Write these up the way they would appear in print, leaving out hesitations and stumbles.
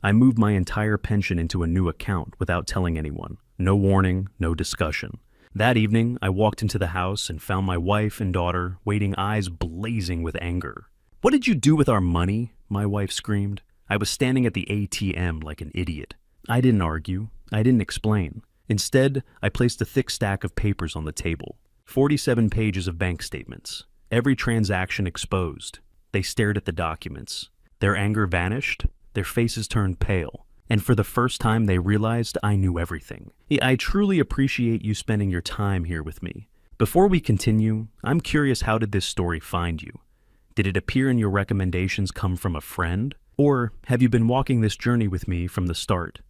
I moved my entire pension into a new account without telling anyone. No warning, no discussion. That evening, I walked into the house and found my wife and daughter waiting, eyes blazing with anger. "What did you do with our money?" my wife screamed. I was standing at the ATM like an idiot. I didn't argue. I didn't explain. Instead, I placed a thick stack of papers on the table. 47 pages of bank statements. Every transaction exposed. They stared at the documents. Their anger vanished. Their faces turned pale. And for the first time, they realized I knew everything. I truly appreciate you spending your time here with me. Before we continue, I'm curious, how did this story find you? Did it appear in your recommendations come from a friend? Or have you been walking this journey with me from the start?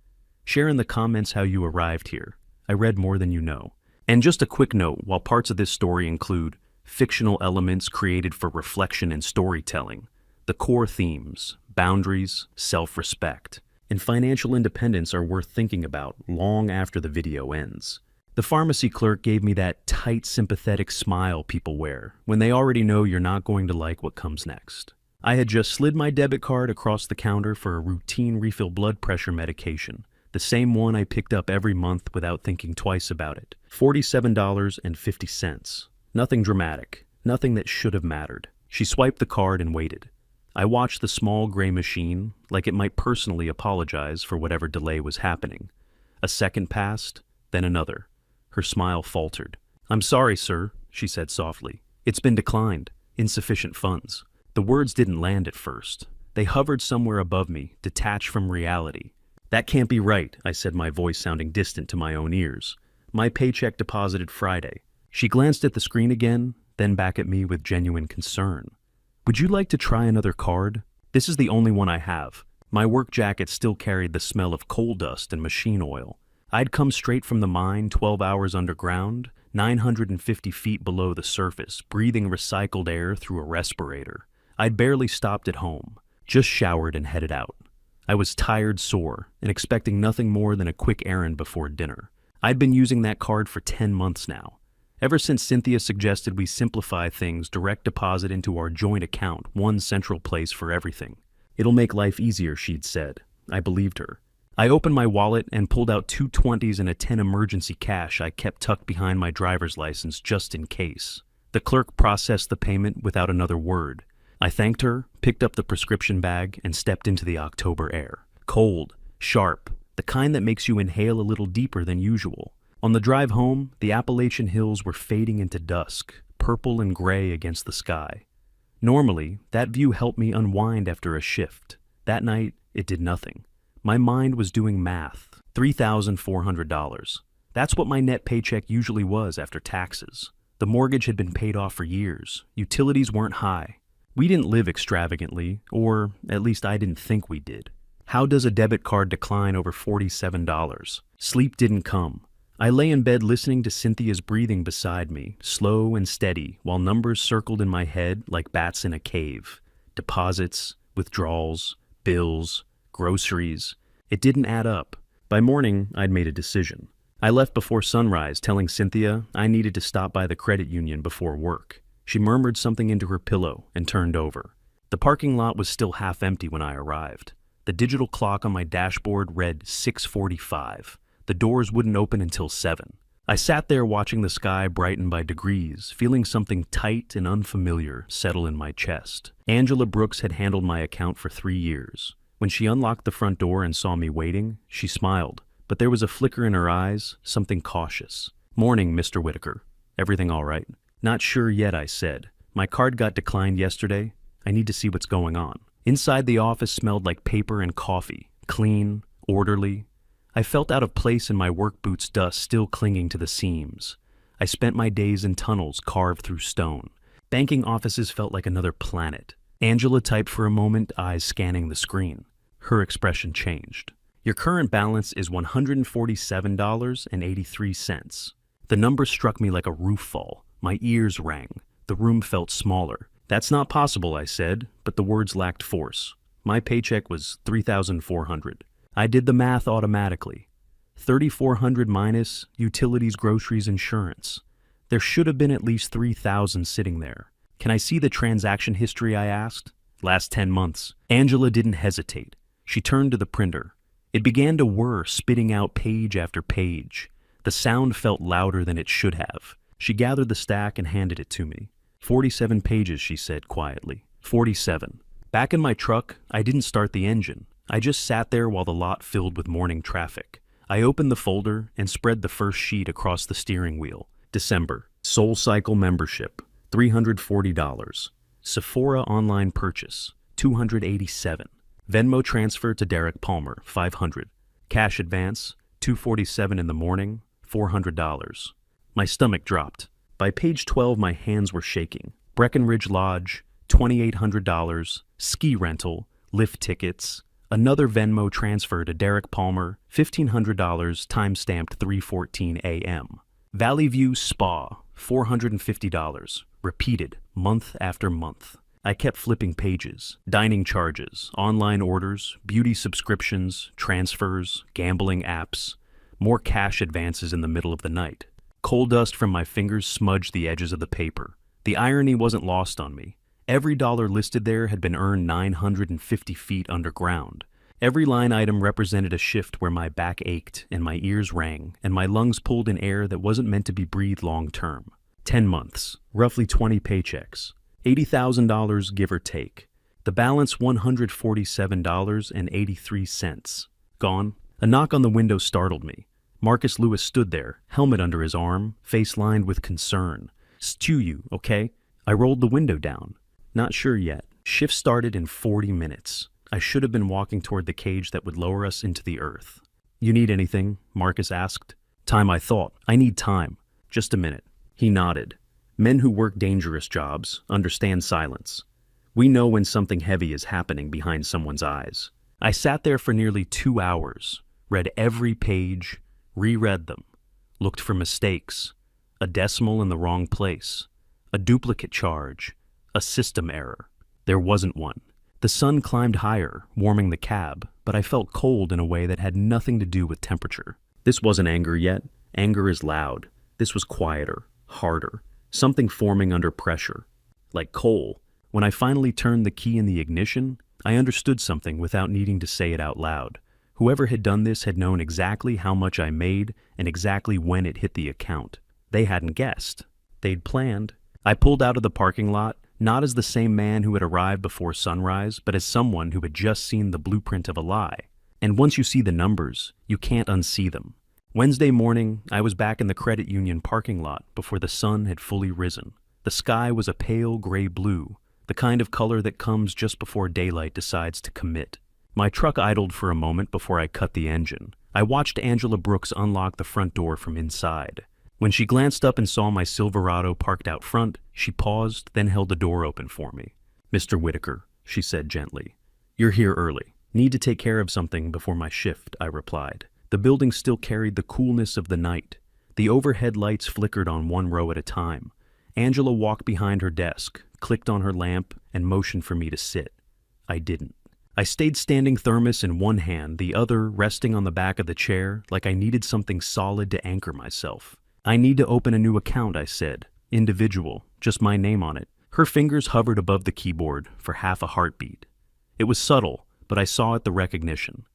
Share in the comments how you arrived here. I read more than you know. And just a quick note, while parts of this story include fictional elements created for reflection and storytelling, the core themes, boundaries, self-respect, and financial independence are worth thinking about long after the video ends. The pharmacy clerk gave me that tight, sympathetic smile people wear when they already know you're not going to like what comes next. I had just slid my debit card across the counter for a routine refill blood pressure medication, the same one I picked up every month without thinking twice about it. $47.50. Nothing dramatic, nothing that should have mattered. She swiped the card and waited. I watched the small gray machine, like it might personally apologize for whatever delay was happening. A second passed, then another. Her smile faltered. "I'm sorry, sir," she said softly. "It's been declined. Insufficient funds." The words didn't land at first. They hovered somewhere above me, detached from reality. "That can't be right," I said, my voice sounding distant to my own ears. "My paycheck deposited Friday." She glanced at the screen again, then back at me with genuine concern. "Would you like to try another card? This is the only one I have." My work jacket still carried the smell of coal dust and machine oil. I'd come straight from the mine, 12 hours underground, 950 feet below the surface, breathing recycled air through a respirator. I'd barely stopped at home, just showered and headed out. I was tired, sore, and expecting nothing more than a quick errand before dinner. I'd been using that card for 10 months now. Ever since Cynthia suggested we simplify things, direct deposit into our joint account, one central place for everything. "It'll make life easier," she'd said. I believed her. I opened my wallet and pulled out 2 20s and a 10 emergency cash I kept tucked behind my driver's license just in case. The clerk processed the payment without another word. I thanked her, picked up the prescription bag, and stepped into the October air. Cold, sharp, the kind that makes you inhale a little deeper than usual. On the drive home, the Appalachian hills were fading into dusk, purple and gray against the sky. Normally, that view helped me unwind after a shift. That night, it did nothing. My mind was doing math. $3,400. That's what my net paycheck usually was after taxes. The mortgage had been paid off for years. Utilities weren't high. We didn't live extravagantly, or at least I didn't think we did. How does a debit card decline over $47? Sleep didn't come. I lay in bed listening to Cynthia's breathing beside me, slow and steady, while numbers circled in my head like bats in a cave. Deposits, withdrawals, bills, groceries. It didn't add up. By morning, I'd made a decision. I left before sunrise, telling Cynthia I needed to stop by the credit union before work. She murmured something into her pillow and turned over. The parking lot was still half empty when I arrived. The digital clock on my dashboard read 6:45. The doors wouldn't open until 7. I sat there watching the sky brighten by degrees, feeling something tight and unfamiliar settle in my chest. Angela Brooks had handled my account for 3 years. When she unlocked the front door and saw me waiting, she smiled, but there was a flicker in her eyes, something cautious. "Morning, Mr. Whitaker. Everything all right?" "Not sure yet," I said. "My card got declined yesterday. I need to see what's going on." Inside, the office smelled like paper and coffee, clean, orderly. I felt out of place in my work boots, dust still clinging to the seams. I spent my days in tunnels carved through stone. Banking offices felt like another planet. Angela typed for a moment, eyes scanning the screen. Her expression changed. "Your current balance is $147.83. The number struck me like a roof fall. My ears rang. The room felt smaller. "That's not possible," I said, but the words lacked force. My paycheck was $3,400. I did the math automatically. $3,400 minus utilities, groceries, insurance. There should have been at least $3,000 sitting there. "Can I see the transaction history?" I asked. "Last 10 months. Angela didn't hesitate. She turned to the printer. It began to whir, spitting out page after page. The sound felt louder than it should have. She gathered the stack and handed it to me. 47 pages, she said quietly. 47. Back in my truck, I didn't start the engine. I just sat there while the lot filled with morning traffic. I opened the folder and spread the first sheet across the steering wheel. December. SoulCycle membership, $340. Sephora online purchase, $287. Venmo transfer to Derek Palmer, $500. Cash advance, $247 in the morning, $400. My stomach dropped. By page 12, my hands were shaking. Breckenridge Lodge, $2,800. Ski rental, lift tickets. Another Venmo transfer to Derek Palmer, $1,500, time-stamped 3:14 a.m. Valley View Spa, $450. Repeated, month after month. I kept flipping pages. Dining charges, online orders, beauty subscriptions, transfers, gambling apps. More cash advances in the middle of the night. Coal dust from my fingers smudged the edges of the paper. The irony wasn't lost on me. Every dollar listed there had been earned 950 feet underground. Every line item represented a shift where my back ached and my ears rang and my lungs pulled in air that wasn't meant to be breathed long term. 10 months, roughly 20 paychecks. $80,000 give or take. The balance $147.83. Gone. A knock on the window startled me. Marcus Lewis stood there, helmet under his arm, face lined with concern. "Stew you, okay?" I rolled the window down. Not sure yet. Shift started in 40 minutes. I should have been walking toward the cage that would lower us into the earth. "You need anything?" Marcus asked. Time, I thought. I need time. Just a minute. He nodded. Men who work dangerous jobs understand silence. We know when something heavy is happening behind someone's eyes. I sat there for nearly 2 hours, read every page, reread them, looked for mistakes, a decimal in the wrong place, a duplicate charge, a system error. There wasn't one. The sun climbed higher, warming the cab, but I felt cold in a way that had nothing to do with temperature. This wasn't anger yet. Anger is loud. This was quieter, harder, something forming under pressure. Like coal. When I finally turned the key in the ignition, I understood something without needing to say it out loud. Whoever had done this had known exactly how much I made and exactly when it hit the account. They hadn't guessed. They'd planned. I pulled out of the parking lot, not as the same man who had arrived before sunrise, but as someone who had just seen the blueprint of a lie. And once you see the numbers, you can't unsee them. Wednesday morning, I was back in the credit union parking lot before the sun had fully risen. The sky was a pale gray blue, the kind of color that comes just before daylight decides to commit. My truck idled for a moment before I cut the engine. I watched Angela Brooks unlock the front door from inside. When she glanced up and saw my Silverado parked out front, she paused, then held the door open for me. "Mr. Whitaker," she said gently. "You're here early. Need to take care of something before my shift," I replied. The building still carried the coolness of the night. The overhead lights flickered on one row at a time. Angela walked behind her desk, clicked on her lamp, and motioned for me to sit. I didn't. I stayed standing, thermos in one hand, the other resting on the back of the chair, like I needed something solid to anchor myself. "I need to open a new account," I said. "Individual, just my name on it." Her fingers hovered above the keyboard for half a heartbeat. It was subtle, but I saw it, the recognition.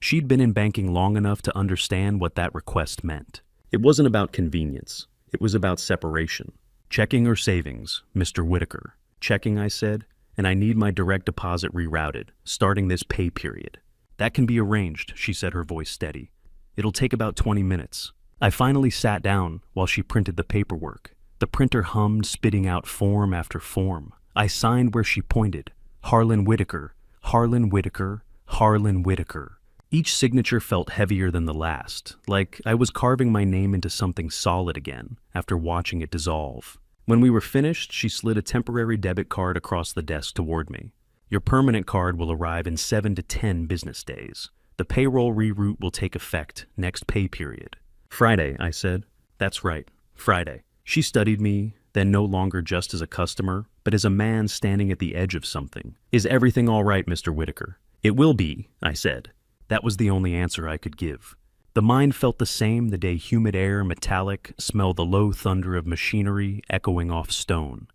She'd been in banking long enough to understand what that request meant. It wasn't about convenience. It was about separation. "Checking or savings, Mr. Whitaker?" "Checking," I said, "and I need my direct deposit rerouted, starting this pay period." "That can be arranged," she said, her voice steady. "It'll take about 20 minutes. I finally sat down while she printed the paperwork. The printer hummed, spitting out form after form. I signed where she pointed. Harlan Whitaker, Harlan Whitaker, Harlan Whitaker. Each signature felt heavier than the last, like I was carving my name into something solid again after watching it dissolve. When we were finished, she slid a temporary debit card across the desk toward me. "Your permanent card will arrive in 7 to 10 business days. The payroll reroute will take effect next pay period." "Friday," I said. "That's right, Friday." She studied me, then no longer just as a customer, but as a man standing at the edge of something. "Is everything all right, Mr. Whitaker?" "It will be," I said. That was the only answer I could give. The mind felt the same the day humid air, metallic, smelled the low thunder of machinery echoing off stone.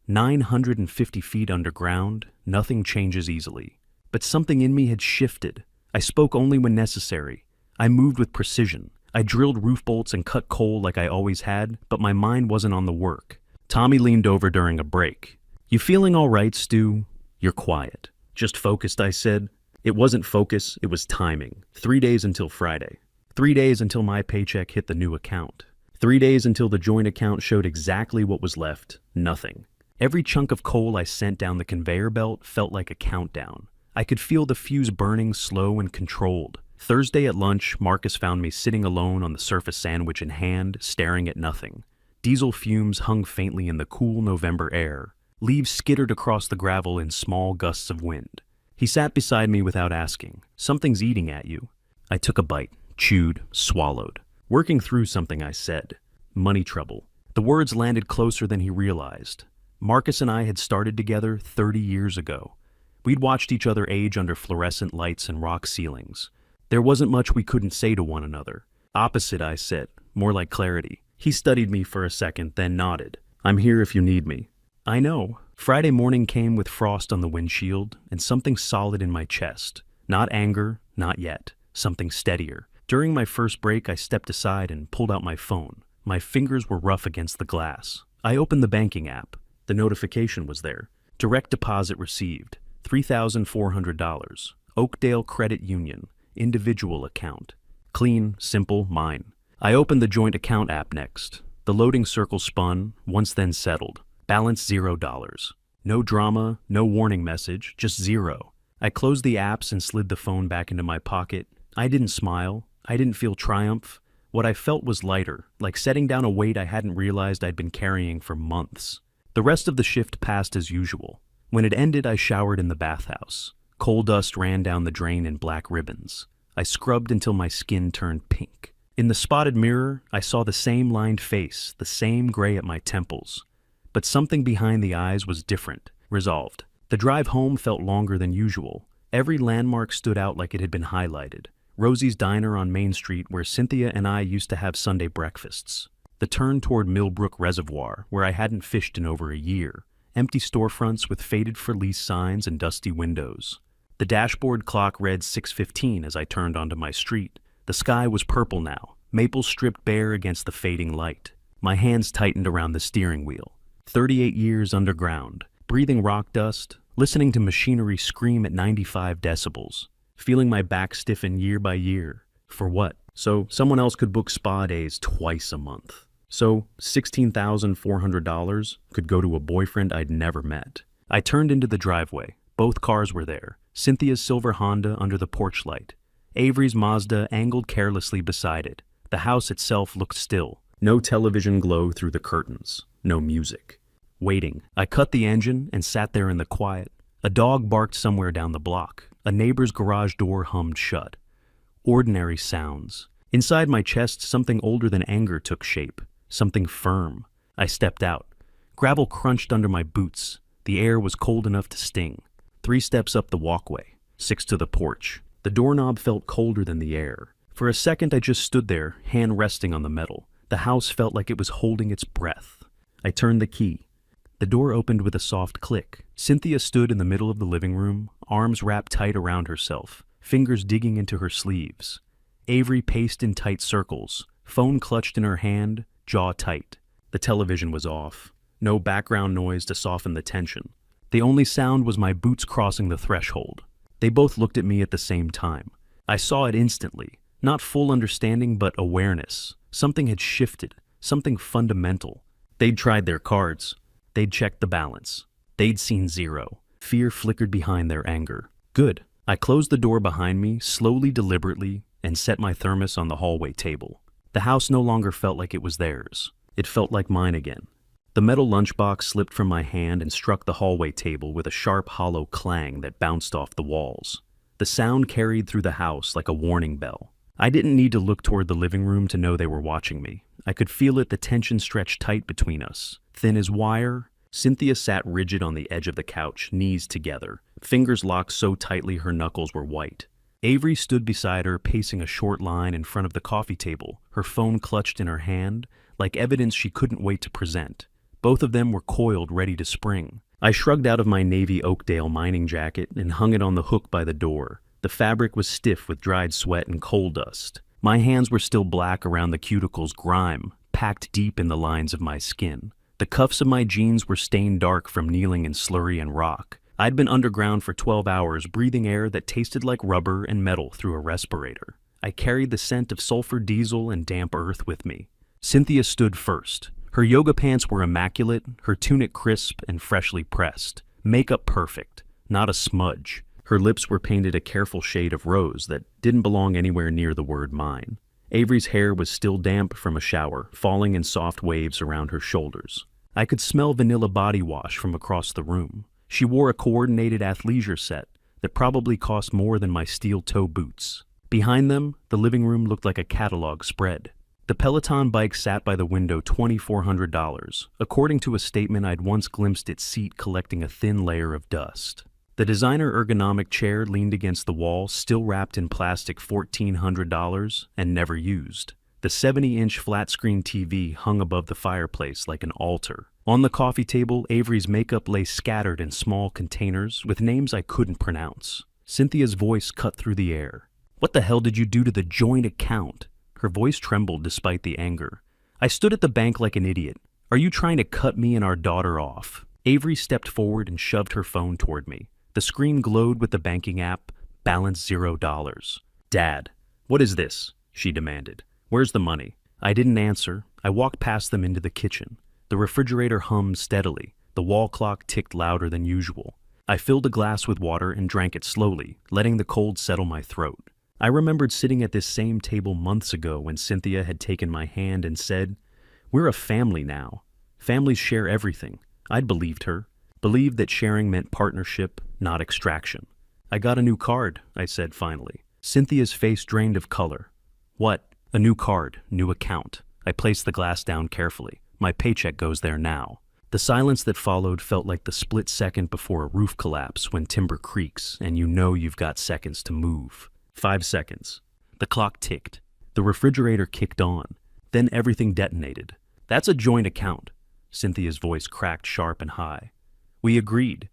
950 feet underground, nothing changes easily. But something in me had shifted. I spoke only when necessary. I moved with precision. I drilled roof bolts and cut coal like I always had, but my mind wasn't on the work. Tommy leaned over during a break. "You feeling all right, Stu?" "You're quiet." "Just focused," I said. It wasn't focus, it was timing. 3 days until Friday. 3 days until my paycheck hit the new account. 3 days until the joint account showed exactly what was left: nothing. Every chunk of coal I sent down the conveyor belt felt like a countdown. I could feel the fuse burning slow and controlled. Thursday at lunch, Marcus found me sitting alone on the surface sandwich in hand, staring at nothing. Diesel fumes hung faintly in the cool November air. Leaves skittered across the gravel in small gusts of wind. He sat beside me without asking. "Something's eating at you." I took a bite, chewed, swallowed. "Working through something," I said. "Money trouble." The words landed closer than he realized. Marcus and I had started together 30 years ago. We'd watched each other age under fluorescent lights and rock ceilings. There wasn't much we couldn't say to one another. "Opposite," I said, more like clarity. He studied me for a second, then nodded. "I'm here if you need me." "I know." Friday morning came with frost on the windshield and something solid in my chest. Not anger, not yet. Something steadier. During my first break, I stepped aside and pulled out my phone. My fingers were rough against the glass. I opened the banking app. The notification was there. Direct deposit received. $3,400. Oakdale Credit Union. Individual account. Clean, simple, mine. I opened the joint account app next. The loading circle spun, once then settled. Balance $0. No drama, no warning message, just zero. I closed the apps and slid the phone back into my pocket. I didn't smile. I didn't feel triumph. What I felt was lighter, like setting down a weight I hadn't realized I'd been carrying for months. The rest of the shift passed as usual. When it ended, I showered in the bathhouse. Coal dust ran down the drain in black ribbons. I scrubbed until my skin turned pink. In the spotted mirror, I saw the same lined face, the same gray at my temples. But something behind the eyes was different, resolved. The drive home felt longer than usual. Every landmark stood out like it had been highlighted. Rosie's Diner on Main Street, where Cynthia and I used to have Sunday breakfasts. The turn toward Millbrook Reservoir, where I hadn't fished in over a year. Empty storefronts with faded for lease signs and dusty windows. The dashboard clock read 6:15 as I turned onto my street. The sky was purple now, maples stripped bare against the fading light. My hands tightened around the steering wheel. 38 years underground, breathing rock dust, listening to machinery scream at 95 decibels, feeling my back stiffen year by year. For what? So someone else could book spa days twice a month. So $16,400 could go to a boyfriend I'd never met. I turned into the driveway. Both cars were there. Cynthia's silver Honda under the porch light. Avery's Mazda angled carelessly beside it. The house itself looked still. No television glow through the curtains. No music. Waiting. I cut the engine and sat there in the quiet. A dog barked somewhere down the block. A neighbor's garage door hummed shut. Ordinary sounds. Inside my chest, something older than anger took shape. Something firm. I stepped out. Gravel crunched under my boots. The air was cold enough to sting. 3 steps up the walkway. 6 to the porch. The doorknob felt colder than the air. For a second, I just stood there, hand resting on the metal. The house felt like it was holding its breath. I turned the key. The door opened with a soft click. Cynthia stood in the middle of the living room, arms wrapped tight around herself, fingers digging into her sleeves. Avery paced in tight circles, phone clutched in her hand, jaw tight. The television was off. No background noise to soften the tension. The only sound was my boots crossing the threshold. They both looked at me at the same time. I saw it instantly. Not full understanding, but awareness. Something had shifted. Something fundamental. They'd tried their cards. They'd checked the balance. They'd seen zero. Fear flickered behind their anger. Good. I closed the door behind me, slowly, deliberately, and set my thermos on the hallway table. The house no longer felt like it was theirs. It felt like mine again. The metal lunchbox slipped from my hand and struck the hallway table with a sharp, hollow clang that bounced off the walls. The sound carried through the house like a warning bell. I didn't need to look toward the living room to know they were watching me. I could feel it, the tension stretched tight between us. Thin as wire, Cynthia sat rigid on the edge of the couch, knees together, fingers locked so tightly her knuckles were white. Avery stood beside her, pacing a short line in front of the coffee table, her phone clutched in her hand, like evidence she couldn't wait to present. Both of them were coiled, ready to spring. I shrugged out of my navy Oakdale mining jacket and hung it on the hook by the door. The fabric was stiff with dried sweat and coal dust. My hands were still black around the cuticles, grime packed deep in the lines of my skin. The cuffs of my jeans were stained dark from kneeling in slurry and rock. I'd been underground for 12 hours, breathing air that tasted like rubber and metal through a respirator. I carried the scent of sulfur diesel and damp earth with me. Cynthia stood first. Her yoga pants were immaculate, her tunic crisp and freshly pressed. Makeup perfect, not a smudge. Her lips were painted a careful shade of rose that didn't belong anywhere near the word mine. Avery's hair was still damp from a shower, falling in soft waves around her shoulders. I could smell vanilla body wash from across the room. She wore a coordinated athleisure set that probably cost more than my steel-toe boots. Behind them, the living room looked like a catalog spread. The Peloton bike sat by the window, $2,400, according to a statement I'd once glimpsed its seat collecting a thin layer of dust. The designer ergonomic chair leaned against the wall, still wrapped in plastic, $1,400 and never used. The 70-inch flat-screen TV hung above the fireplace like an altar. On the coffee table, Avery's makeup lay scattered in small containers with names I couldn't pronounce. Cynthia's voice cut through the air. "What the hell did you do to the joint account?" Her voice trembled despite the anger. I stood at the bank like an idiot. "Are you trying to cut me and our daughter off?" Avery stepped forward and shoved her phone toward me. The screen glowed with the banking app, balance $0. "Dad, what is this?" she demanded. "Where's the money?" I didn't answer. I walked past them into the kitchen. The refrigerator hummed steadily. The wall clock ticked louder than usual. I filled a glass with water and drank it slowly, letting the cold settle my throat. I remembered sitting at this same table months ago when Cynthia had taken my hand and said, "We're a family now. Families share everything." I'd believed her. Believed that sharing meant partnership, not extraction. "I got a new card," I said finally. Cynthia's face drained of color. "What?" "A new card, new account." I placed the glass down carefully. "My paycheck goes there now." The silence that followed felt like the split second before a roof collapse when timber creaks and you know you've got seconds to move. 5 seconds. The clock ticked. The refrigerator kicked on. Then everything detonated. "That's a joint account." Cynthia's voice cracked sharp and high. "We agreed.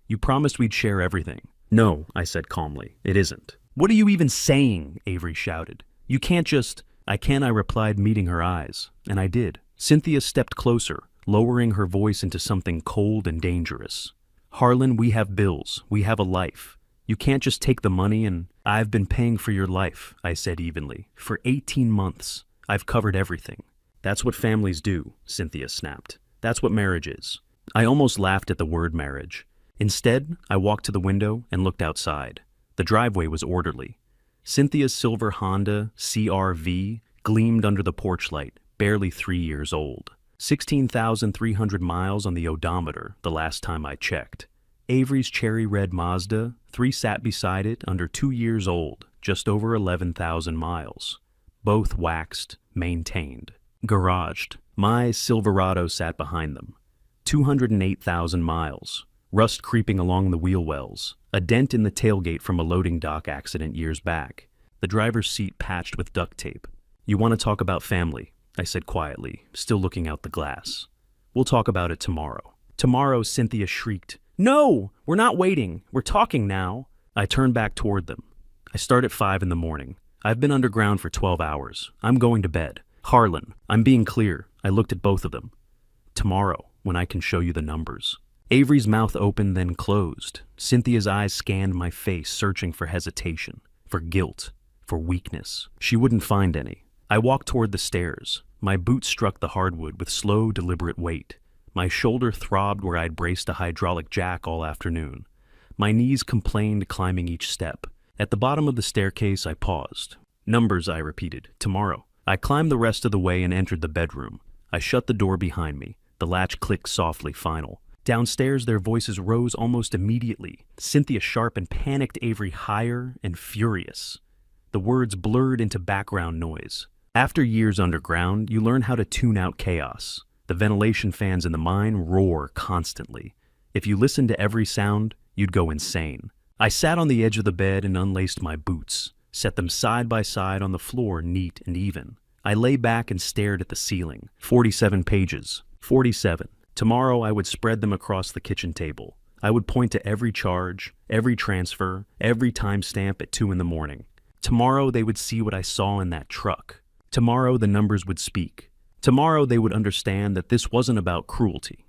You promised we'd share everything." "No," I said calmly. "It isn't." "What are you even saying?" Avery shouted. "You can't just—" "I can," I replied, meeting her eyes. And I did. Cynthia stepped closer, lowering her voice into something cold and dangerous. "Harlan, we have bills. We have a life. You can't just take the money and—" "I've been paying for your life," I said evenly. "For 18 months. I've covered everything." "That's what families do," Cynthia snapped. "That's what marriage is." I almost laughed at the word marriage. Instead, I walked to the window and looked outside. The driveway was orderly. Cynthia's silver Honda CR-V gleamed under the porch light, barely 3 years old. 16,300 miles on the odometer the last time I checked. Avery's cherry red Mazda 3 sat beside it, under 2 years old, just over 11,000 miles. Both waxed, maintained. Garaged. My Silverado sat behind them. 208,000 miles. Rust creeping along the wheel wells. A dent in the tailgate from a loading dock accident years back. The driver's seat patched with duct tape. "You want to talk about family?" I said quietly, still looking out the glass. "We'll talk about it tomorrow." "Tomorrow," Cynthia shrieked. "No! We're not waiting. We're talking now." I turned back toward them. "I start at 5 in the morning. I've been underground for 12 hours. I'm going to bed. Harlan, I'm being clear." I looked at both of them. "Tomorrow, when I can show you the numbers." Avery's mouth opened, then closed. Cynthia's eyes scanned my face, searching for hesitation, for guilt, for weakness. She wouldn't find any. I walked toward the stairs. My boots struck the hardwood with slow, deliberate weight. My shoulder throbbed where I'd braced a hydraulic jack all afternoon. My knees complained climbing each step. At the bottom of the staircase, I paused. "Numbers," I repeated. "Tomorrow." I climbed the rest of the way and entered the bedroom. I shut the door behind me. The latch clicked softly, final. Downstairs, their voices rose almost immediately. Cynthia sharp and panicked, Avery higher and furious. The words blurred into background noise. After years underground, you learn how to tune out chaos. The ventilation fans in the mine roar constantly. If you listen to every sound, you'd go insane. I sat on the edge of the bed and unlaced my boots, set them side by side on the floor, neat and even. I lay back and stared at the ceiling. 47 pages. 47. Tomorrow I would spread them across the kitchen table. I would point to every charge, every transfer, every timestamp at 2 in the morning. Tomorrow they would see what I saw in that truck. Tomorrow the numbers would speak. Tomorrow they would understand that this wasn't about cruelty.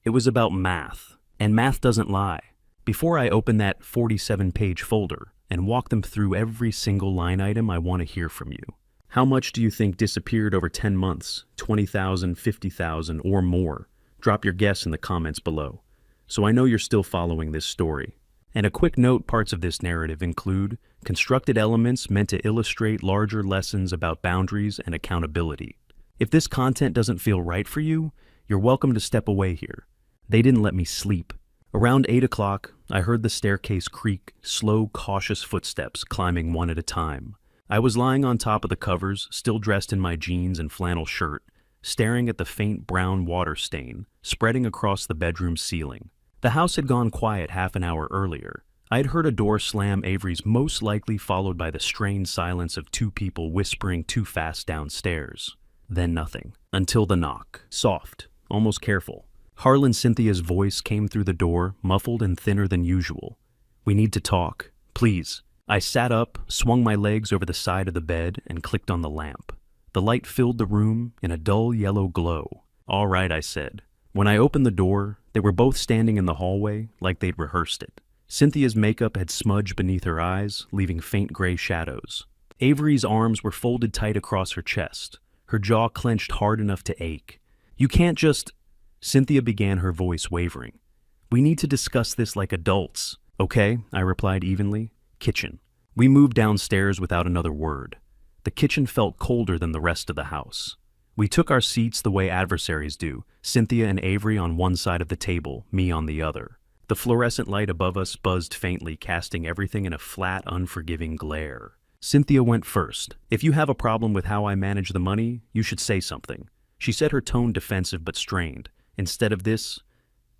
It was about math, and math doesn't lie. Before I open that 47-page folder and walk them through every single line item, I want to hear from you. How much do you think disappeared over 10 months? 20,000, 50,000, or more? Drop your guess in the comments below, so I know you're still following this story. And a quick note, parts of this narrative include constructed elements meant to illustrate larger lessons about boundaries and accountability. If this content doesn't feel right for you, you're welcome to step away here. They didn't let me sleep. Around 8 o'clock, I heard the staircase creak, slow, cautious footsteps climbing one at a time. I was lying on top of the covers, still dressed in my jeans and flannel shirt, staring at the faint brown water stain spreading across the bedroom ceiling. The house had gone quiet half an hour earlier. I had heard a door slam Avery's, most likely followed by the strained silence of two people whispering too fast downstairs. Then nothing, until the knock. Soft, almost careful. Harlan Cynthia's voice came through the door, muffled and thinner than usual. "We need to talk, please." I sat up, swung my legs over the side of the bed, and clicked on the lamp. The light filled the room in a dull yellow glow. "All right," I said. When I opened the door, they were both standing in the hallway like they'd rehearsed it. Cynthia's makeup had smudged beneath her eyes, leaving faint gray shadows. Avery's arms were folded tight across her chest, her jaw clenched hard enough to ache. "You can't just—" Cynthia began, her voice wavering. "We need to discuss this like adults." "Okay," I replied evenly. "Kitchen." We moved downstairs without another word. The kitchen felt colder than the rest of the house. We took our seats the way adversaries do, Cynthia and Avery on one side of the table, me on the other. The fluorescent light above us buzzed faintly, casting everything in a flat, unforgiving glare. Cynthia went first. "If you have a problem with how I manage the money, you should say something." She said, her tone defensive but strained. Instead of this,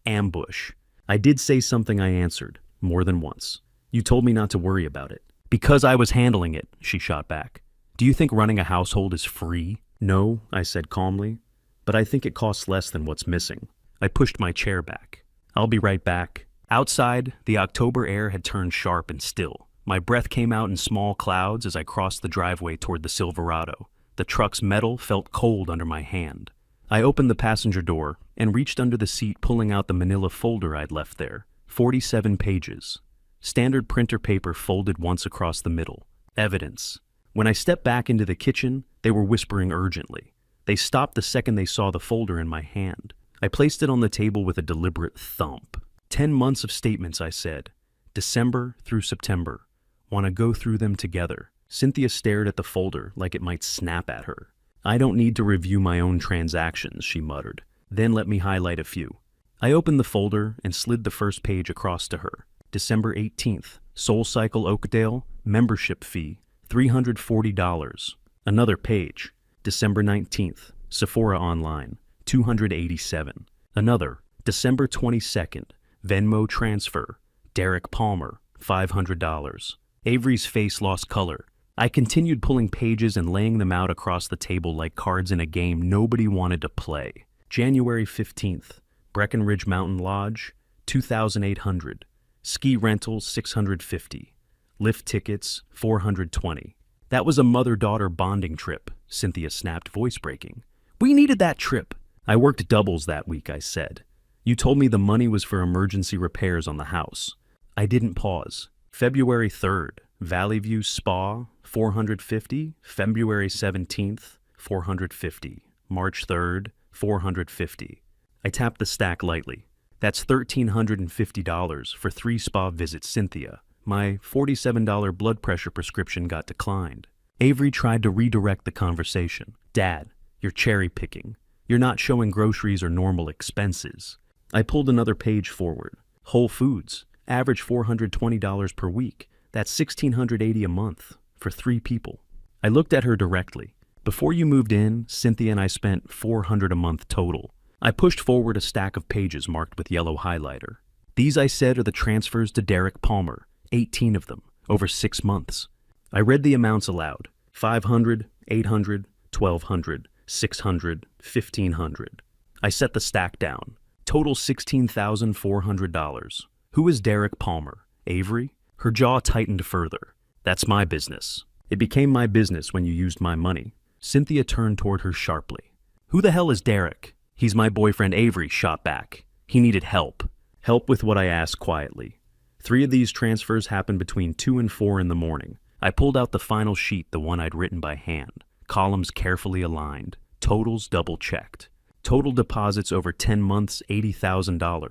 ambush. I did say something, I answered, more than once. "You told me not to worry about it." "Because I was handling it," she shot back. "Do you think running a household is free?" "No," I said calmly, "but I think it costs less than what's missing." I pushed my chair back. "I'll be right back." Outside, the October air had turned sharp and still. My breath came out in small clouds as I crossed the driveway toward the Silverado. The truck's metal felt cold under my hand. I opened the passenger door and reached under the seat, pulling out the manila folder I'd left there. 47 pages. Standard printer paper folded once across the middle. Evidence. When I stepped back into the kitchen, they were whispering urgently. They stopped the second they saw the folder in my hand. I placed it on the table with a deliberate thump. 10 months of statements, I said. December through September. Want to go through them together. Cynthia stared at the folder like it might snap at her. "I don't need to review my own transactions," she muttered. "Then let me highlight a few." I opened the folder and slid the first page across to her. December 18th, SoulCycle Oakdale, membership fee, $340. Another page. December 19th, Sephora Online, $287. Another. December 22nd, Venmo transfer, Derek Palmer, $500. Avery's face lost color. I continued pulling pages and laying them out across the table like cards in a game nobody wanted to play. January 15th, Breckenridge Mountain Lodge, $2,800. Ski rentals, $650. Lift tickets, $420. "That was a mother-daughter bonding trip," Cynthia snapped, voice breaking. "We needed that trip." "I worked doubles that week," I said. "You told me the money was for emergency repairs on the house." I didn't pause. February 3rd, Valley View Spa, $450. February 17th, $450. March 3rd, $450. I tapped the stack lightly. "That's $1,350 for 3 spa visits, Cynthia. My $47 blood pressure prescription got declined." Avery tried to redirect the conversation. "Dad, you're cherry picking. You're not showing groceries or normal expenses." I pulled another page forward. Whole Foods, average $420 per week. That's $1,680 a month for 3 people. I looked at her directly. "Before you moved in, Cynthia and I spent $400 a month total." I pushed forward a stack of pages marked with yellow highlighter. "These," I said, "are the transfers to Derek Palmer, 18 of them, over 6 months." I read the amounts aloud. 500, 800, 1,200, 600, 1,500. I set the stack down. Total $16,400. Who is Derek Palmer? Avery? Her jaw tightened further. That's my business. It became my business when you used my money. Cynthia turned toward her sharply. Who the hell is Derek? He's my boyfriend, Avery shot back. He needed help. Help with what I asked quietly. 3 of these transfers happened between 2 and 4 in the morning. I pulled out the final sheet, the one I'd written by hand. Columns carefully aligned. Totals double-checked. Total deposits over 10 months, $80,000.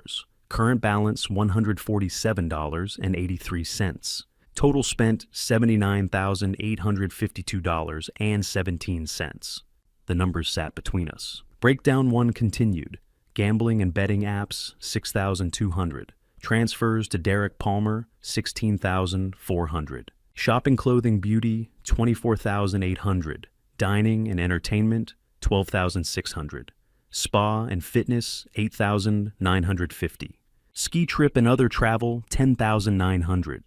Current balance, $147.83. Total spent, $79,852.17. The numbers sat between us. Breakdown 1 continued. Gambling and betting apps, $6,200. Transfers to Derek Palmer, $16,400. Shopping, clothing, beauty, $24,800. Dining and entertainment, $12,600. Spa and fitness, $8,950. Ski trip and other travel, $10,900.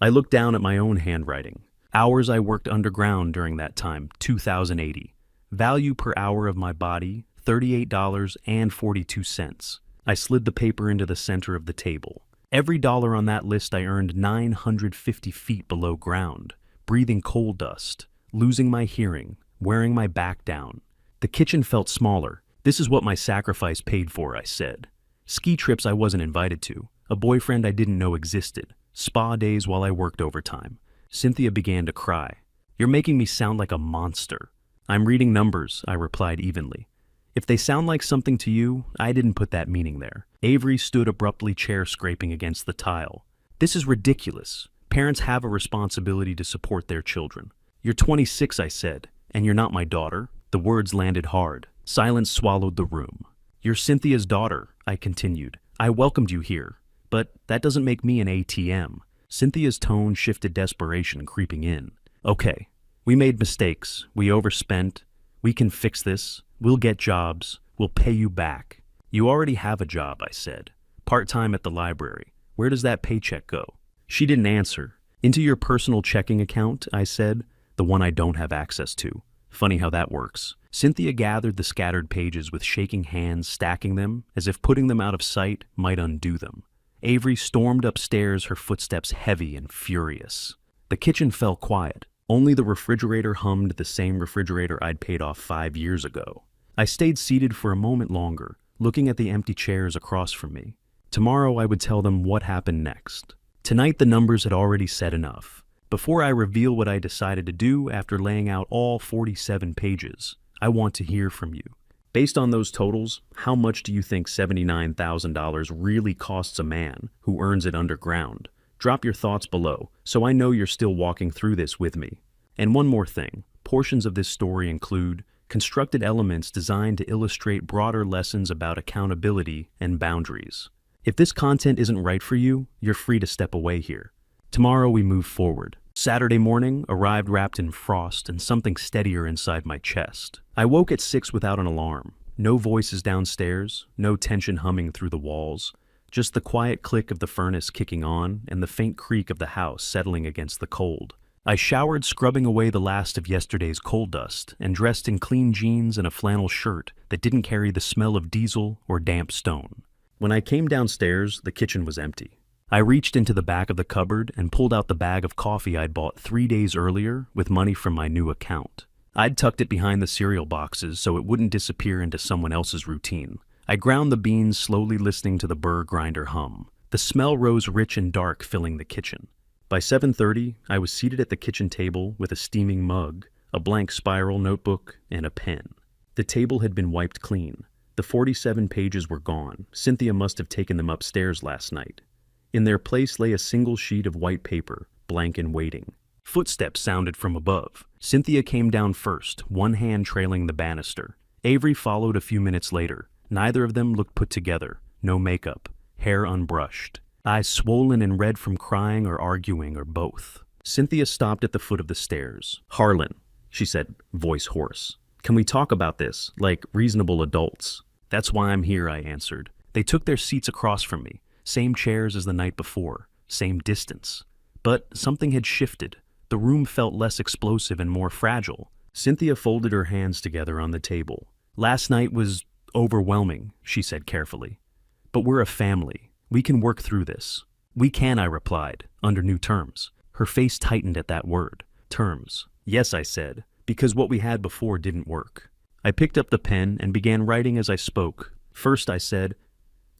I looked down at my own handwriting. Hours I worked underground during that time, $2,080. Value per hour of my body, $38.42. I slid the paper into the center of the table. Every dollar on that list I earned 950 feet below ground, breathing coal dust, losing my hearing, wearing my back down. The kitchen felt smaller. This is what my sacrifice paid for, I said. Ski trips I wasn't invited to, a boyfriend I didn't know existed, spa days while I worked overtime. Cynthia began to cry. You're making me sound like a monster. I'm reading numbers, I replied evenly. If they sound like something to you, I didn't put that meaning there. Avery stood abruptly, chair scraping against the tile. This is ridiculous. Parents have a responsibility to support their children. You're 26, I said, and you're not my daughter. The words landed hard. Silence swallowed the room. You're Cynthia's daughter, I continued. I welcomed you here, but that doesn't make me an ATM. Cynthia's tone shifted, desperation creeping in. Okay, we made mistakes. We overspent. We can fix this. We'll get jobs. We'll pay you back. You already have a job, I said. Part-time at the library. Where does that paycheck go? She didn't answer. Into your personal checking account, I said. The one I don't have access to. Funny how that works. Cynthia gathered the scattered pages with shaking hands, stacking them, as if putting them out of sight might undo them. Avery stormed upstairs, her footsteps heavy and furious. The kitchen fell quiet. Only the refrigerator hummed, the same refrigerator I'd paid off 5 years ago. I stayed seated for a moment longer, looking at the empty chairs across from me. Tomorrow I would tell them what happened next. Tonight the numbers had already said enough. Before I reveal what I decided to do after laying out all 47 pages, I want to hear from you. Based on those totals, how much do you think $79,000 really costs a man who earns it underground? Drop your thoughts below, so I know you're still walking through this with me. And one more thing, portions of this story include constructed elements designed to illustrate broader lessons about accountability and boundaries. If this content isn't right for you, you're free to step away here. Tomorrow we move forward. Saturday morning arrived wrapped in frost and something steadier inside my chest. I woke at 6 without an alarm. No voices downstairs, no tension humming through the walls. Just the quiet click of the furnace kicking on and the faint creak of the house settling against the cold. I showered, scrubbing away the last of yesterday's coal dust, and dressed in clean jeans and a flannel shirt that didn't carry the smell of diesel or damp stone. When I came downstairs, the kitchen was empty. I reached into the back of the cupboard and pulled out the bag of coffee I'd bought 3 days earlier with money from my new account. I'd tucked it behind the cereal boxes so it wouldn't disappear into someone else's routine. I ground the beans, slowly listening to the burr grinder hum. The smell rose rich and dark, filling the kitchen. By 7:30, I was seated at the kitchen table with a steaming mug, a blank spiral notebook, and a pen. The table had been wiped clean. The 47 pages were gone. Cynthia must have taken them upstairs last night. In their place lay a single sheet of white paper, blank and waiting. Footsteps sounded from above. Cynthia came down first, one hand trailing the banister. Avery followed a few minutes later. Neither of them looked put together. No makeup, hair unbrushed, eyes swollen and red from crying or arguing or both. Cynthia stopped at the foot of the stairs. "Harlan," she said, voice hoarse. "Can we talk about this, like reasonable adults?" "That's why I'm here," I answered. They took their seats across from me. Same chairs as the night before, same distance. But something had shifted. The room felt less explosive and more fragile. Cynthia folded her hands together on the table. "Last night was overwhelming," she said carefully. "But we're a family. We can work through this. We can, I replied, under new terms. Her face tightened at that word. Terms. Yes, I said, because what we had before didn't work. I picked up the pen and began writing as I spoke. First, I said,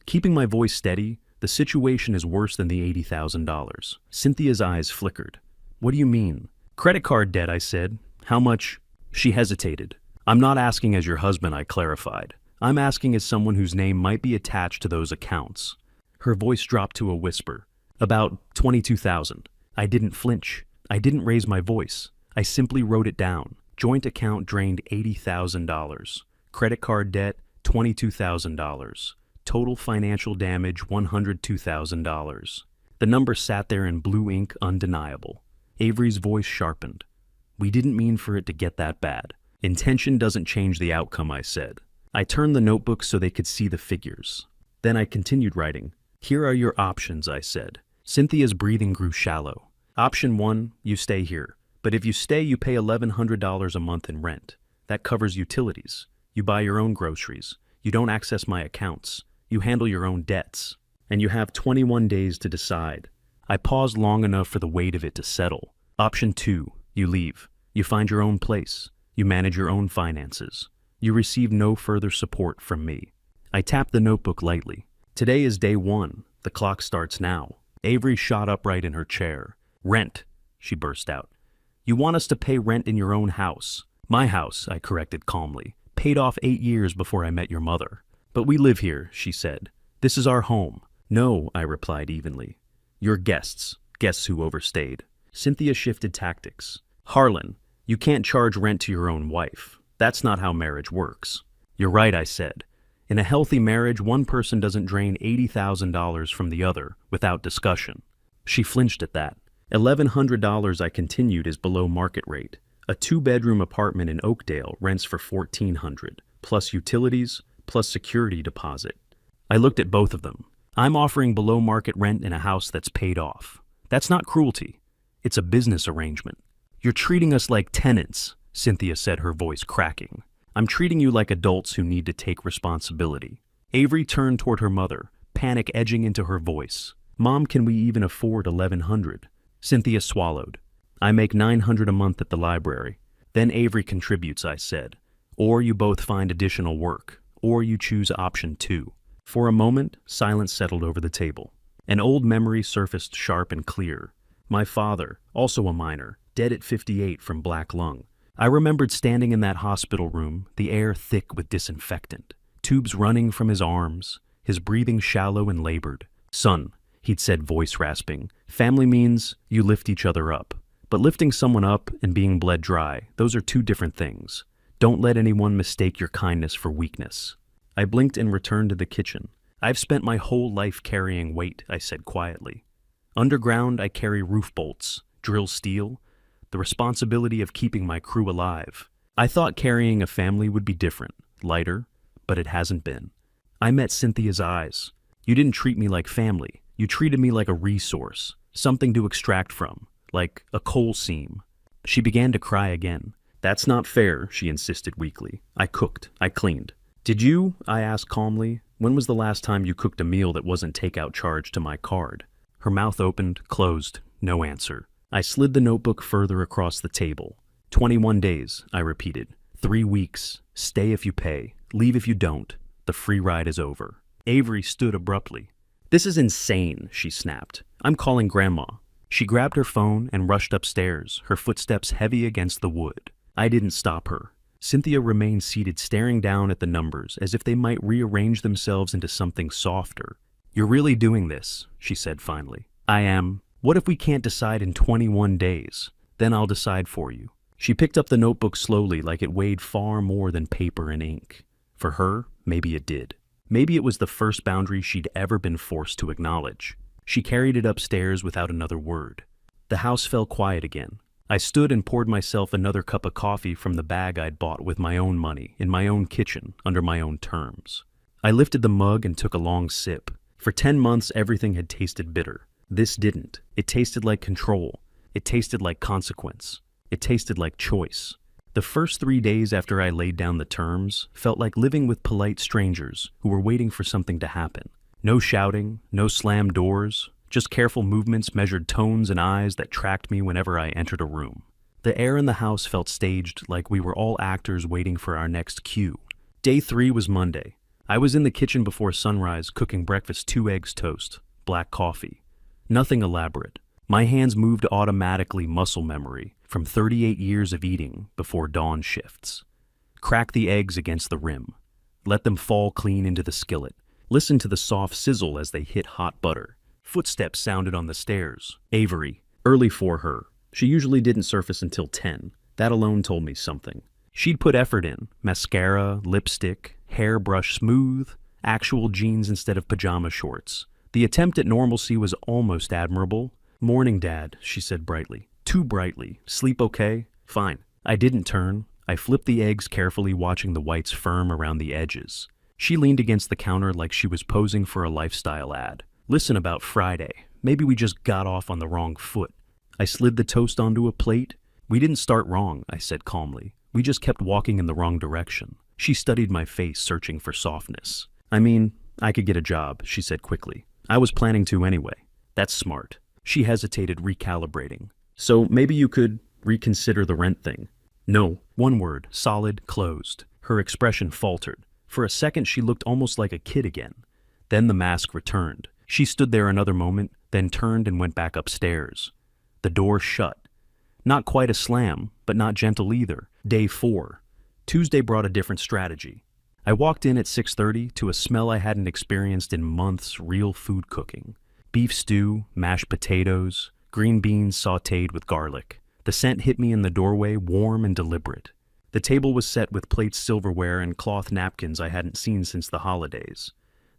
keeping my voice steady, the situation is worse than the $80,000. Cynthia's eyes flickered. What do you mean? Credit card debt, I said. How much? She hesitated. I'm not asking as your husband, I clarified. I'm asking as someone whose name might be attached to those accounts. Her voice dropped to a whisper. About 22,000. I didn't flinch. I didn't raise my voice. I simply wrote it down. Joint account drained $80,000. Credit card debt, $22,000. Total financial damage, $102,000. The number sat there in blue ink, undeniable. Avery's voice sharpened. We didn't mean for it to get that bad. Intention doesn't change the outcome, I said. I turned the notebook so they could see the figures. Then I continued writing. Here are your options, I said. Cynthia's breathing grew shallow. Option 1, you stay here. But if you stay, you pay $1,100 a month in rent. That covers utilities. You buy your own groceries. You don't access my accounts. You handle your own debts. And you have 21 days to decide. I paused long enough for the weight of it to settle. Option 2, you leave. You find your own place. You manage your own finances. You receive no further support from me. I tapped the notebook lightly. Today is day 1. The clock starts now. Avery shot upright in her chair. Rent, she burst out. You want us to pay rent in your own house. My house, I corrected calmly. Paid off 8 years before I met your mother. But we live here, she said. This is our home. No, I replied evenly. You're guests. Guests who overstayed. Cynthia shifted tactics. Harlan, you can't charge rent to your own wife. That's not how marriage works. You're right, I said. In a healthy marriage, one person doesn't drain $80,000 from the other without discussion. She flinched at that. $1,100, I continued, is below market rate. A 2-bedroom apartment in Oakdale rents for $1,400, plus utilities, plus security deposit. I looked at both of them. I'm offering below market rent in a house that's paid off. That's not cruelty. It's a business arrangement. You're treating us like tenants, Cynthia said, her voice cracking. I'm treating you like adults who need to take responsibility. Avery turned toward her mother, panic edging into her voice. Mom, can we even afford $1,100? Cynthia swallowed. I make $900 a month at the library. Then Avery contributes, I said. Or you both find additional work. Or you choose option 2. For a moment, silence settled over the table. An old memory surfaced sharp and clear. My father, also a miner, dead at 58 from black lung. I remembered standing in that hospital room, the air thick with disinfectant, tubes running from his arms, his breathing shallow and labored. Son, he'd said, voice rasping, family means you lift each other up. But lifting someone up and being bled dry, those are 2 different things. Don't let anyone mistake your kindness for weakness. I blinked and returned to the kitchen. I've spent my whole life carrying weight, I said quietly. Underground, I carry roof bolts, drill steel, the responsibility of keeping my crew alive. I thought carrying a family would be different, lighter, but it hasn't been. I met Cynthia's eyes. You didn't treat me like family. You treated me like a resource, something to extract from, like a coal seam. She began to cry again. That's not fair, she insisted weakly. I cooked. I cleaned. Did you? I asked calmly. When was the last time you cooked a meal that wasn't takeout charged to my card? Her mouth opened, closed. No answer. I slid the notebook further across the table. 21 days, I repeated. 3 weeks. Stay if you pay. Leave if you don't. The free ride is over. Avery stood abruptly. This is insane, she snapped. I'm calling Grandma. She grabbed her phone and rushed upstairs, her footsteps heavy against the wood. I didn't stop her. Cynthia remained seated, staring down at the numbers as if they might rearrange themselves into something softer. You're really doing this, she said finally. I am. What if we can't decide in 21 days? Then I'll decide for you. She picked up the notebook slowly, like it weighed far more than paper and ink. For her, maybe it did. Maybe it was the first boundary she'd ever been forced to acknowledge. She carried it upstairs without another word. The house fell quiet again. I stood and poured myself another cup of coffee from the bag I'd bought with my own money, in my own kitchen, under my own terms. I lifted the mug and took a long sip. For 10 months, everything had tasted bitter. This didn't. It tasted like control. It tasted like consequence. It tasted like choice. The first 3 days after I laid down the terms felt like living with polite strangers who were waiting for something to happen. No shouting, no slammed doors, Just careful movements, measured tones, and eyes that tracked me whenever I entered a room. The air in the house felt staged, like we were all actors waiting for our next cue. Day 3 was Monday. I was in the kitchen before sunrise cooking breakfast, 2 eggs toast, black coffee. Nothing elaborate. My hands moved automatically, muscle memory, from 38 years of eating before dawn shifts. Crack the eggs against the rim. Let them fall clean into the skillet. Listen to the soft sizzle as they hit hot butter. Footsteps sounded on the stairs. Avery. Early for her. She usually didn't surface until 10. That alone told me something. She'd put effort in. Mascara, lipstick, hair brushed smooth, actual jeans instead of pajama shorts. The attempt at normalcy was almost admirable. "Morning, Dad," she said brightly. Too brightly. "Sleep okay?" "Fine." I didn't turn. I flipped the eggs carefully, watching the whites firm around the edges. She leaned against the counter like she was posing for a lifestyle ad. "Listen, about Friday. Maybe we just got off on the wrong foot." I slid the toast onto a plate. "We didn't start wrong," I said calmly. "We just kept walking in the wrong direction." She studied my face, searching for softness. "I mean, I could get a job," she said quickly. "I was planning to anyway." "That's smart." She hesitated, recalibrating. "So maybe you could reconsider the rent thing." "No." One word, solid, closed. Her expression faltered. For a second she looked almost like a kid again. Then the mask returned. She stood there another moment, then turned and went back upstairs. The door shut. Not quite a slam, but not gentle either. Day 4. Tuesday brought a different strategy. I walked in at 6:30 to a smell I hadn't experienced in months, real food cooking. Beef stew, mashed potatoes, green beans sautéed with garlic. The scent hit me in the doorway, warm and deliberate. The table was set with plates, silverware, and cloth napkins I hadn't seen since the holidays.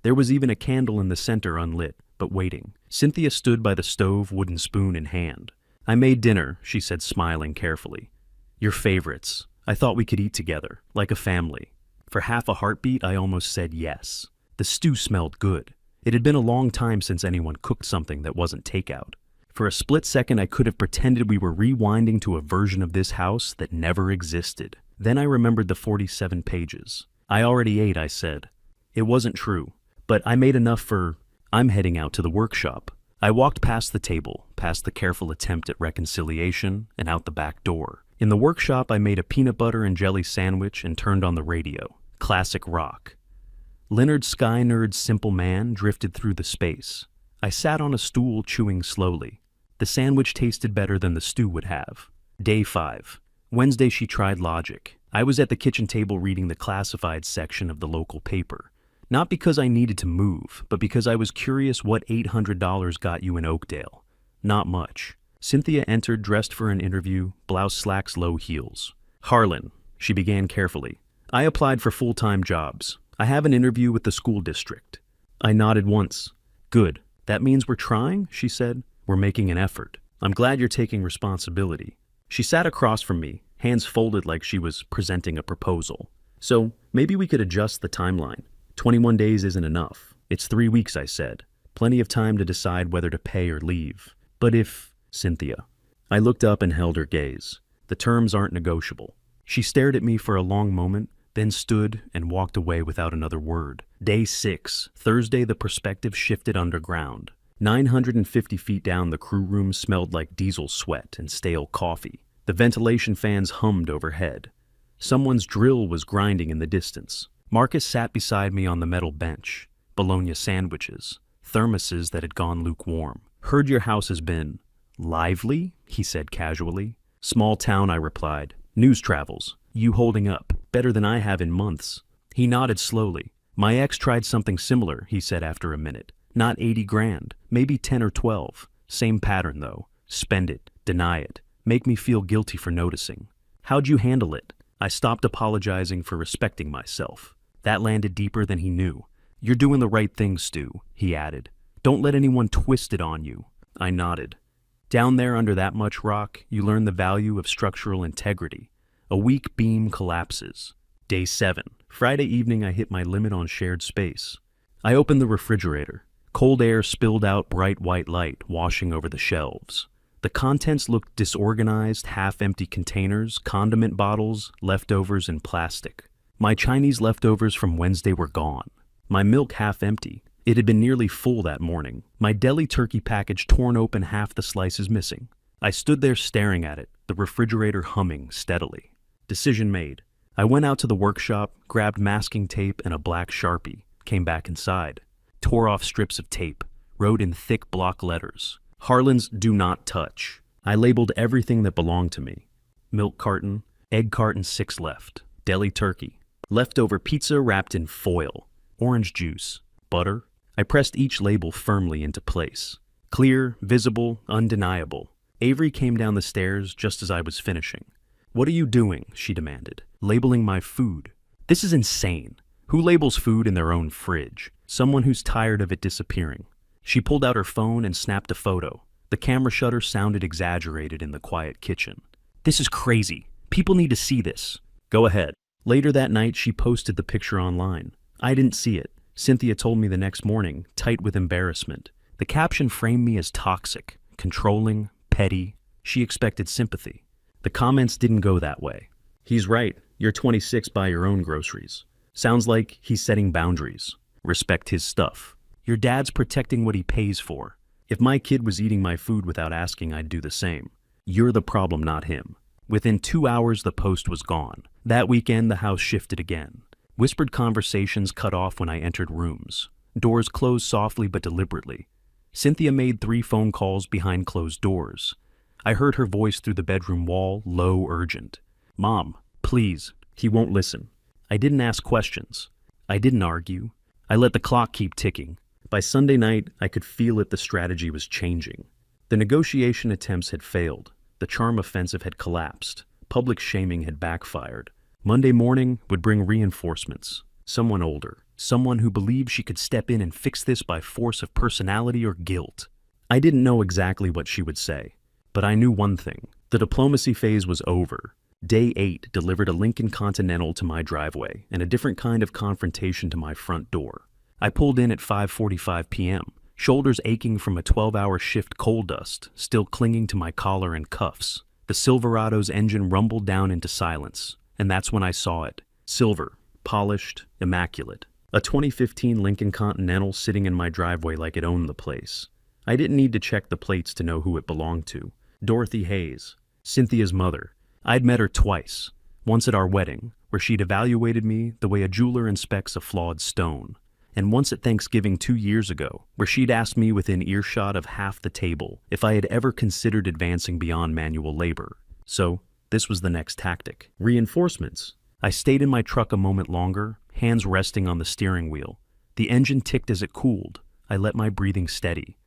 There was even a candle in the center unlit, but waiting. Cynthia stood by the stove, wooden spoon in hand. "I made dinner," she said, smiling carefully. "Your favorites. I thought we could eat together, like a family." For half a heartbeat, I almost said yes. The stew smelled good. It had been a long time since anyone cooked something that wasn't takeout. For a split second, I could have pretended we were rewinding to a version of this house that never existed. Then I remembered the 47 pages. "I already ate," I said. It wasn't true, but I made enough for... I'm heading out to the workshop. I walked past the table, past the careful attempt at reconciliation, and out the back door. In the workshop, I made a peanut butter and jelly sandwich and turned on the radio. Classic rock. Leonard Skynerd's Simple Man drifted through the space. I sat on a stool, chewing slowly. The sandwich tasted better than the stew would have. Day 5. Wednesday she tried logic. I was at the kitchen table reading the classified section of the local paper. Not because I needed to move, but because I was curious what $800 got you in Oakdale. Not much. Cynthia entered, dressed for an interview, blouse slacks, low heels. "Harlan," she began carefully. "I applied for full-time jobs. I have an interview with the school district." I nodded once. "Good. That means we're trying," she said. "We're making an effort. I'm glad you're taking responsibility." She sat across from me, hands folded like she was presenting a proposal. "So maybe we could adjust the timeline. 21 days isn't enough. It's 3 weeks," I said. "Plenty of time to decide whether to pay or leave." "But if..." "Cynthia." I looked up and held her gaze. "The terms aren't negotiable." She stared at me for a long moment, then stood and walked away without another word. Day 6. Thursday, the perspective shifted underground. 950 feet down, the crew room smelled like diesel sweat and stale coffee. The ventilation fans hummed overhead. Someone's drill was grinding in the distance. Marcus sat beside me on the metal bench. Bologna sandwiches. Thermoses that had gone lukewarm. "Heard your house has been lively," he said casually. "Small town," I replied. "News travels. You holding up. Better than I have in months." He nodded slowly. "My ex tried something similar," he said after a minute. "Not 80 grand, maybe 10 or 12. Same pattern though. Spend it, deny it, make me feel guilty for noticing." "How'd you handle it?" I stopped apologizing for respecting myself. That landed deeper than he knew. "You're doing the right thing, Stu," he added. "Don't let anyone twist it on you." I nodded. "Down there under that much rock, you learn the value of structural integrity. A weak beam collapses." Day 7. Friday evening, I hit my limit on shared space. I opened the refrigerator. Cold air spilled out bright white light, washing over the shelves. The contents looked disorganized, half-empty containers, condiment bottles, leftovers, and plastic. My Chinese leftovers from Wednesday were gone. My milk half-empty. It had been nearly full that morning, my deli turkey package torn open, half the slices missing. I stood there staring at it, the refrigerator humming steadily. Decision made. I went out to the workshop, grabbed masking tape and a black Sharpie, came back inside, tore off strips of tape, wrote in thick block letters, "Harlan's do not touch." I labeled everything that belonged to me. Milk carton, egg carton 6 left, deli turkey, leftover pizza wrapped in foil, orange juice, butter. I pressed each label firmly into place. Clear, visible, undeniable. Avery came down the stairs just as I was finishing. "What are you doing?" she demanded. "Labeling my food. This is insane. Who labels food in their own fridge? Someone who's tired of it disappearing." She pulled out her phone and snapped a photo. The camera shutter sounded exaggerated in the quiet kitchen. "This is crazy. People need to see this." "Go ahead." Later that night, she posted the picture online. I didn't see it. Cynthia told me the next morning, tight with embarrassment. The caption framed me as toxic, controlling, petty. She expected sympathy. The comments didn't go that way. "He's right. You're 26, buy your own groceries." Sounds like he's setting boundaries. Respect his stuff. "Your dad's protecting what he pays for. If my kid was eating my food without asking, I'd do the same. You're the problem, not him." Within 2 hours, the post was gone. That weekend, the house shifted again. Whispered conversations cut off when I entered rooms. Doors closed softly but deliberately. Cynthia made 3 phone calls behind closed doors. I heard her voice through the bedroom wall, low, urgent. "Mom, please." He won't listen. I didn't ask questions. I didn't argue. I let the clock keep ticking. By Sunday night, I could feel it. The strategy was changing. The negotiation attempts had failed. The charm offensive had collapsed. Public shaming had backfired. Monday morning would bring reinforcements. Someone older. Someone who believed she could step in and fix this by force of personality or guilt. I didn't know exactly what she would say, but I knew one thing. The diplomacy phase was over. Day 8 delivered a Lincoln Continental to my driveway and a different kind of confrontation to my front door. I pulled in at 5:45 p.m., shoulders aching from a 12-hour shift, coal dust still clinging to my collar and cuffs. The Silverado's engine rumbled down into silence, and that's when I saw it. Silver, polished, immaculate. A 2015 Lincoln Continental sitting in my driveway like it owned the place. I didn't need to check the plates to know who it belonged to. Dorothy Hayes, Cynthia's mother. I'd met her twice. Once at our wedding, where she'd evaluated me the way a jeweler inspects a flawed stone. And once at Thanksgiving 2 years ago, where she'd asked me within earshot of half the table if I had ever considered advancing beyond manual labor. So, this was the next tactic. Reinforcements. I stayed in my truck a moment longer, hands resting on the steering wheel. The engine ticked as it cooled. I let my breathing steady.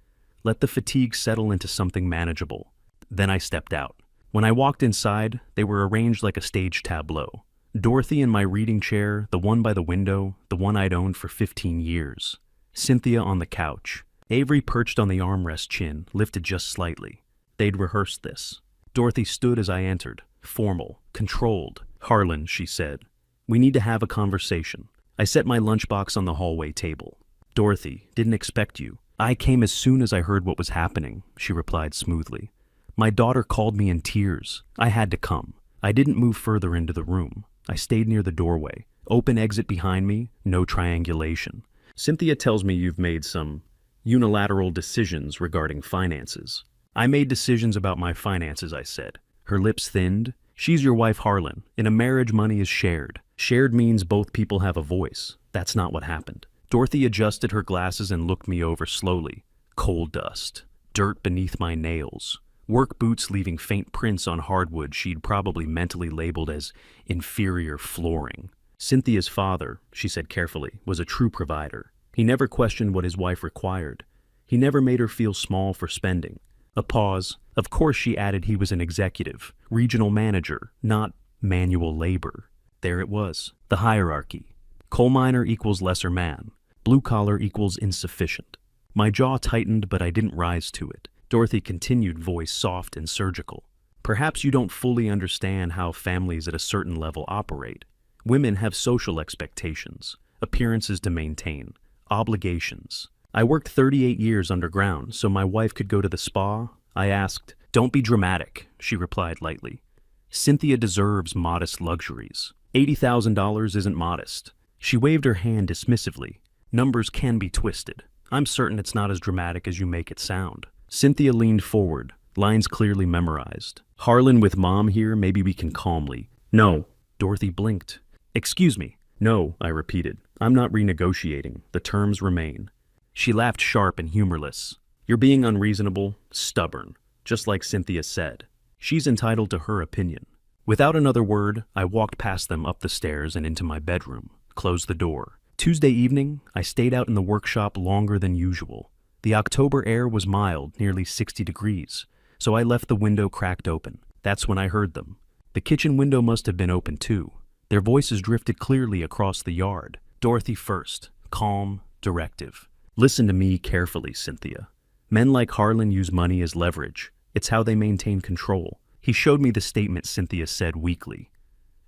Let the fatigue settle into something manageable. Then I stepped out. When I walked inside, they were arranged like a stage tableau. Dorothy in my reading chair, the one by the window, the one I'd owned for 15 years. Cynthia on the couch. Avery perched on the armrest, chin lifted just slightly. They'd rehearsed this. Dorothy stood as I entered, formal, controlled. "Harlan," she said, "we need to have a conversation." I set my lunchbox on the hallway table. "Dorothy, didn't expect you." "I came as soon as I heard what was happening," she replied smoothly. "My daughter called me in tears. I had to come." I didn't move further into the room. I stayed near the doorway. Open exit behind me, no triangulation. "Cynthia tells me you've made some unilateral decisions regarding finances." "I made decisions about my finances," I said. Her lips thinned. "She's your wife, Harlan. In a marriage, money is shared. Shared means both people have a voice. That's not what happened." Dorothy adjusted her glasses and looked me over slowly. Coal dust. Dirt beneath my nails. Work boots leaving faint prints on hardwood she'd probably mentally labeled as inferior flooring. "Cynthia's father," she said carefully, "was a true provider. He never questioned what his wife required. He never made her feel small for spending." A pause. "Of course," she added, "he was an executive, regional manager, not manual labor." There it was, the hierarchy. Coal miner equals lesser man. Blue collar equals insufficient. My jaw tightened, but I didn't rise to it. Dorothy continued, voice soft and surgical. "Perhaps you don't fully understand how families at a certain level operate. Women have social expectations, appearances to maintain, obligations. I worked 38 years underground so my wife could go to the spa." I asked. "Don't be dramatic," she replied lightly. "Cynthia deserves modest luxuries. $80,000 isn't modest." She waved her hand dismissively. Numbers can be twisted. I'm certain it's not as dramatic as you make it sound. Cynthia leaned forward, lines clearly memorized. Harlan with Mom here, maybe we can calmly. No. Dorothy blinked. Excuse me. No, I repeated. I'm not renegotiating. The terms remain. She laughed sharp and humorless. You're being unreasonable, stubborn, just like Cynthia said. She's entitled to her opinion. Without another word, I walked past them up the stairs and into my bedroom, closed the door. Tuesday evening, I stayed out in the workshop longer than usual. The October air was mild, nearly 60 degrees, so I left the window cracked open. That's when I heard them. The kitchen window must have been open too. Their voices drifted clearly across the yard. Dorothy first, calm, directive. Listen to me carefully, Cynthia. Men like Harlan use money as leverage. It's how they maintain control. He showed me the statement Cynthia said weakly.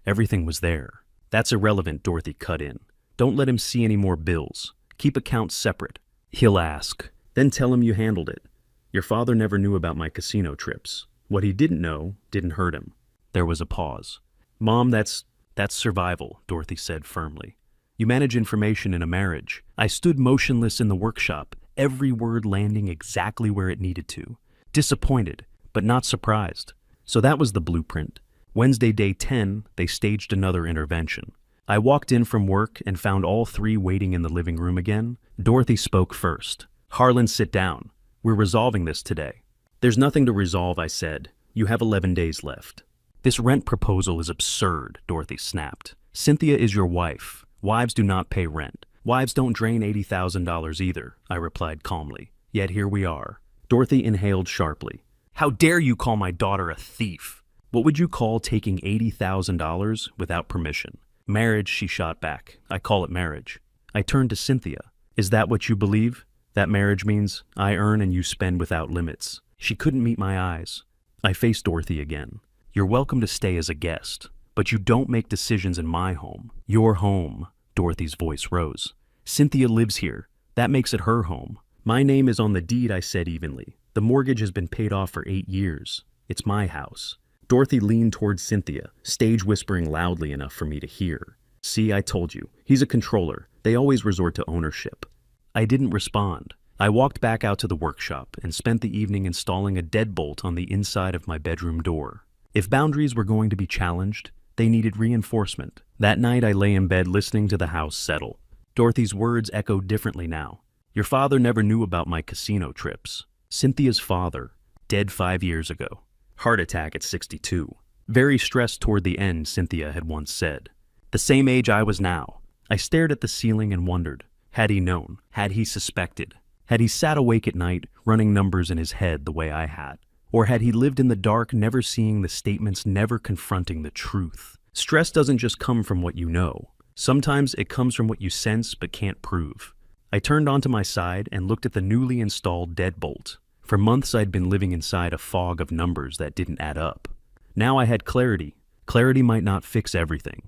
Everything was there. That's irrelevant, Dorothy cut in. Don't let him see any more bills. Keep accounts separate. He'll ask. Then tell him you handled it. Your father never knew about my casino trips. What he didn't know didn't hurt him. There was a pause. Mom, that's survival, Dorothy said firmly. You manage information in a marriage. I stood motionless in the workshop, every word landing exactly where it needed to. Disappointed, but not surprised. So that was the blueprint. Wednesday, day 10, they staged another intervention. I walked in from work and found all three waiting in the living room again. Dorothy spoke first. Harlan, sit down. We're resolving this today. There's nothing to resolve, I said. You have 11 days left. This rent proposal is absurd, Dorothy snapped. Cynthia is your wife. Wives do not pay rent. Wives don't drain $80,000 either, I replied calmly. Yet here we are. Dorothy inhaled sharply. How dare you call my daughter a thief? What would you call taking $80,000 without permission? Marriage, she shot back. I call it marriage. I turned to Cynthia. Is that what you believe? That marriage means I earn and you spend without limits. She couldn't meet my eyes. I faced Dorothy again. You're welcome to stay as a guest, but you don't make decisions in my home. Your home. Dorothy's voice rose. Cynthia lives here. That makes it her home. My name is on the deed, I said evenly. The mortgage has been paid off for 8 years. It's my house. Dorothy leaned towards Cynthia, stage whispering loudly enough for me to hear. See, I told you. He's a controller. They always resort to ownership. I didn't respond. I walked back out to the workshop and spent the evening installing a deadbolt on the inside of my bedroom door. If boundaries were going to be challenged, they needed reinforcement. That night I lay in bed listening to the house settle. Dorothy's words echoed differently now. Your father never knew about my casino trips. Cynthia's father, dead 5 years ago. Heart attack at 62. Very stressed toward the end, Cynthia had once said. The same age I was now. I stared at the ceiling and wondered. Had he known? Had he suspected? Had he sat awake at night, running numbers in his head the way I had? Or had he lived in the dark, never seeing the statements, never confronting the truth? Stress doesn't just come from what you know. Sometimes it comes from what you sense but can't prove. I turned onto my side and looked at the newly installed deadbolt. For months I'd been living inside a fog of numbers that didn't add up. Now I had clarity. Clarity might not fix everything,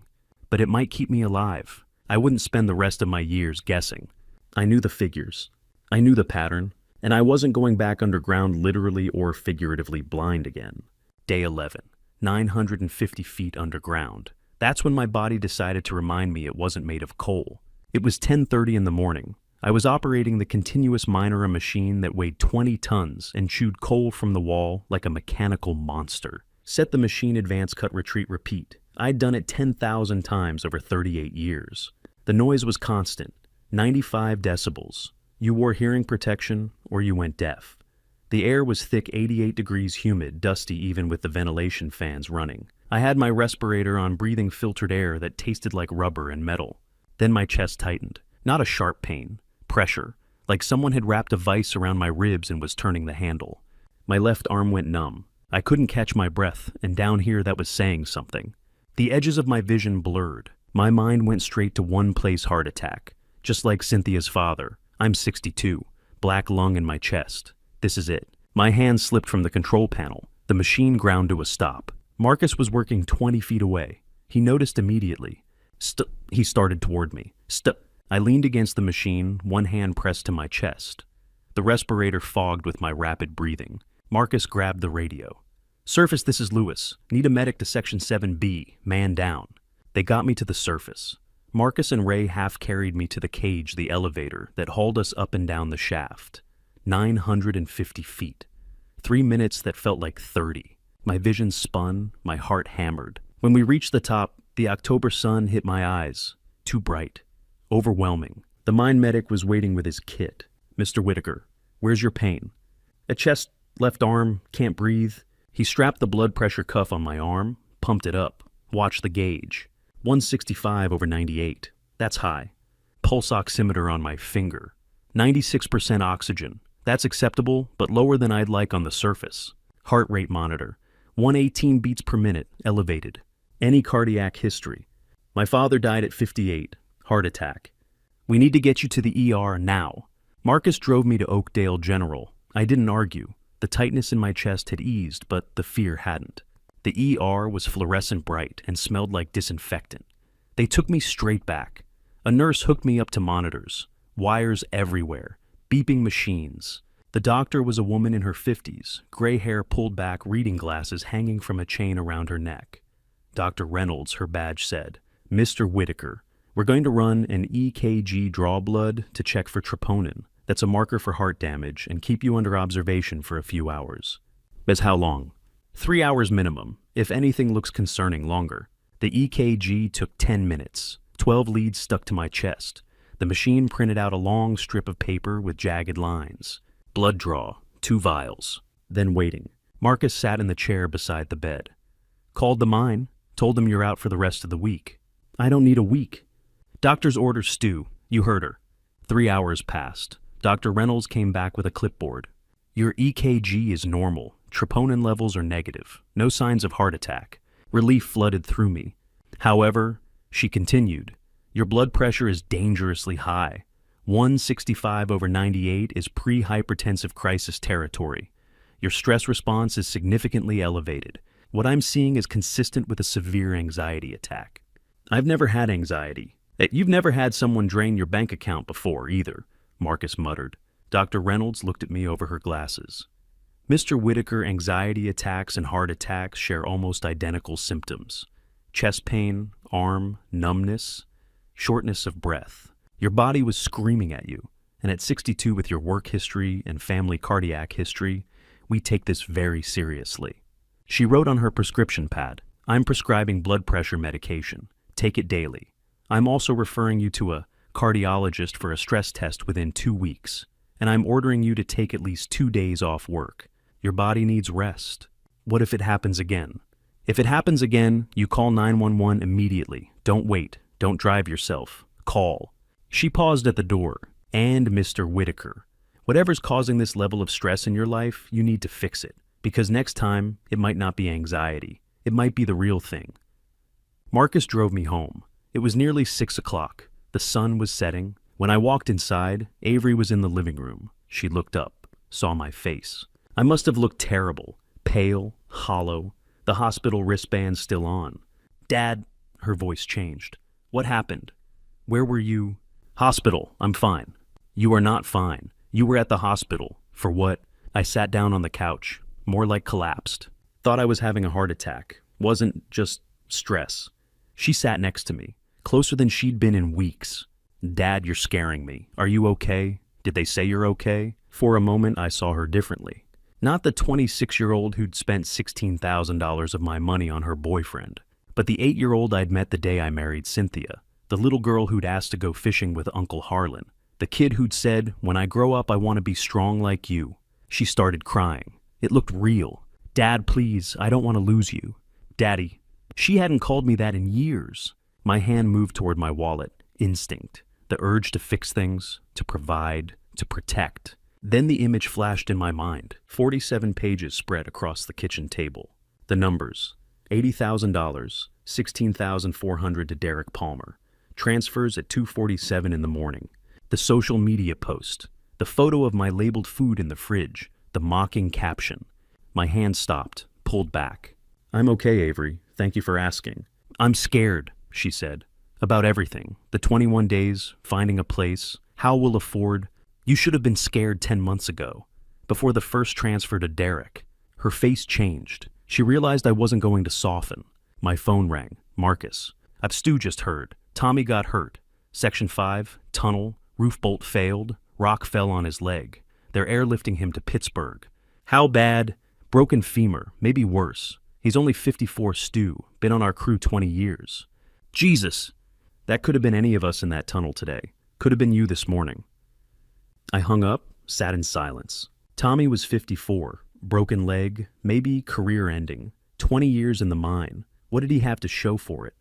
but it might keep me alive. I wouldn't spend the rest of my years guessing. I knew the figures. I knew the pattern, and I wasn't going back underground literally or figuratively blind again. Day 11, 950 feet underground. That's when my body decided to remind me it wasn't made of coal. It was 10:30 in the morning. I was operating the continuous miner, a machine that weighed 20 tons and chewed coal from the wall like a mechanical monster. Set the machine, advance, cut, retreat, repeat. I'd done it 10,000 times over 38 years. The noise was constant, 95 decibels. You wore hearing protection or you went deaf. The air was thick, 88 degrees humid, dusty even with the ventilation fans running. I had my respirator on, breathing filtered air that tasted like rubber and metal. Then my chest tightened. Not a sharp pain. Pressure, like someone had wrapped a vise around my ribs and was turning the handle. My left arm went numb. I couldn't catch my breath, and down here that was saying something. The edges of my vision blurred. My mind went straight to one place: heart attack. Just like Cynthia's father. I'm 62, black lung in my chest. This is it. My hand slipped from the control panel. The machine ground to a stop. Marcus was working 20 feet away. He noticed immediately. He started toward me. I leaned against the machine, one hand pressed to my chest. The respirator fogged with my rapid breathing. Marcus grabbed the radio. Surface, this is Lewis. Need a medic to Section 7B. Man down. They got me to the surface. Marcus and Ray half carried me to the cage, the elevator that hauled us up and down the shaft. 950 feet. 3 minutes that felt like 30. My vision spun, my heart hammered. When we reached the top, the October sun hit my eyes. Too bright. Overwhelming. The mind medic was waiting with his kit. "Mr. Whitaker, where's your pain?" "A chest, left arm, can't breathe." He strapped the blood pressure cuff on my arm, pumped it up, watched the gauge. 165/98. That's high. Pulse oximeter on my finger. 96% oxygen. That's acceptable, but lower than I'd like on the surface. Heart rate monitor. 118 beats per minute, elevated. Any cardiac history. My father died at 58. Heart attack. "We need to get you to the ER now." Marcus drove me to Oakdale General. I didn't argue. The tightness in my chest had eased, but the fear hadn't. The ER was fluorescent bright and smelled like disinfectant. They took me straight back. A nurse hooked me up to monitors. Wires everywhere. Beeping machines. The doctor was a woman in her 50s, gray hair pulled back, reading glasses hanging from a chain around her neck. "Dr. Reynolds," her badge said. "Mr. Whitaker, we're going to run an EKG draw blood to check for troponin. That's a marker for heart damage, and keep you under observation for a few hours." "As how long?" 3 hours minimum, if anything looks concerning longer. The EKG took 10 minutes. 12 leads stuck to my chest. The machine printed out a long strip of paper with jagged lines. Blood draw, 2 vials. Then waiting. Marcus sat in the chair beside the bed. "Called the mine. Told them you're out for the rest of the week." "I don't need a week." "Doctor's order stew. You heard her." 3 hours passed. Dr. Reynolds came back with a clipboard. "Your EKG is normal. Troponin levels are negative. No signs of heart attack." Relief flooded through me. "However," she continued, "your blood pressure is dangerously high. 165/98 is pre-hypertensive crisis territory. Your stress response is significantly elevated. What I'm seeing is consistent with a severe anxiety attack." "I've never had anxiety." "You've never had someone drain your bank account before, either," Marcus muttered. Dr. Reynolds looked at me over her glasses. "Mr. Whitaker, anxiety attacks and heart attacks share almost identical symptoms. Chest pain, arm, numbness, shortness of breath. Your body was screaming at you, and at 62 with your work history and family cardiac history, we take this very seriously." She wrote on her prescription pad, "I'm prescribing blood pressure medication. Take it daily. I'm also referring you to a cardiologist for a stress test within 2 weeks, and I'm ordering you to take at least 2 days off work. Your body needs rest. What if it happens again? If it happens again, you call 911 immediately. Don't wait. Don't drive yourself. Call." She paused at the door. "And Mr. Whitaker, whatever's causing this level of stress in your life, you need to fix it, because next time, it might not be anxiety. It might be the real thing." Marcus drove me home. It was nearly 6 o'clock. The sun was setting. When I walked inside, Avery was in the living room. She looked up, saw my face. I must have looked terrible, pale, hollow, the hospital wristband still on. "Dad," her voice changed. "What happened? Where were you?" "Hospital, I'm fine." "You are not fine. You were at the hospital. For what?" I sat down on the couch, more like collapsed. Thought I was having a heart attack. Wasn't, just stress. She sat next to me, closer than she'd been in weeks. "Dad, you're scaring me. Are you okay? Did they say you're okay?" For a moment, I saw her differently. Not the 26-year-old who'd spent $16,000 of my money on her boyfriend, but the 8-year-old I'd met the day I married Cynthia, the little girl who'd asked to go fishing with Uncle Harlan, the kid who'd said, "When I grow up, I want to be strong like you." She started crying. It looked real. "Dad, please, I don't want to lose you." "Daddy." She hadn't called me that in years. My hand moved toward my wallet. Instinct. The urge to fix things, to provide, to protect. Then the image flashed in my mind. 47 pages spread across the kitchen table. The numbers. $80,000, $16,400 to Derek Palmer. Transfers at 2:47 in the morning. The social media post. The photo of my labeled food in the fridge. The mocking caption. My hand stopped, pulled back. "I'm okay, Avery. Thank you for asking." "I'm scared," she said. "About everything. The 21 days, finding a place, how we'll afford. You should have been scared 10 months ago, before the first transfer to Derek." Her face changed. She realized I wasn't going to soften. My phone rang. "Marcus. Stu just heard. Tommy got hurt. Section 5, tunnel, roof bolt failed, rock fell on his leg. They're airlifting him to Pittsburgh. How bad? Broken femur, maybe worse. He's only 54, Stu, been on our crew 20 years. Jesus! That could have been any of us in that tunnel today. Could have been you this morning. I hung up, sat in silence. Tommy was 54, broken leg, maybe career ending. 20 years in the mine. What did he have to show for it?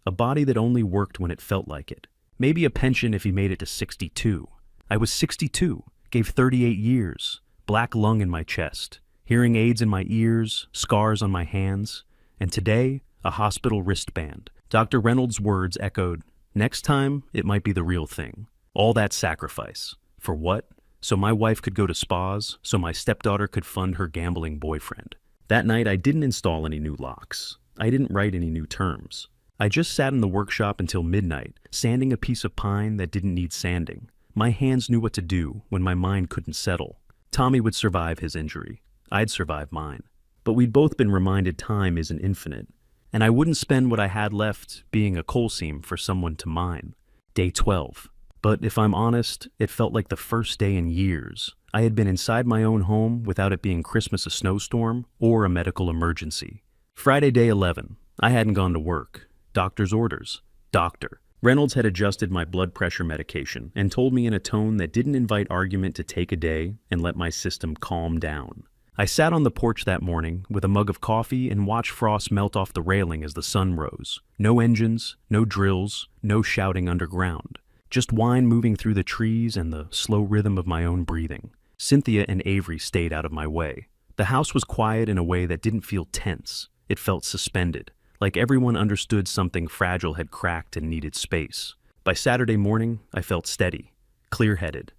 A body that only worked when it felt like it. Maybe a pension if he made it to 62. I was 62, gave 38 years, black lung in my chest, hearing aids in my ears, scars on my hands, and today, a hospital wristband. Dr. Reynolds' words echoed, next time, it might be the real thing. All that sacrifice. For what? So my wife could go to spas, so my stepdaughter could fund her gambling boyfriend. That night, I didn't install any new locks. I didn't write any new terms. I just sat in the workshop until midnight, sanding a piece of pine that didn't need sanding. My hands knew what to do when my mind couldn't settle. Tommy would survive his injury. I'd survive mine. But we'd both been reminded time isn't infinite, and I wouldn't spend what I had left being a coal seam for someone to mine. Day 12. But if I'm honest, it felt like the first day in years. I had been inside my own home without it being Christmas, a snowstorm, or a medical emergency. Friday, day 11. I hadn't gone to work. Doctor's orders. Doctor. Reynolds had adjusted my blood pressure medication and told me in a tone that didn't invite argument to take a day and let my system calm down. I sat on the porch that morning with a mug of coffee and watched frost melt off the railing as the sun rose. No engines, no drills, no shouting underground. Just wine moving through the trees and the slow rhythm of my own breathing. Cynthia and Avery stayed out of my way. The house was quiet in a way that didn't feel tense. It felt suspended. Like everyone understood something fragile had cracked and needed space. By Saturday morning, I felt steady, clear-headed.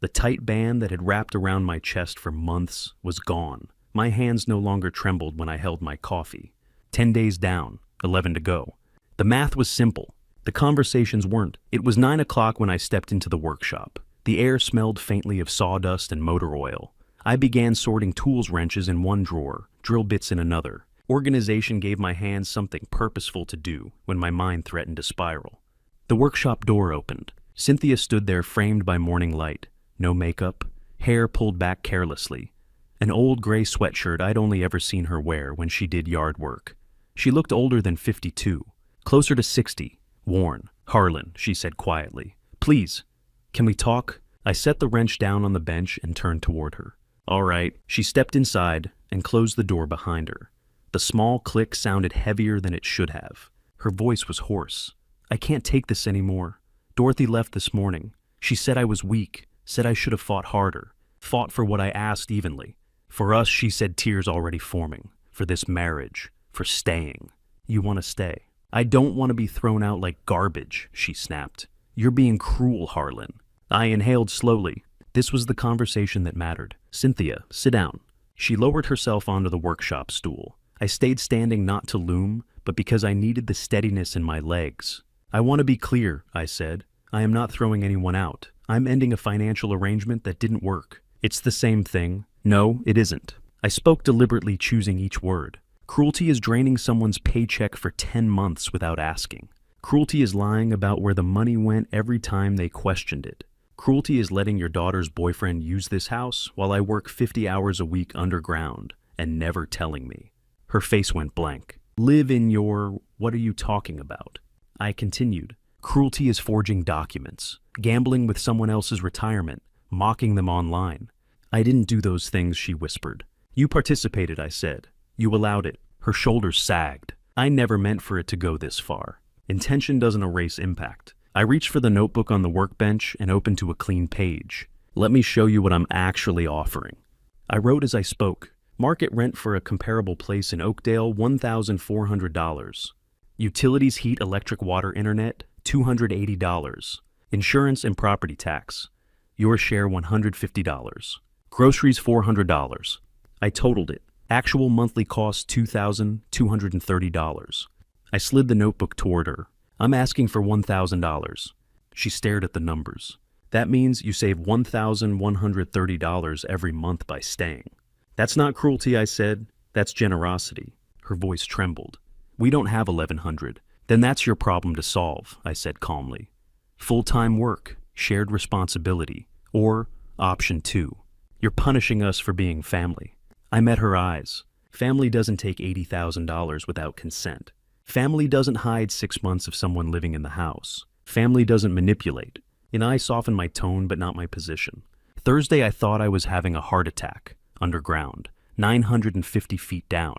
The tight band that had wrapped around my chest for months was gone. My hands no longer trembled when I held my coffee. 10 days down, 11 to go. The math was simple. The conversations weren't. It was 9 o'clock when I stepped into the workshop. The air smelled faintly of sawdust and motor oil. I began sorting tools wrenches in one drawer, drill bits in another. Organization gave my hands something purposeful to do when my mind threatened to spiral. The workshop door opened. Cynthia stood there framed by morning light. No makeup, hair pulled back carelessly. An old gray sweatshirt I'd only ever seen her wear when she did yard work. She looked older than 52, closer to 60, worn. Harlan, she said quietly. Please, can we talk? I set the wrench down on the bench and turned toward her. All right. She stepped inside and closed the door behind her. The small click sounded heavier than it should have. Her voice was hoarse. I can't take this anymore. Dorothy left this morning. She said I was weak, said I should have fought harder, fought for what I asked evenly. For us, she said, tears already forming. For this marriage, for staying. You want to stay. I don't want to be thrown out like garbage, she snapped. You're being cruel, Harlan. I inhaled slowly. This was the conversation that mattered. Cynthia, sit down. She lowered herself onto the workshop stool. I stayed standing not to loom, but because I needed the steadiness in my legs. I want to be clear, I said. I am not throwing anyone out. I'm ending a financial arrangement that didn't work. It's the same thing. No, it isn't. I spoke deliberately, choosing each word. Cruelty is draining someone's paycheck for 10 months without asking. Cruelty is lying about where the money went every time they questioned it. Cruelty is letting your daughter's boyfriend use this house while I work 50 hours a week underground and never telling me. Her face went blank. Live in your... What are you talking about? I continued. Cruelty is forging documents, gambling with someone else's retirement, mocking them online. I didn't do those things, she whispered. You participated, I said. You allowed it. Her shoulders sagged. I never meant for it to go this far. Intention doesn't erase impact. I reached for the notebook on the workbench and opened to a clean page. Let me show you what I'm actually offering. I wrote as I spoke. Market rent for a comparable place in Oakdale, $1,400. Utilities, heat, electric, water, internet, $280. Insurance and property tax. Your share, $150. Groceries, $400. I totaled it. Actual monthly cost, $2,230. I slid the notebook toward her. I'm asking for $1,000. She stared at the numbers. That means you save $1,130 every month by staying. That's not cruelty, I said. That's generosity. Her voice trembled. We don't have 1,100. Then that's your problem to solve, I said calmly. Full-time work, shared responsibility, or option 2. You're punishing us for being family. I met her eyes. Family doesn't take $80,000 without consent. Family doesn't hide 6 months of someone living in the house. Family doesn't manipulate. And I softened my tone but not my position. Thursday I thought I was having a heart attack, underground, 950 feet down.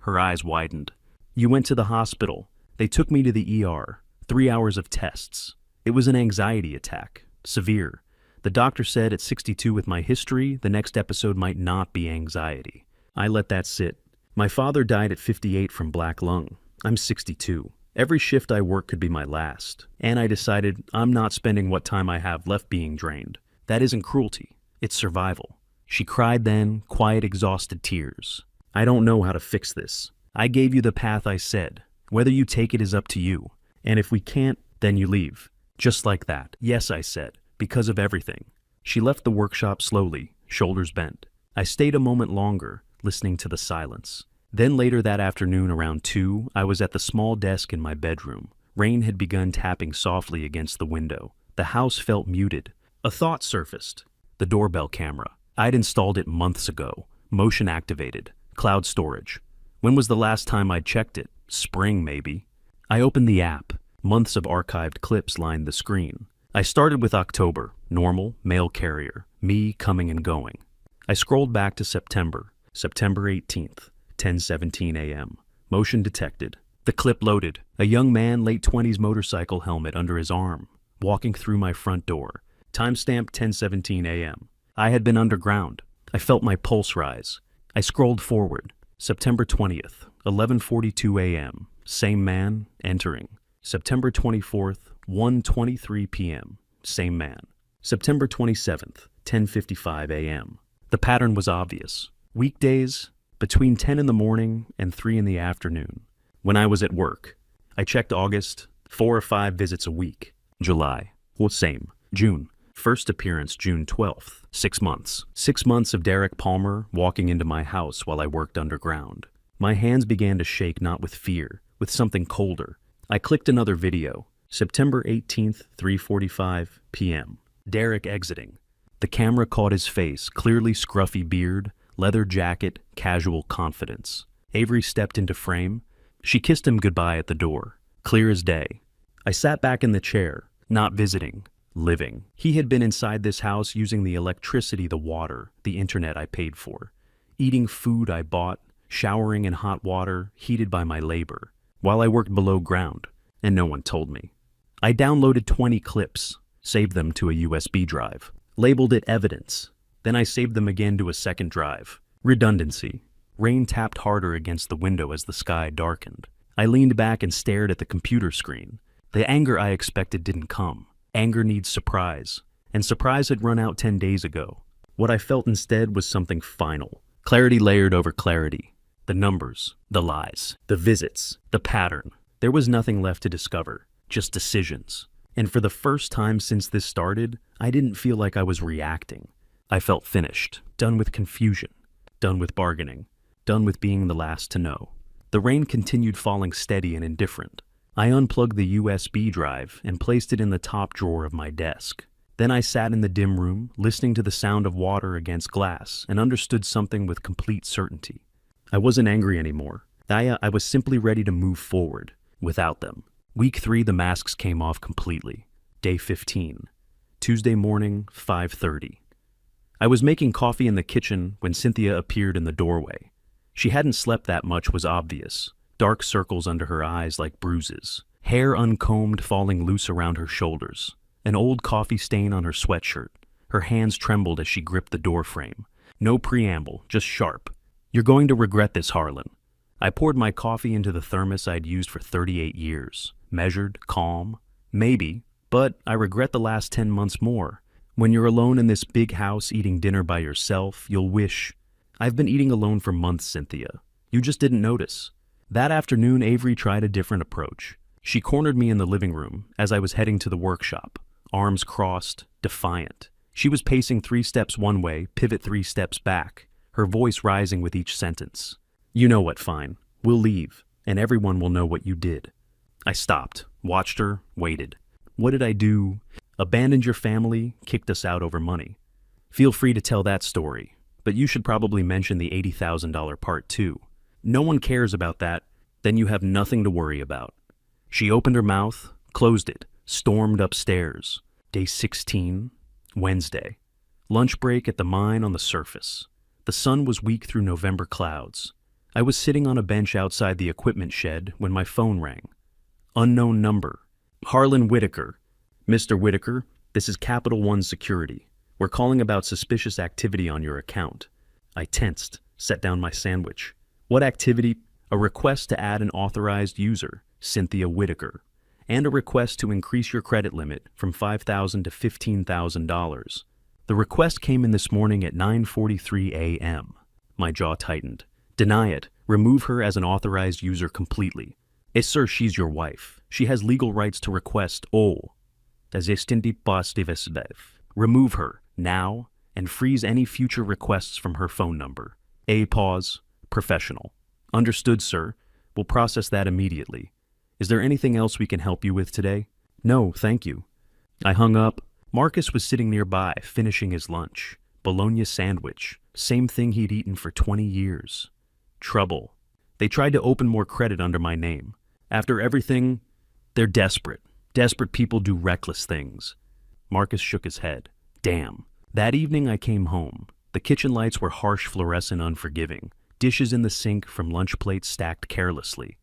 Her eyes widened. You went to the hospital. They took me to the ER. 3 hours of tests. It was an anxiety attack. Severe. The doctor said at 62 with my history, the next episode might not be anxiety. I let that sit. My father died at 58 from black lung. I'm 62. Every shift I work could be my last. And I decided I'm not spending what time I have left being drained. That isn't cruelty. It's survival. She cried then, quiet, exhausted tears. I don't know how to fix this. I gave you the path I said. Whether you take it is up to you. And if we can't, then you leave. Just like that. Yes, I said. Because of everything. She left the workshop slowly, shoulders bent. I stayed a moment longer, listening to the silence. Then later that afternoon around 2, I was at the small desk in my bedroom. Rain had begun tapping softly against the window. The house felt muted. A thought surfaced. The doorbell camera. I'd installed it months ago. Motion activated. Cloud storage. When was the last time I'd checked it? Spring, maybe. I opened the app. Months of archived clips lined the screen. I started with October. Normal, mail carrier. Me coming and going. I scrolled back to September. September 18th. 10:17 a.m. Motion detected. The clip loaded. A young man, late 20s, motorcycle helmet under his arm, walking through my front door. Timestamp 10:17 a.m. I had been underground. I felt my pulse rise. I scrolled forward. September 20th, 11:42 a.m. Same man, entering. September 24th, 1:23 p.m. Same man. September 27th, 10:55 a.m. The pattern was obvious. Weekdays, between 10 in the morning and 3 in the afternoon. When I was at work, I checked August, 4 or 5 visits a week. July, well, same. June, first appearance June 12th, 6 months. 6 months of Derek Palmer walking into my house while I worked underground. My hands began to shake, not with fear, with something colder. I clicked another video. September 18th, 3:45 p.m. Derek exiting. The camera caught his face, clearly scruffy beard, leather jacket, casual confidence. Avery stepped into frame. She kissed him goodbye at the door, clear as day. I sat back in the chair, not visiting, living. He had been inside this house using the electricity, the water, the internet I paid for, eating food I bought, showering in hot water heated by my labor, while I worked below ground, and no one told me. I downloaded 20 clips, saved them to a USB drive, labeled it evidence. Then I saved them again to a second drive. Redundancy. Rain tapped harder against the window as the sky darkened. I leaned back and stared at the computer screen. The anger I expected didn't come. Anger needs surprise. And surprise had run out 10 days ago. What I felt instead was something final. Clarity layered over clarity. The numbers, the lies, the visits, the pattern. There was nothing left to discover, just decisions. And for the first time since this started, I didn't feel like I was reacting. I felt finished, done with confusion, done with bargaining, done with being the last to know. The rain continued falling steady and indifferent. I unplugged the USB drive and placed it in the top drawer of my desk. Then I sat in the dim room, listening to the sound of water against glass, and understood something with complete certainty. I wasn't angry anymore. I was simply ready to move forward, without them. Week 3, the masks came off completely. Day 15. Tuesday morning, 5:30. I was making coffee in the kitchen when Cynthia appeared in the doorway. She hadn't slept that much was obvious. Dark circles under her eyes like bruises. Hair uncombed falling loose around her shoulders. An old coffee stain on her sweatshirt. Her hands trembled as she gripped the door frame. No preamble, just sharp. "You're going to regret this, Harlan." I poured my coffee into the thermos I'd used for 38 years. Measured, calm. Maybe, but I regret the last 10 months more. When you're alone in this big house eating dinner by yourself, you'll wish. I've been eating alone for months, Cynthia. You just didn't notice. That afternoon, Avery tried a different approach. She cornered me in the living room as I was heading to the workshop, arms crossed, defiant. She was pacing 3 steps one way, pivot 3 steps back, her voice rising with each sentence. "You know what, fine. We'll leave, and everyone will know what you did." I stopped, watched her, waited. What did I do? Abandoned your family, kicked us out over money. Feel free to tell that story, but you should probably mention the $80,000 part too. No one cares about that, then you have nothing to worry about. She opened her mouth, closed it, stormed upstairs. Day 16, Wednesday. Lunch break at the mine on the surface. The sun was weak through November clouds. I was sitting on a bench outside the equipment shed when my phone rang. Unknown number. Harlan Whitaker. Mr. Whitaker, this is Capital One Security. We're calling about suspicious activity on your account. I tensed, set down my sandwich. What activity? A request to add an authorized user, Cynthia Whitaker, and a request to increase your credit limit from $5,000 to $15,000. The request came in this morning at 9:43 a.m. My jaw tightened. Deny it. Remove her as an authorized user completely. Sir, she's your wife. She has legal rights to request all. Remove her, now, and freeze any future requests from her phone number. Pause. Professional. Understood, sir. We'll process that immediately. Is there anything else we can help you with today? No, thank you. I hung up. Marcus was sitting nearby, finishing his lunch. Bologna sandwich. Same thing he'd eaten for 20 years. Trouble. They tried to open more credit under my name. After everything, they're desperate. Desperate people do reckless things. Marcus shook his head. Damn. That evening I came home. The kitchen lights were harsh, fluorescent, unforgiving. Dishes in the sink from lunch plates stacked carelessly.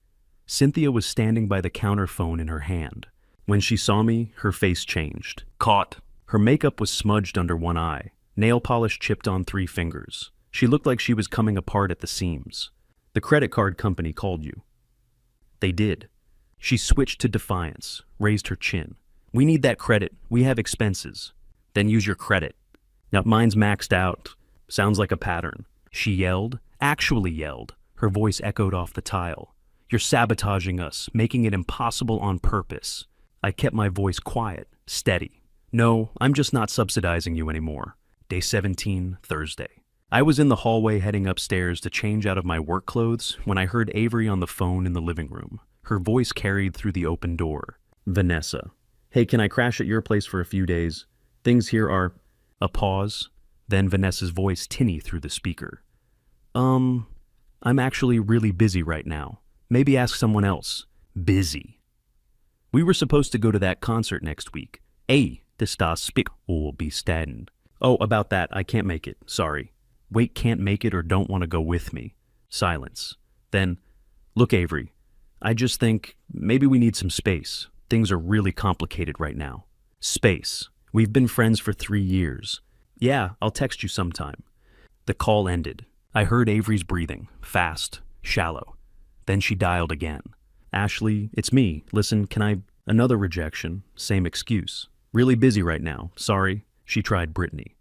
Cynthia was standing by the counter phone in her hand. When she saw me, her face changed. Caught. Her makeup was smudged under one eye, nail polish chipped on 3 fingers. She looked like she was coming apart at the seams. The credit card company called you. They did. She switched to defiance, raised her chin. We need that credit. We have expenses. Then use your credit. Now mine's maxed out. Sounds like a pattern. She yelled, actually yelled. Her voice echoed off the tile. You're sabotaging us, making it impossible on purpose. I kept my voice quiet, steady. No, I'm just not subsidizing you anymore. Day 17, Thursday. I was in the hallway heading upstairs to change out of my work clothes when I heard Avery on the phone in the living room. Her voice carried through the open door. Vanessa. Hey, can I crash at your place for a few days? Things here are... A pause, then Vanessa's voice tinny through the speaker. I'm actually really busy right now. Maybe ask someone else. Busy. We were supposed to go to that concert next week. Det ska speak will be staden. Oh, about that, I can't make it. Sorry. Wait, can't make it or don't want to go with me. Silence. Then, look, Avery, I just think maybe we need some space. Things are really complicated right now. Space. We've been friends for 3 years. Yeah, I'll text you sometime. The call ended. I heard Avery's breathing, fast, shallow. Then she dialed again. Ashley, it's me. Listen, can I... Another rejection. Same excuse. Really busy right now. Sorry. She tried Brittany.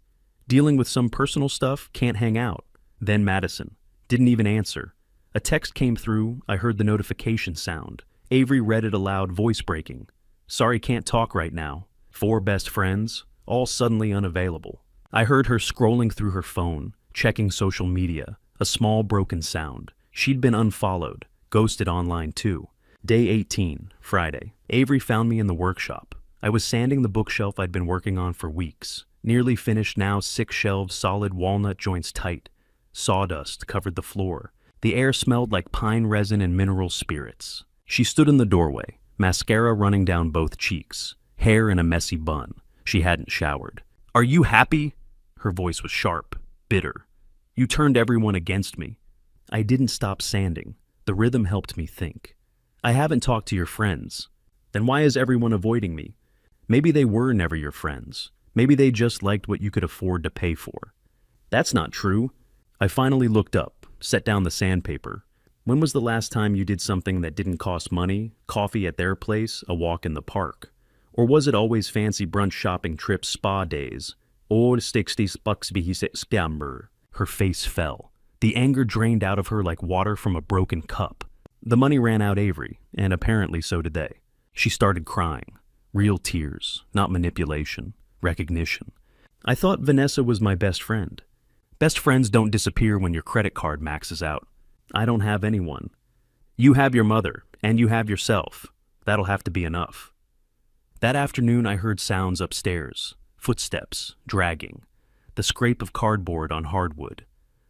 Dealing with some personal stuff, can't hang out. Then Madison. Didn't even answer. A text came through. I heard the notification sound. Avery read it aloud, voice breaking. Sorry, can't talk right now. 4 best friends, all suddenly unavailable. I heard her scrolling through her phone, checking social media. A small broken sound. She'd been unfollowed, ghosted online too. Day 18, Friday. Avery found me in the workshop. I was sanding the bookshelf I'd been working on for weeks. Nearly finished now, 6 shelves, solid, walnut joints tight. Sawdust covered the floor. The air smelled like pine resin and mineral spirits. She stood in the doorway, mascara running down both cheeks, hair in a messy bun. She hadn't showered. Are you happy? Her voice was sharp, bitter. You turned everyone against me. I didn't stop sanding. The rhythm helped me think. I haven't talked to your friends. Then why is everyone avoiding me? Maybe they were never your friends. Maybe they just liked what you could afford to pay for. That's not true. I finally looked up, set down the sandpaper. When was the last time you did something that didn't cost money, coffee at their place, a walk in the park? Or was it always fancy brunch shopping trips, spa days? Or 60 bucks be scammer. Her face fell. The anger drained out of her like water from a broken cup. The money ran out Avery, and apparently so did they. She started crying. Real tears, not manipulation, recognition. I thought Vanessa was my best friend. Best friends don't disappear when your credit card maxes out. I don't have anyone. You have your mother, and you have yourself. That'll have to be enough. That afternoon I heard sounds upstairs, footsteps, dragging, the scrape of cardboard on hardwood,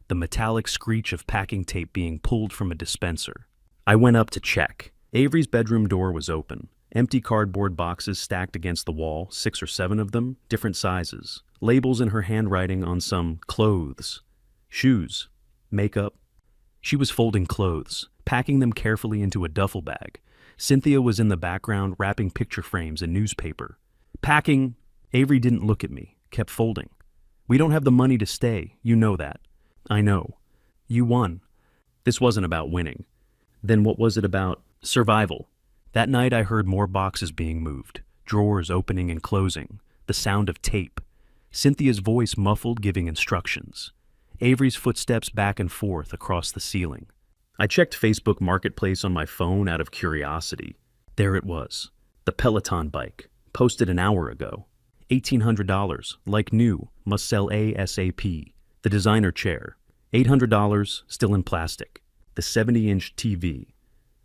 the metallic screech of packing tape being pulled from a dispenser. I went up to check. Avery's bedroom door was open. Empty cardboard boxes stacked against the wall, 6 or 7 of them, different sizes. Labels in her handwriting on some clothes, shoes, makeup. She was folding clothes, packing them carefully into a duffel bag. Cynthia was in the background wrapping picture frames and newspaper. Packing. Avery didn't look at me, kept folding. We don't have the money to stay, you know that. I know. You won. This wasn't about winning. Then what was it about? Survival. That night I heard more boxes being moved, drawers opening and closing, the sound of tape, Cynthia's voice muffled giving instructions, Avery's footsteps back and forth across the ceiling. I checked Facebook Marketplace on my phone out of curiosity. There it was, the Peloton bike, posted an hour ago. $1,800, like new, must sell ASAP. The designer chair, $800, still in plastic. The 70-inch TV,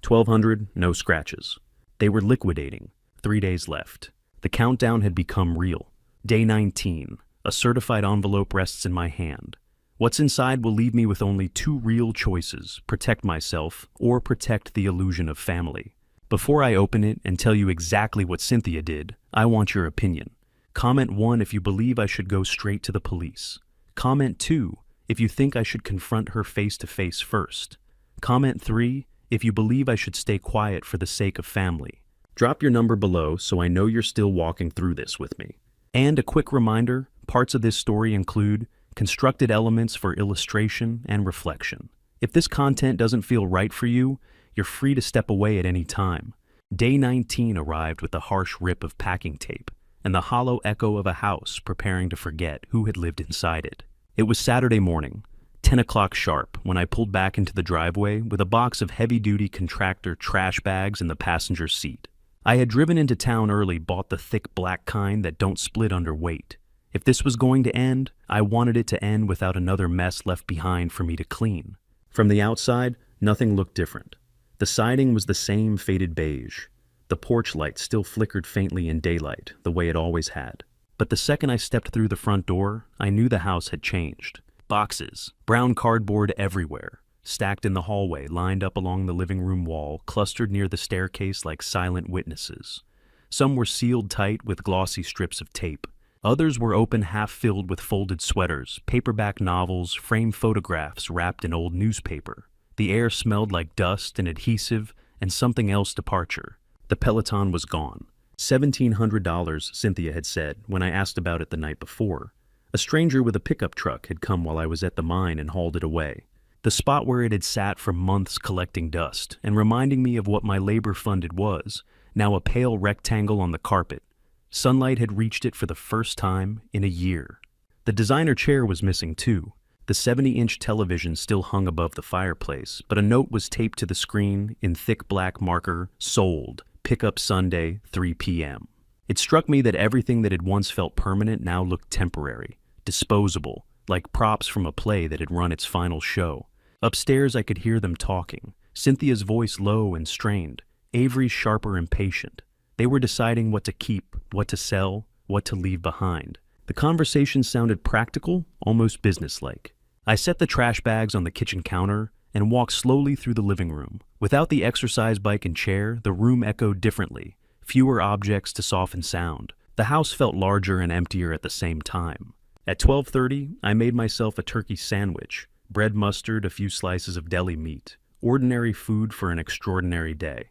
$1,200, no scratches. They were liquidating. 3 days left. The countdown had become real. Day 19. A certified envelope rests in my hand. What's inside will leave me with only 2 real choices: protect myself or protect the illusion of family. Before I open it and tell you exactly what Cynthia did, I want your opinion. Comment 1 if you believe I should go straight to the police. Comment 2 if you think I should confront her face to face first. Comment 3 if you believe I should stay quiet for the sake of family. Drop your number below so I know you're still walking through this with me. And a quick reminder, parts of this story include constructed elements for illustration and reflection. If this content doesn't feel right for you, you're free to step away at any time. Day 19 arrived with the harsh rip of packing tape and the hollow echo of a house preparing to forget who had lived inside it. It was Saturday morning, 10 o'clock sharp, when I pulled back into the driveway with a box of heavy-duty contractor trash bags in the passenger seat. I had driven into town early, bought the thick black kind that don't split under weight. If this was going to end, I wanted it to end without another mess left behind for me to clean. From the outside, nothing looked different. The siding was the same faded beige. The porch light still flickered faintly in daylight, the way it always had. But the second I stepped through the front door, I knew the house had changed. Boxes, brown cardboard everywhere, stacked in the hallway, lined up along the living room wall, clustered near the staircase like silent witnesses. Some were sealed tight with glossy strips of tape. Others were open, half-filled with folded sweaters, paperback novels, framed photographs wrapped in old newspaper. The air smelled like dust and adhesive and something else departure. The Peloton was gone. $1,700, Cynthia had said when I asked about it the night before. A stranger with a pickup truck had come while I was at the mine and hauled it away. The spot where it had sat for months collecting dust and reminding me of what my labor funded was, now a pale rectangle on the carpet. Sunlight had reached it for the first time in a year. The designer chair was missing too. The 70-inch television still hung above the fireplace, but a note was taped to the screen in thick black marker, sold, pickup Sunday, 3 p.m. It struck me that everything that had once felt permanent now looked temporary, disposable, like props from a play that had run its final show. Upstairs I could hear them talking, Cynthia's voice low and strained, Avery's sharper and patient. They were deciding what to keep, what to sell, what to leave behind. The conversation sounded practical, almost businesslike. I set the trash bags on the kitchen counter and walked slowly through the living room. Without the exercise bike and chair, the room echoed differently, fewer objects to soften sound. The house felt larger and emptier at the same time. At 12:30, I made myself a turkey sandwich, bread, mustard, a few slices of deli meat, ordinary food for an extraordinary day.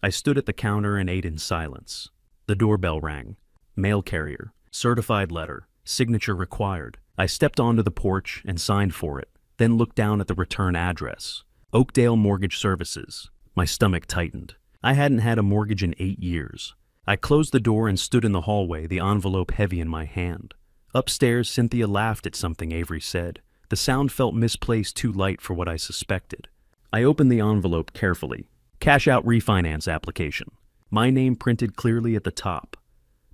I stood at the counter and ate in silence. The doorbell rang. Mail carrier, certified letter, signature required. I stepped onto the porch and signed for it, then looked down at the return address. Oakdale Mortgage Services. My stomach tightened. I hadn't had a mortgage in 8 years. I closed the door and stood in the hallway, the envelope heavy in my hand. Upstairs, Cynthia laughed at something Avery said. The sound felt misplaced, too light for what I suspected. I opened the envelope carefully. Cash out refinance application. My name printed clearly at the top.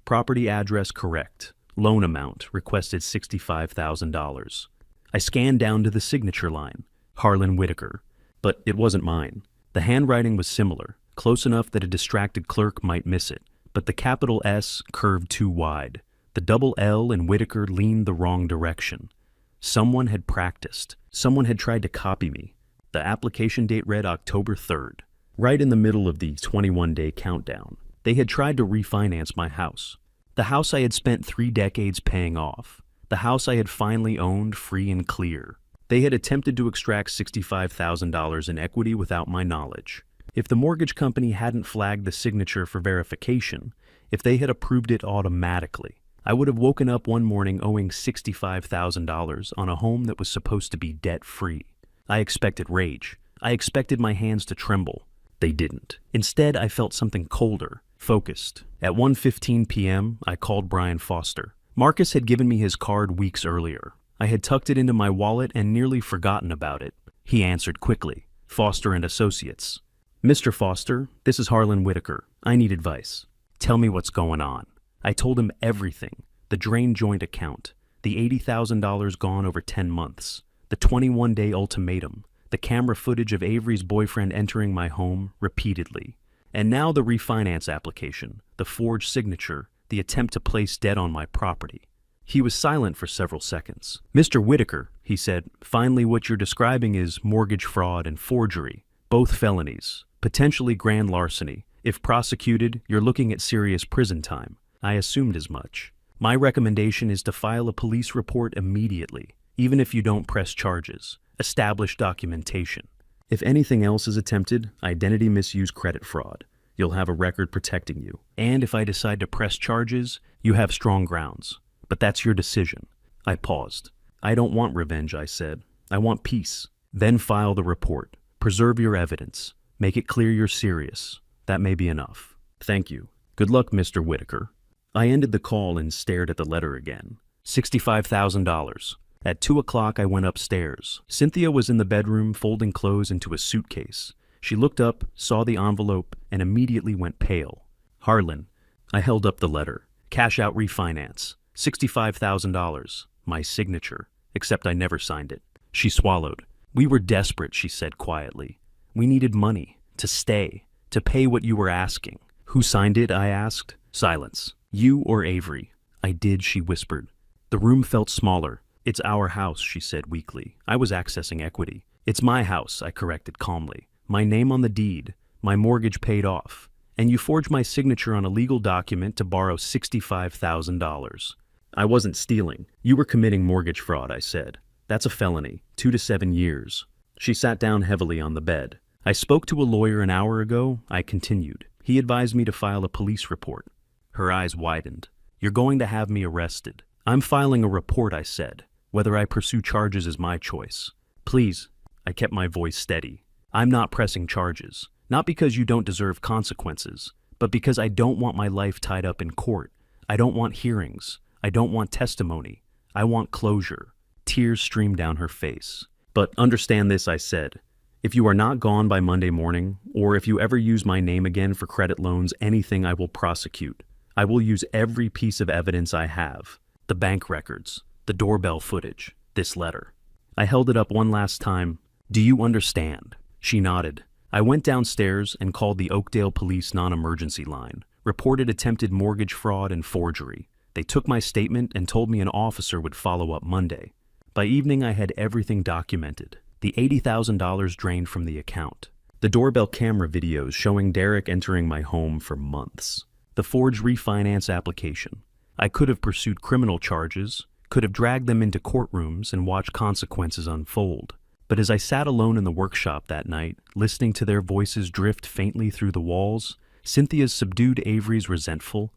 Property address correct. Loan amount requested $65,000. I scanned down to the signature line. Harlan Whitaker. But it wasn't mine. The handwriting was similar. close enough that a distracted clerk might miss it, but the capital S curved too wide. The double L in Whitaker leaned the wrong direction. Someone had practiced. Someone had tried to copy me. The application date read October 3rd, right in the middle of the 21-day countdown. They had tried to refinance my house. The house I had spent 3 decades paying off. The house I had finally owned free and clear. They had attempted to extract $65,000 in equity without my knowledge. If the mortgage company hadn't flagged the signature for verification, if they had approved it automatically, I would have woken up one morning owing $65,000 on a home that was supposed to be debt-free. I expected rage. I expected my hands to tremble. They didn't. Instead, I felt something colder, focused. At 1:15 p.m., I called Brian Foster. Marcus had given me his card weeks earlier. I had tucked it into my wallet and nearly forgotten about it. He answered quickly. Foster and Associates. Mr. Foster, this is Harlan Whitaker. I need advice. Tell me what's going on. I told him everything. The drained joint account, the $80,000 gone over 10 months, the 21-day ultimatum, the camera footage of Avery's boyfriend entering my home repeatedly, and now the refinance application, the forged signature, the attempt to place debt on my property. He was silent for several seconds. Mr. Whitaker, he said, finally what you're describing is mortgage fraud and forgery, both felonies, potentially grand larceny. If prosecuted, you're looking at serious prison time. I assumed as much. My recommendation is to file a police report immediately, even if you don't press charges. Establish documentation. If anything else is attempted, identity misuse, credit fraud, you'll have a record protecting you. And if I decide to press charges, you have strong grounds. But that's your decision. I paused. I don't want revenge, I said. I want peace. Then file the report. Preserve your evidence. Make it clear you're serious. That may be enough. Thank you. Good luck, Mr. Whitaker. I ended the call and stared at the letter again. $65,000. At 2 o'clock, I went upstairs. Cynthia was in the bedroom folding clothes into a suitcase. She looked up, saw the envelope, and immediately went pale. Harlan. I held up the letter. Cash out refinance. $65,000. My signature. Except I never signed it. She swallowed. We were desperate, she said quietly. We needed money. To stay. To pay what you were asking. Who signed it? I asked. Silence. You or Avery? I did, she whispered. The room felt smaller. It's our house, she said weakly. I was accessing equity. It's my house, I corrected calmly. My name on the deed. My mortgage paid off. And you forged my signature on a legal document to borrow $65,000. I wasn't stealing. You were committing mortgage fraud, I said. That's a felony. 2 to 7 years. She sat down heavily on the bed. I spoke to a lawyer an hour ago, I continued. He advised me to file a police report. Her eyes widened. You're going to have me arrested. I'm filing a report, I said. Whether I pursue charges is my choice. Please, I kept my voice steady. I'm not pressing charges. Not because you don't deserve consequences, but because I don't want my life tied up in court. I don't want hearings. I don't want testimony. I want closure. Tears streamed down her face. But understand this, I said. If you are not gone by Monday morning, or if you ever use my name again for credit loans, anything I will prosecute. I will use every piece of evidence I have. The bank records, the doorbell footage, this letter. I held it up one last time. Do you understand? She nodded. I went downstairs and called the Oakdale Police non-emergency line, reported attempted mortgage fraud and forgery. They took my statement and told me an officer would follow up Monday. By evening, I had everything documented. The $80,000 drained from the account. The doorbell camera videos showing Derek entering my home for months. The forged refinance application. I could have pursued criminal charges, could have dragged them into courtrooms and watched consequences unfold. But as I sat alone in the workshop that night, listening to their voices drift faintly through the walls, Cynthia's subdued, Avery's resentful,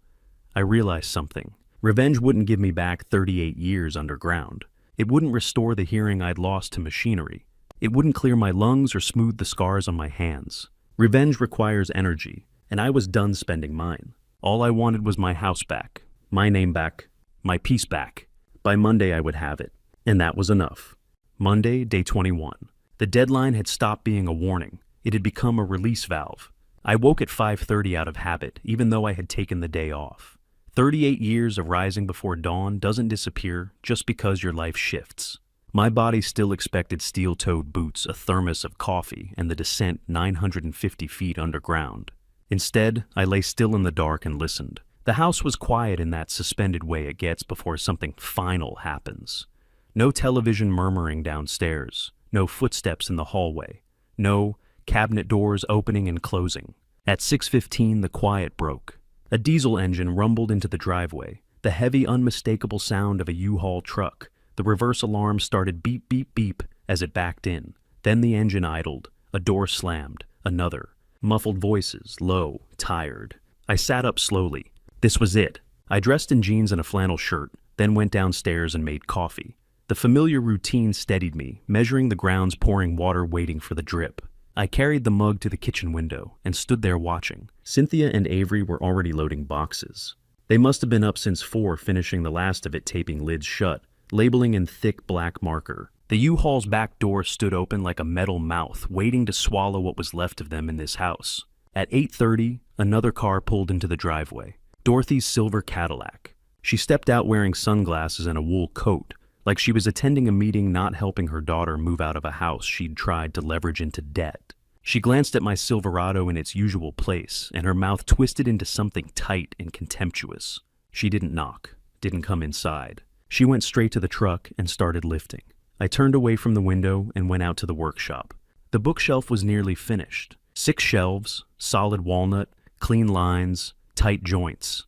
I realized something. Revenge wouldn't give me back 38 years underground. It wouldn't restore the hearing I'd lost to machinery. It wouldn't clear my lungs or smooth the scars on my hands. Revenge requires energy, and I was done spending mine. All I wanted was my house back, my name back, my peace back. By Monday I would have it, and that was enough. Monday, day 21. The deadline had stopped being a warning. It had become a release valve. I woke at 5:30 out of habit, even though I had taken the day off. 38 years of rising before dawn doesn't disappear just because your life shifts. My body still expected steel-toed boots, a thermos of coffee, and the descent 950 feet underground. Instead, I lay still in the dark and listened. The house was quiet in that suspended way it gets before something final happens. No television murmuring downstairs, no footsteps in the hallway, no cabinet doors opening and closing. At 6:15, the quiet broke. A diesel engine rumbled into the driveway, the heavy, unmistakable sound of a U-Haul truck. The reverse alarm started beep, beep, beep as it backed in. Then the engine idled. A door slammed. Another. Muffled voices, low, tired. I sat up slowly. This was it. I dressed in jeans and a flannel shirt, then went downstairs and made coffee. The familiar routine steadied me, measuring the grounds, pouring water, waiting for the drip. I carried the mug to the kitchen window and stood there watching. Cynthia and Avery were already loading boxes. They must have been up since 4, finishing the last of it, taping lids shut, labeling in thick black marker. The U-Haul's back door stood open like a metal mouth, waiting to swallow what was left of them in this house. At 8:30, another car pulled into the driveway. Dorothy's silver Cadillac. She stepped out wearing sunglasses and a wool coat, like she was attending a meeting, not helping her daughter move out of a house she'd tried to leverage into debt. She glanced at my Silverado in its usual place, and her mouth twisted into something tight and contemptuous. She didn't knock, didn't come inside. She went straight to the truck and started lifting. I turned away from the window and went out to the workshop. The bookshelf was nearly finished. 6 shelves, solid walnut, clean lines, tight joints.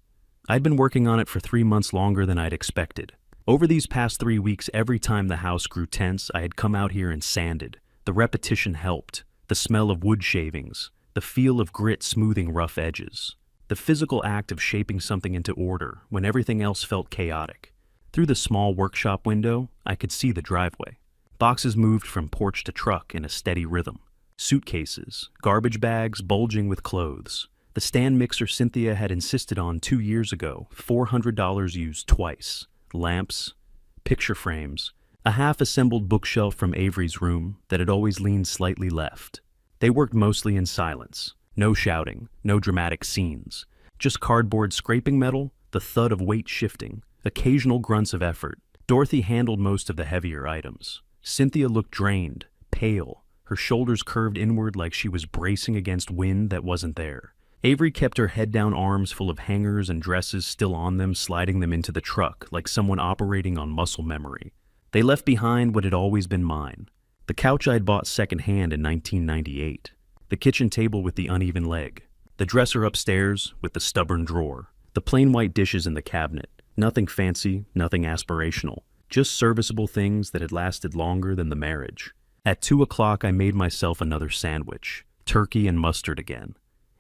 I'd been working on it for 3 months longer than I'd expected. Over these past 3 weeks, every time the house grew tense, I had come out here and sanded. The repetition helped. The smell of wood shavings, the feel of grit smoothing rough edges. The physical act of shaping something into order when everything else felt chaotic. Through the small workshop window, I could see the driveway. Boxes moved from porch to truck in a steady rhythm. Suitcases, garbage bags bulging with clothes. The stand mixer Cynthia had insisted on 2 years ago, $400 used twice. Lamps, picture frames, a half-assembled bookshelf from Avery's room that had always leaned slightly left. They worked mostly in silence. No shouting, no dramatic scenes. Just cardboard scraping metal, the thud of weight shifting, occasional grunts of effort. Dorothy handled most of the heavier items. Cynthia looked drained, pale, her shoulders curved inward like she was bracing against wind that wasn't there. Avery kept her head down, arms full of hangers and dresses still on them, sliding them into the truck like someone operating on muscle memory. They left behind what had always been mine. The couch I'd bought secondhand in 1998. The kitchen table with the uneven leg. The dresser upstairs with the stubborn drawer. The plain white dishes in the cabinet. Nothing fancy, nothing aspirational. Just serviceable things that had lasted longer than the marriage. At 2 o'clock, I made myself another sandwich. Turkey and mustard again.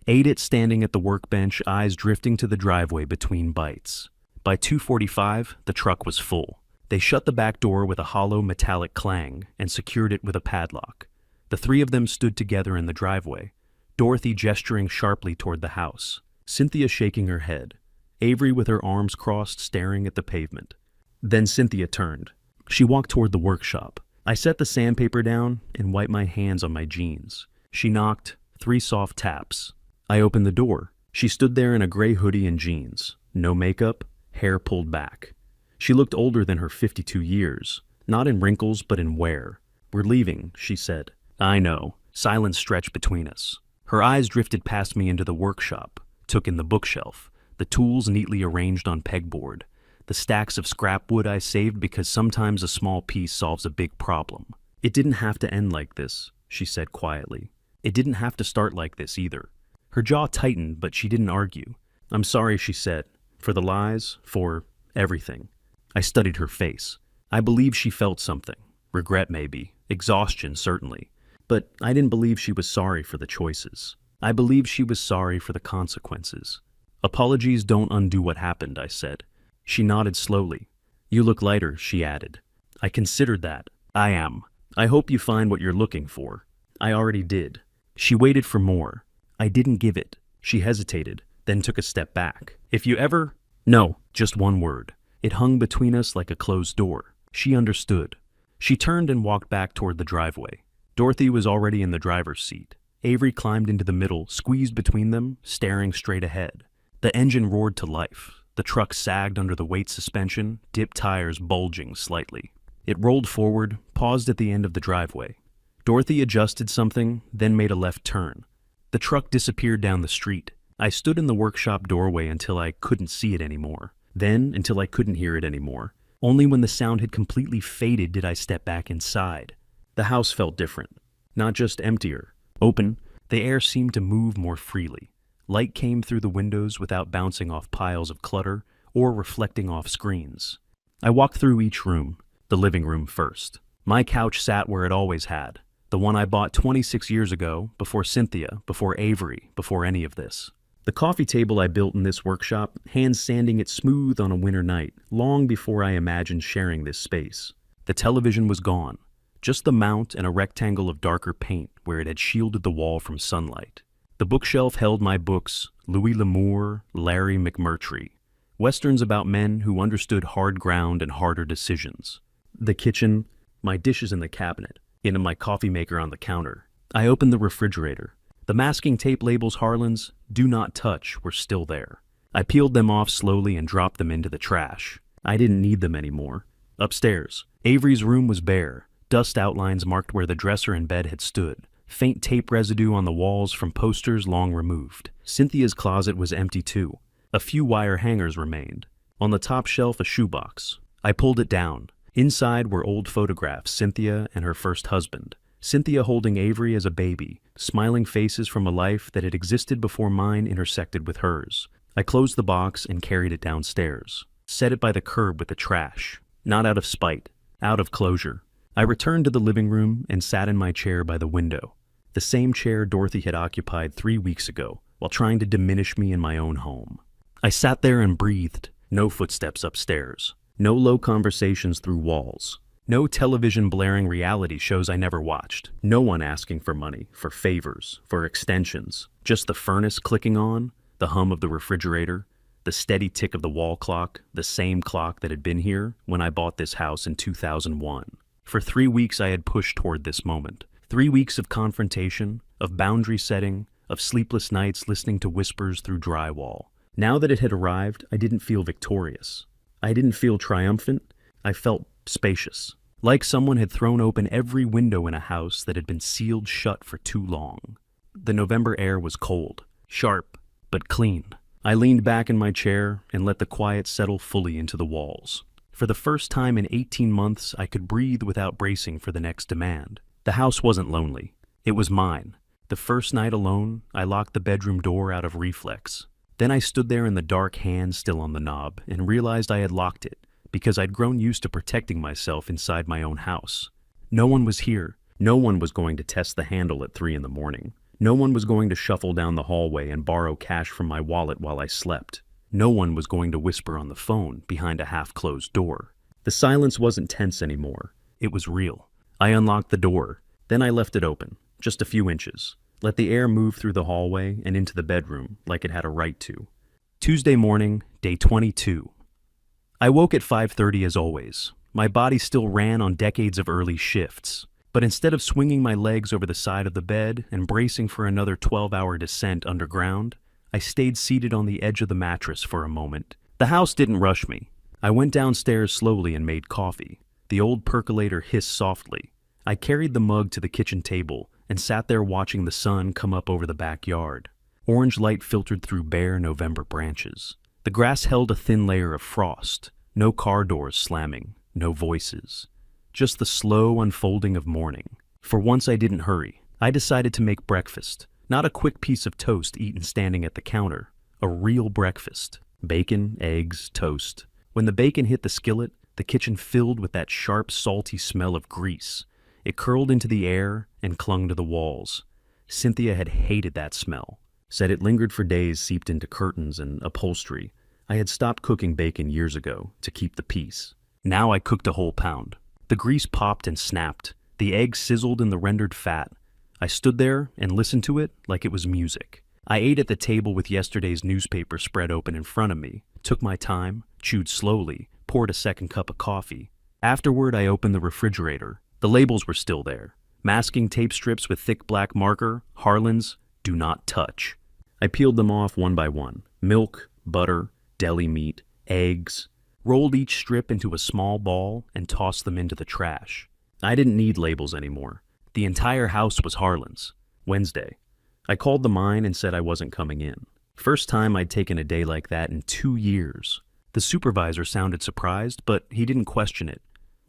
Ate it standing at the workbench, eyes drifting to the driveway between bites. By 2:45, the truck was full. They shut the back door with a hollow metallic clang and secured it with a padlock. The 3 of them stood together in the driveway, Dorothy gesturing sharply toward the house, Cynthia shaking her head, Avery with her arms crossed staring at the pavement. Then Cynthia turned. She walked toward the workshop. I set the sandpaper down and wiped my hands on my jeans. She knocked, 3 soft taps. I opened the door. She stood there in a gray hoodie and jeans. No makeup, hair pulled back. She looked older than her 52 years, not in wrinkles but in wear. "We're leaving," she said. "I know." Silence stretched between us. Her eyes drifted past me into the workshop, took in the bookshelf, the tools neatly arranged on pegboard, the stacks of scrap wood I saved because sometimes a small piece solves a big problem. "It didn't have to end like this," she said quietly. "It didn't have to start like this either." Her jaw tightened, but she didn't argue. "I'm sorry," she said, "for the lies, for everything." I studied her face. I believed she felt something. Regret maybe, exhaustion certainly. But I didn't believe she was sorry for the choices. I believed she was sorry for the consequences. "Apologies don't undo what happened," I said. She nodded slowly. "You look lighter," she added. "I considered that. I am. I hope you find what you're looking for." I already did. She waited for more. I didn't give it. She hesitated, then took a step back. "If you ever—" "No," just one word. It hung between us like a closed door. She understood. She turned and walked back toward the driveway. Dorothy was already in the driver's seat. Avery climbed into the middle, squeezed between them, staring straight ahead. The engine roared to life. The truck sagged under the weight suspension, dipped tires bulging slightly. It rolled forward, paused at the end of the driveway. Dorothy adjusted something, then made a left turn. The truck disappeared down the street. I stood in the workshop doorway until I couldn't see it anymore. Then until I couldn't hear it anymore. Only when the sound had completely faded did I step back inside. The house felt different. Not just emptier. Open, the air seemed to move more freely. Light came through the windows without bouncing off piles of clutter or reflecting off screens. I walked through each room, the living room first. My couch sat where it always had, the one I bought 26 years ago, before Cynthia, before Avery, before any of this. The coffee table I built in this workshop, hand sanding it smooth on a winter night, long before I imagined sharing this space. The television was gone, just the mount and a rectangle of darker paint where it had shielded the wall from sunlight. The bookshelf held my books, Louis L'Amour, Larry McMurtry, westerns about men who understood hard ground and harder decisions. The kitchen, my dishes in the cabinet, and my coffee maker on the counter. I opened the refrigerator. The masking tape labels Harlan's "Do Not Touch" were still there. I peeled them off slowly and dropped them into the trash. I didn't need them anymore. Upstairs, Avery's room was bare. Dust outlines marked where the dresser and bed had stood. Faint tape residue on the walls from posters long removed. Cynthia's closet was empty too. A few wire hangers remained. On the top shelf, a shoebox. I pulled it down. Inside were old photographs, Cynthia and her first husband. Cynthia holding Avery as a baby, smiling faces from a life that had existed before mine intersected with hers. I closed the box and carried it downstairs. Set it by the curb with the trash. Not out of spite, out of closure. I returned to the living room and sat in my chair by the window. The same chair Dorothy had occupied 3 weeks ago, while trying to diminish me in my own home. I sat there and breathed. No footsteps upstairs. No low conversations through walls. No television blaring reality shows I never watched. No one asking for money, for favors, for extensions. Just the furnace clicking on, the hum of the refrigerator, the steady tick of the wall clock, the same clock that had been here when I bought this house in 2001. For 3 weeks I had pushed toward this moment. 3 weeks of confrontation, of boundary setting, of sleepless nights listening to whispers through drywall. Now that it had arrived, I didn't feel victorious. I didn't feel triumphant. I felt spacious. Like someone had thrown open every window in a house that had been sealed shut for too long. The November air was cold, sharp, but clean. I leaned back in my chair and let the quiet settle fully into the walls. For the first time in 18 months, I could breathe without bracing for the next demand. The house wasn't lonely. It was mine. The first night alone, I locked the bedroom door out of reflex. Then I stood there in the dark, hand still on the knob, and realized I had locked it, because I'd grown used to protecting myself inside my own house. No one was here. No one was going to test the handle at 3 in the morning. No one was going to shuffle down the hallway and borrow cash from my wallet while I slept. No one was going to whisper on the phone behind a half-closed door. The silence wasn't tense anymore. It was real. I unlocked the door. Then I left it open, just a few inches. Let the air move through the hallway and into the bedroom like it had a right to. Tuesday morning, day 22. I woke at 5:30 as always. My body still ran on decades of early shifts. But instead of swinging my legs over the side of the bed and bracing for another 12-hour descent underground, I stayed seated on the edge of the mattress for a moment. The house didn't rush me. I went downstairs slowly and made coffee. The old percolator hissed softly. I carried the mug to the kitchen table and sat there watching the sun come up over the backyard. Orange light filtered through bare November branches. The grass held a thin layer of frost. No car doors slamming. No voices. Just the slow unfolding of morning. For once I didn't hurry. I decided to make breakfast. Not a quick piece of toast eaten standing at the counter. A real breakfast. Bacon, eggs, toast. When the bacon hit the skillet, the kitchen filled with that sharp, salty smell of grease. It curled into the air and clung to the walls. Cynthia had hated that smell. Said it lingered for days, seeped into curtains and upholstery. I had stopped cooking bacon years ago to keep the peace. Now I cooked a whole pound. The grease popped and snapped. The eggs sizzled in the rendered fat. I stood there and listened to it like it was music. I ate at the table with yesterday's newspaper spread open in front of me, took my time, chewed slowly, poured a second cup of coffee. Afterward, I opened the refrigerator. The labels were still there. Masking tape strips with thick black marker, Harlan's, "Do Not Touch." I peeled them off one by one. Milk, butter, deli meat, eggs. rolled each strip into a small ball, and tossed them into the trash. I didn't need labels anymore. The entire house was Harlan's. Wednesday. I called the mine and said I wasn't coming in. First time I'd taken a day like that in 2 years. The supervisor sounded surprised, but he didn't question it.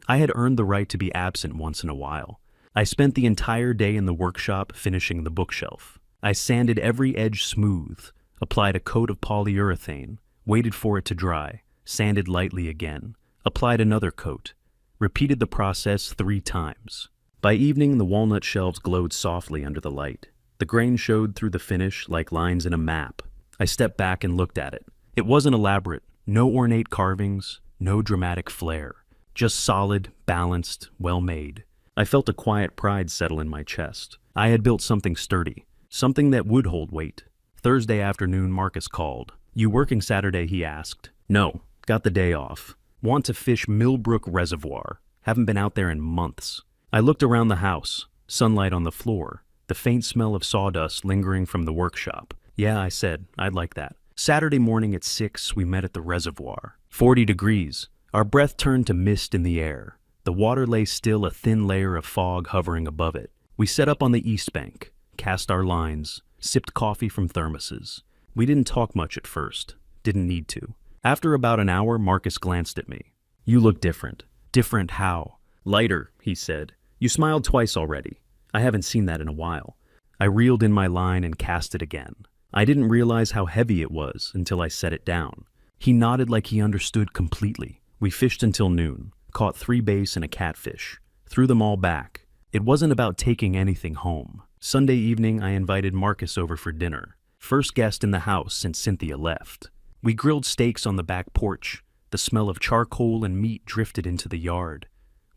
I had earned the right to be absent once in a while. I spent the entire day in the workshop finishing the bookshelf. I sanded every edge smooth, applied a coat of polyurethane, waited for it to dry, sanded lightly again, applied another coat, repeated the process 3 times. By evening, the walnut shelves glowed softly under the light. The grain showed through the finish like lines in a map. I stepped back and looked at it. It wasn't elaborate, no ornate carvings, no dramatic flair, just solid, balanced, well-made. I felt a quiet pride settle in my chest. I had built something sturdy, something that would hold weight. Thursday afternoon, Marcus called. "You working Saturday?" he asked. "No, got the day off. Want to fish Millbrook Reservoir. Haven't been out there in months." I looked around the house, sunlight on the floor, the faint smell of sawdust lingering from the workshop. "Yeah," I said, "I'd like that." Saturday morning at 6, we met at the reservoir. 40 degrees. Our breath turned to mist in the air. The water lay still, a thin layer of fog hovering above it. We set up on the east bank, cast our lines, sipped coffee from thermoses. We didn't talk much at first. Didn't need to. After about an hour, Marcus glanced at me. "You look different." "Different how?" "Lighter," he said. "You smiled twice already. I haven't seen that in a while." I reeled in my line and cast it again. I didn't realize how heavy it was until I set it down. He nodded like he understood completely. We fished until noon, caught 3 bass and a catfish, threw them all back. It wasn't about taking anything home. Sunday evening, I invited Marcus over for dinner. First guest in the house since Cynthia left. We grilled steaks on the back porch. The smell of charcoal and meat drifted into the yard.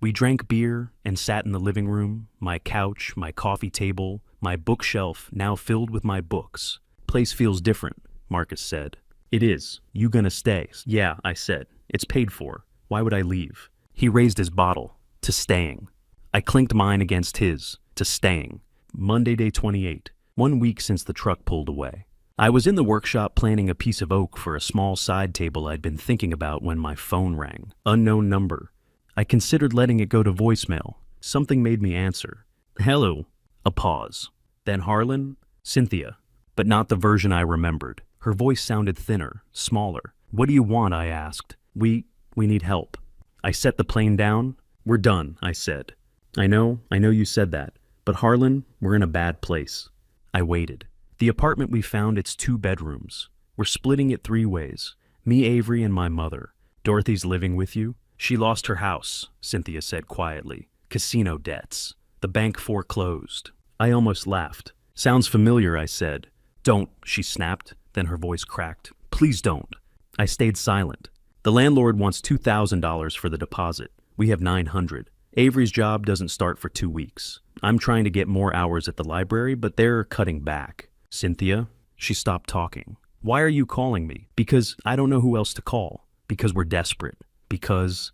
We drank beer and sat in the living room, my couch, my coffee table, my bookshelf now filled with my books. "Place feels different," Marcus said. "It is. You gonna stay?" "Yeah," I said. "It's paid for. Why would I leave?" He raised his bottle. "To staying." I clinked mine against his. "To staying." Monday, day 28. 1 week since the truck pulled away. I was in the workshop planning a piece of oak for a small side table I'd been thinking about when my phone rang. Unknown number. I considered letting it go to voicemail. Something made me answer. "Hello." A pause. Then Harlan, "Cynthia." But not the version I remembered. Her voice sounded thinner, smaller. "What do you want?" I asked. We need help." I set the plane down. "We're done," I said. I know you said that. But Harlan, we're in a bad place." I waited. The apartment we found, it's 2 bedrooms. We're splitting it 3 ways. Me, Avery, and my mother. Dorothy's living with you. She lost her house, Cynthia said quietly. Casino debts. The bank foreclosed. I almost laughed. "Sounds familiar," I said. "Don't," she snapped. Then her voice cracked. "Please don't." I stayed silent. "The landlord wants $2,000 for the deposit. We have $900. Avery's job doesn't start for 2 weeks. I'm trying to get more hours at the library, but they're cutting back." "Cynthia?" She stopped talking. "Why are you calling me?" "Because I don't know who else to call. Because we're desperate. Because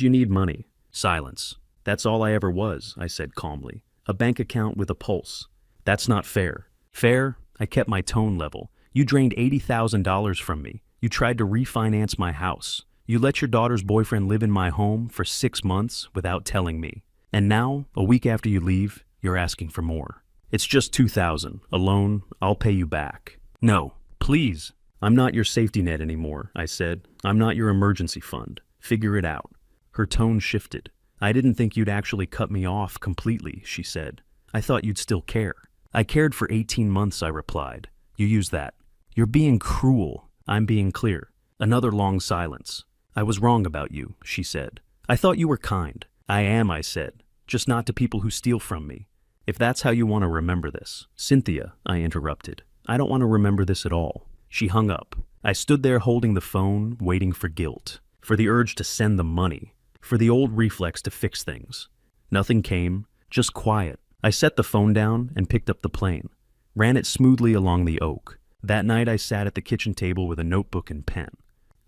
you need money." Silence. "That's all I ever was," I said calmly. "A bank account with a pulse." "That's not fair." "Fair?" I kept my tone level. "You drained $80,000 from me. You tried to refinance my house. You let your daughter's boyfriend live in my home for 6 months without telling me. And now, a week after you leave, you're asking for more. It's just $2,000. A loan. I'll pay you back." "No, please." "I'm not your safety net anymore," I said. "I'm not your emergency fund. Figure it out." Her tone shifted. "I didn't think you'd actually cut me off completely," she said. "I thought you'd still care." "I cared for 18 months, I replied. "You use that." "You're being cruel." "I'm being clear." Another long silence. "I was wrong about you," she said. "I thought you were kind." "I am," I said. "Just not to people who steal from me. If that's how you want to remember this." "Cynthia," I interrupted. "I don't want to remember this at all." She hung up. I stood there holding the phone, waiting for guilt, for the urge to send the money, for the old reflex to fix things. Nothing came, just quiet. I set the phone down and picked up the plane, ran it smoothly along the oak. That night I sat at the kitchen table with a notebook and pen.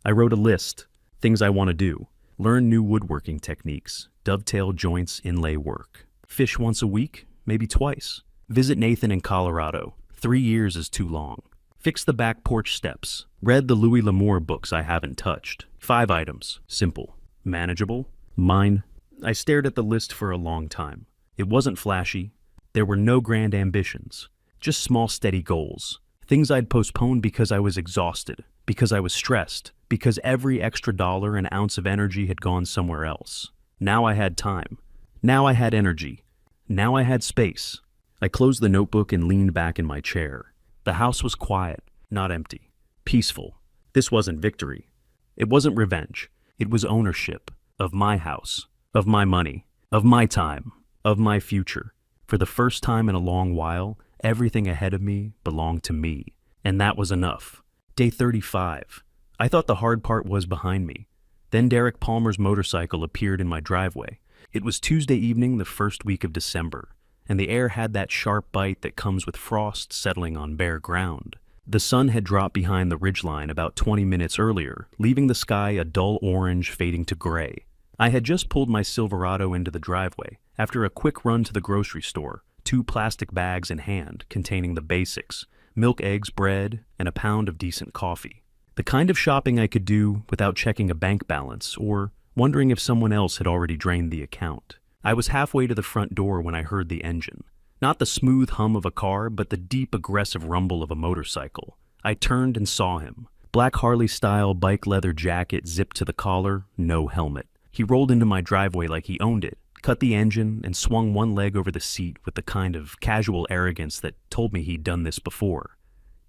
I wrote a list, things I want to do. Learn new woodworking techniques, dovetail joints, inlay work. Fish once a week, maybe twice. Visit Nathan in Colorado. 3 years is too long. Fixed the back porch steps. Read the Louis L'Amour books I haven't touched. 5 items. Simple. Manageable. Mine. I stared at the list for a long time. It wasn't flashy. There were no grand ambitions. Just small, steady goals. Things I'd postponed because I was exhausted, because I was stressed, because every extra dollar and ounce of energy had gone somewhere else. Now I had time. Now I had energy. Now I had space. I closed the notebook and leaned back in my chair. The house was quiet, not empty. Peaceful. This wasn't victory. It wasn't revenge. It was ownership of my house, of my money, of my time, of my future. For the first time in a long while, everything ahead of me belonged to me. And that was enough. Day 35. I thought the hard part was behind me. Then Derek Palmer's motorcycle appeared in my driveway. It was Tuesday evening, the first week of December, and the air had that sharp bite that comes with frost settling on bare ground. The sun had dropped behind the ridgeline about 20 minutes earlier, leaving the sky a dull orange fading to gray. I had just pulled my Silverado into the driveway after a quick run to the grocery store, 2 plastic bags in hand containing the basics: milk, eggs, bread, and a pound of decent coffee. The kind of shopping I could do without checking a bank balance or wondering if someone else had already drained the account. I was halfway to the front door when I heard the engine. Not the smooth hum of a car, but the deep, aggressive rumble of a motorcycle. I turned and saw him. Black Harley-style bike leather jacket zipped to the collar, no helmet. He rolled into my driveway like he owned it, cut the engine, and swung one leg over the seat with the kind of casual arrogance that told me he'd done this before.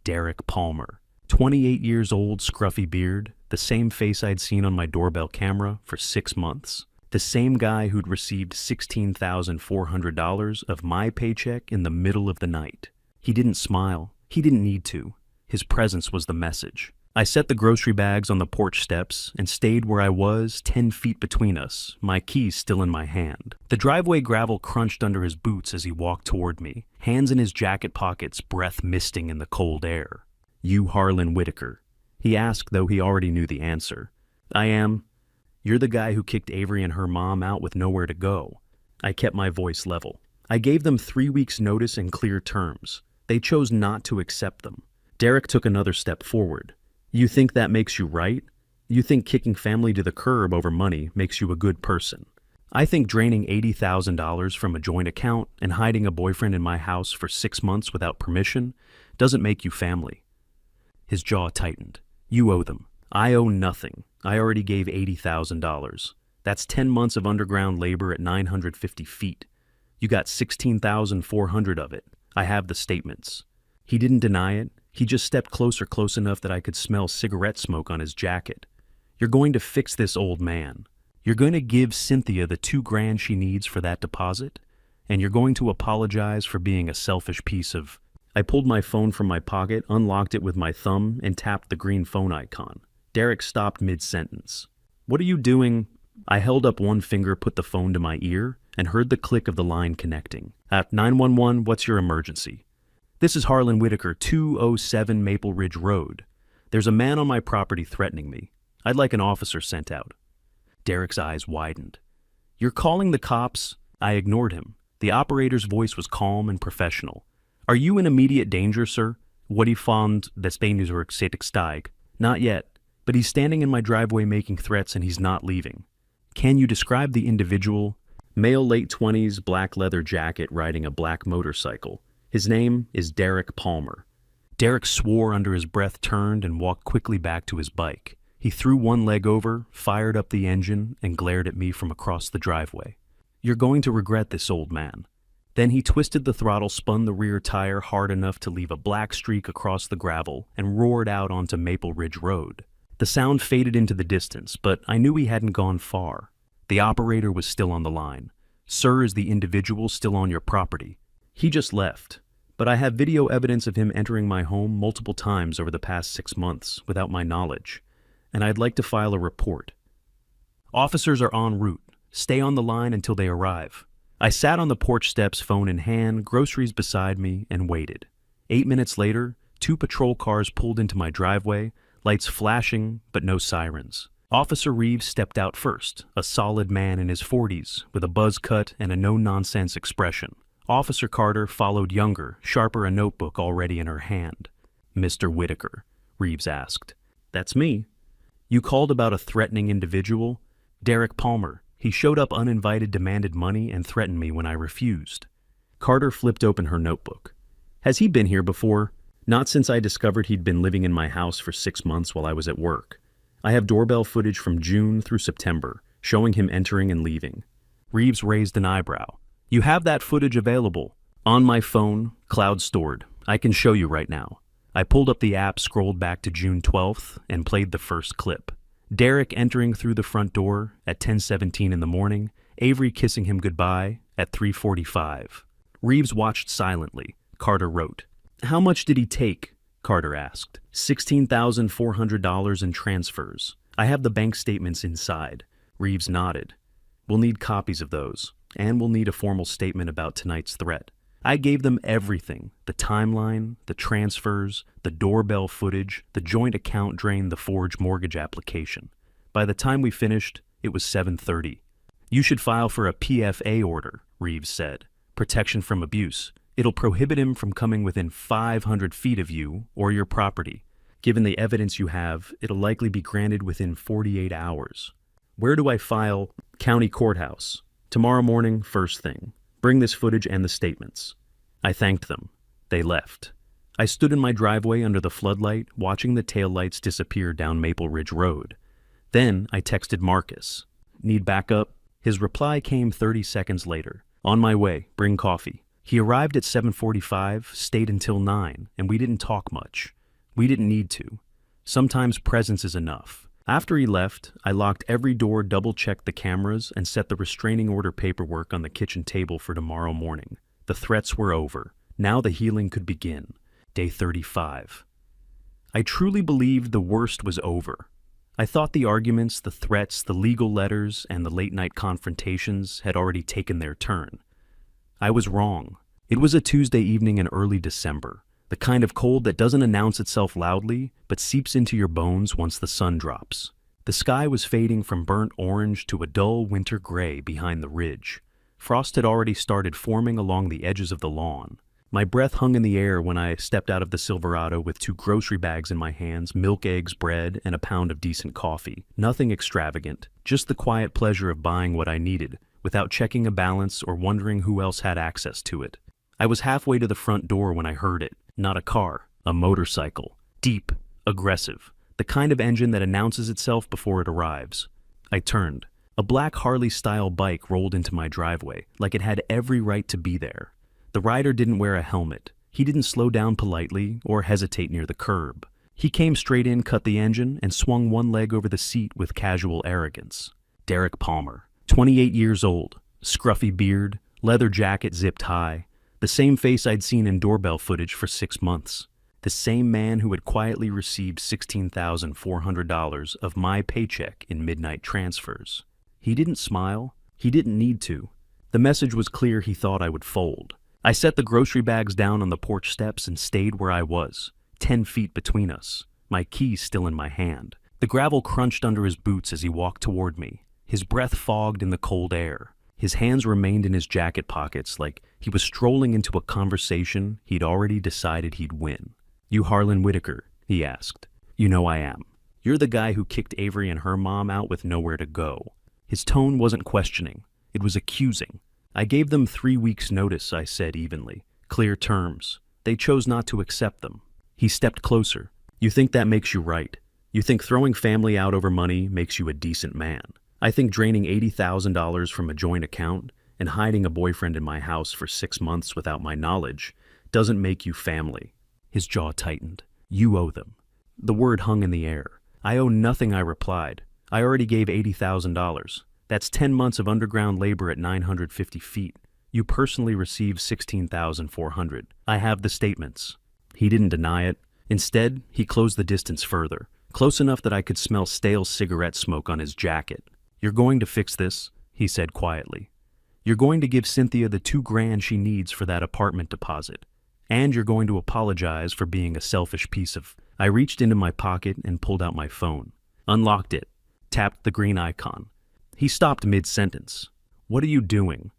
Derek Palmer. 28 years old, scruffy beard, the same face I'd seen on my doorbell camera for 6 months. The same guy who'd received $16,400 of my paycheck in the middle of the night. He didn't smile. He didn't need to. His presence was the message. I set the grocery bags on the porch steps and stayed where I was, 10 feet between us, my keys still in my hand. The driveway gravel crunched under his boots as he walked toward me, hands in his jacket pockets, breath misting in the cold air. "You Harlan Whitaker?" he asked, though he already knew the answer. "I am." "You're the guy who kicked Avery and her mom out with nowhere to go." I kept my voice level. I gave them 3 weeks' notice in clear terms. They chose not to accept them. Derek took another step forward. "You think that makes you right? You think kicking family to the curb over money makes you a good person? I think draining $80,000 from a joint account and hiding a boyfriend in my house for 6 months without permission doesn't make you family." His jaw tightened. "You owe them. I owe nothing. I already gave $80,000. That's 10 months of underground labor at 950 feet. You got 16,400 of it. I have the statements." He didn't deny it. He just stepped closer, close enough that I could smell cigarette smoke on his jacket. "You're going to fix this old man. You're going to give Cynthia the $2,000 she needs for that deposit, and you're going to apologize for being a selfish piece of..." I pulled my phone from my pocket, unlocked it with my thumb, and tapped the green phone icon. Derek stopped mid-sentence. "What are you doing?" I held up one finger, put the phone to my ear, and heard the click of the line connecting. "At 911, what's your emergency?" "This is Harlan Whitaker, 207 Maple Ridge Road. There's a man on my property threatening me. I'd like an officer sent out." Derek's eyes widened. "You're calling the cops?" I ignored him. The operator's voice was calm and professional. "Are you in immediate danger, sir? What he found despeños or steig?" "Not yet, but he's standing in my driveway making threats and he's not leaving." "Can you describe the individual?" "Male, late 20s, black leather jacket, riding a black motorcycle. His name is Derek Palmer." Derek swore under his breath, turned, and walked quickly back to his bike. He threw one leg over, fired up the engine, and glared at me from across the driveway. "You're going to regret this, old man." Then he twisted the throttle, spun the rear tire hard enough to leave a black streak across the gravel, and roared out onto Maple Ridge Road. The sound faded into the distance, but I knew he hadn't gone far. The operator was still on the line. "Sir, is the individual still on your property?" "He just left, but I have video evidence of him entering my home multiple times over the past 6 months without my knowledge, and I'd like to file a report." "Officers are en route. Stay on the line until they arrive." I sat on the porch steps, phone in hand, groceries beside me, and waited. 8 minutes later, 2 patrol cars pulled into my driveway, lights flashing, but no sirens. Officer Reeves stepped out first, a solid man in his 40s, with a buzz cut and a no-nonsense expression. Officer Carter followed, younger, sharper, a notebook already in her hand. Mr. Whitaker?" Reeves asked. "That's me." "You called about a threatening individual?" "Derek Palmer. He showed up uninvited, demanded money, and threatened me when I refused." Carter flipped open her notebook. "Has he been here before?" "Not since I discovered he'd been living in my house for 6 months while I was at work. I have doorbell footage from June through September, showing him entering and leaving." Reeves raised an eyebrow. "You have that footage available?" "On my phone, cloud stored. I can show you right now." I pulled up the app, scrolled back to June 12th, and played the first clip. Derek entering through the front door at 10:17 in the morning, Avery kissing him goodbye at 3:45. Reeves watched silently. Carter wrote. "How much did he take?" Carter asked. $16,400 in transfers. I have the bank statements inside." Reeves nodded. "We'll need copies of those, and we'll need a formal statement about tonight's threat." I gave them everything: the timeline, the transfers, the doorbell footage, the joint account drain, the forged mortgage application. By the time we finished, it was 7:30. "You should file for a PFA order," Reeves said. "Protection from abuse. It'll prohibit him from coming within 500 feet of you or your property. Given the evidence you have, it'll likely be granted within 48 hours. "Where do I file?" "County Courthouse. Tomorrow morning, first thing. Bring this footage and the statements." I thanked them. They left. I stood in my driveway under the floodlight, watching the taillights disappear down Maple Ridge Road. Then I texted Marcus. "Need backup?" His reply came 30 seconds later. "On my way. Bring coffee." He arrived at 7:45, stayed until 9, and we didn't talk much. We didn't need to. Sometimes presence is enough. After he left, I locked every door, double-checked the cameras, and set the restraining order paperwork on the kitchen table for tomorrow morning. The threats were over. Now the healing could begin. Day 35. I truly believed the worst was over. I thought the arguments, the threats, the legal letters, and the late-night confrontations had already taken their turn. I was wrong. It was a Tuesday evening in early December, the kind of cold that doesn't announce itself loudly, but seeps into your bones once the sun drops. The sky was fading from burnt orange to a dull winter gray behind the ridge. Frost had already started forming along the edges of the lawn. My breath hung in the air when I stepped out of the Silverado with 2 grocery bags in my hands, milk, eggs, bread, and a pound of decent coffee. Nothing extravagant, just the quiet pleasure of buying what I needed, without checking a balance or wondering who else had access to it. I was halfway to the front door when I heard it. Not a car, a motorcycle. Deep, aggressive, the kind of engine that announces itself before it arrives. I turned. A black Harley-style bike rolled into my driveway, like it had every right to be there. The rider didn't wear a helmet. He didn't slow down politely or hesitate near the curb. He came straight in, cut the engine, and swung one leg over the seat with casual arrogance. Derek Palmer, 28 years old, scruffy beard, leather jacket zipped high, the same face I'd seen in doorbell footage for 6 months. The same man who had quietly received $16,400 of my paycheck in midnight transfers. He didn't smile. He didn't need to. The message was clear. He thought I would fold. I set the grocery bags down on the porch steps and stayed where I was, 10 feet between us, my keys still in my hand. The gravel crunched under his boots as he walked toward me. His breath fogged in the cold air. His hands remained in his jacket pockets like he was strolling into a conversation he'd already decided he'd win. "You Harlan Whitaker?" he asked. "You know I am. You're the guy who kicked Avery and her mom out with nowhere to go." His tone wasn't questioning. It was accusing. "I gave them 3 weeks' notice," I said evenly. "Clear terms. They chose not to accept them." He stepped closer. "You think that makes you right? You think throwing family out over money makes you a decent man? I think draining $80,000 from a joint account and hiding a boyfriend in my house for 6 months without my knowledge doesn't make you family." His jaw tightened. "You owe them." The word hung in the air. "I owe nothing," I replied. "I already gave $80,000. That's 10 months of underground labor at 950 feet. You personally received $16,400. I have the statements." He didn't deny it. Instead, he closed the distance further, close enough that I could smell stale cigarette smoke on his jacket. "You're going to fix this," he said quietly. "You're going to give Cynthia the $2,000 she needs for that apartment deposit. And you're going to apologize for being a selfish piece of..." I reached into my pocket and pulled out my phone, unlocked it, tapped the green icon. He stopped mid-sentence. "What are you doing?"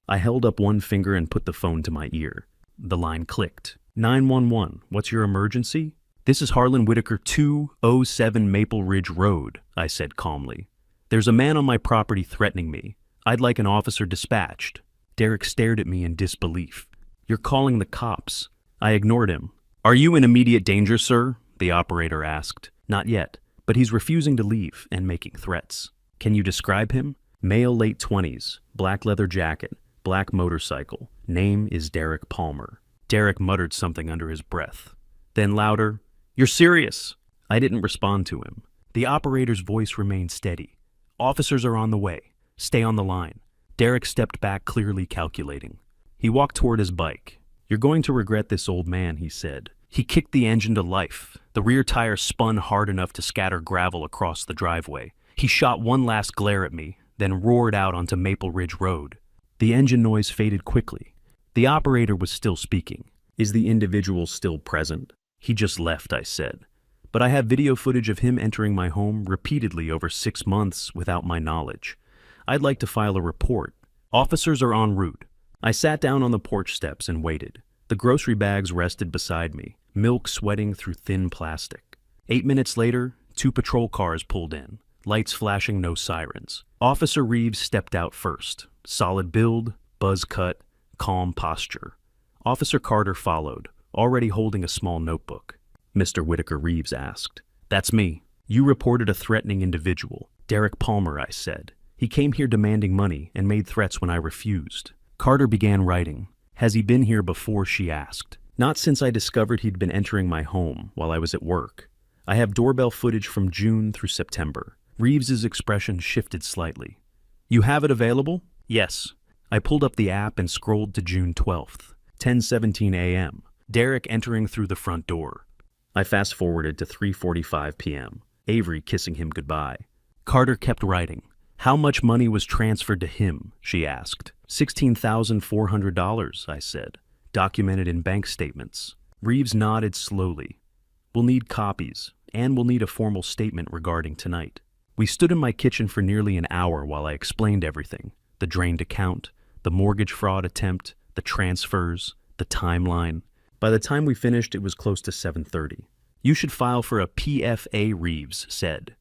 I held up one finger and put the phone to my ear. The line clicked. 911, what's your emergency? This is Harlan Whitaker 207 Maple Ridge Road, I said calmly. There's a man on my property threatening me. I'd like an officer dispatched. Derek stared at me in disbelief. You're calling the cops. I ignored him. Are you in immediate danger, sir? The operator asked. Not yet, but he's refusing to leave and making threats. Can you describe him? Male, late 20s, black leather jacket, black motorcycle. Name is Derek Palmer. Derek muttered something under his breath. Then louder, You're serious? I didn't respond to him. The operator's voice remained steady. Officers are on the way. Stay on the line. Derek stepped back, clearly calculating. He walked toward his bike. You're going to regret this, old man, he said. He kicked the engine to life. The rear tire spun hard enough to scatter gravel across the driveway. He shot one last glare at me, then roared out onto Maple Ridge Road. The engine noise faded quickly. The operator was still speaking. Is the individual still present? He just left, I said. But I have video footage of him entering my home repeatedly over 6 months without my knowledge. I'd like to file a report. Officers are en route. I sat down on the porch steps and waited. The grocery bags rested beside me, milk sweating through thin plastic. 8 minutes later, 2 patrol cars pulled in, lights flashing, no sirens. Officer Reeves stepped out first. Solid build, buzz cut, calm posture. Officer Carter followed, already holding a small notebook. Mr. Whitaker, Reeves asked. That's me. You reported a threatening individual. Derek Palmer, I said. He came here demanding money and made threats when I refused. Carter began writing. Has he been here before, she asked. Not since I discovered he'd been entering my home while I was at work. I have doorbell footage from June through September. Reeves's expression shifted slightly. You have it available? Yes. I pulled up the app and scrolled to June 12th, 10:17 a.m. Derek entering through the front door. I fast-forwarded to 3:45 p.m. Avery kissing him goodbye. Carter kept writing. How much money was transferred to him, she asked. $16,400, I said. Documented in bank statements. Reeves nodded slowly. We'll need copies, and we'll need a formal statement regarding tonight. We stood in my kitchen for nearly an hour while I explained everything. The drained account, the mortgage fraud attempt, the transfers, the timeline. By the time we finished, it was close to 7:30. You should file for a PFA, Reeves said.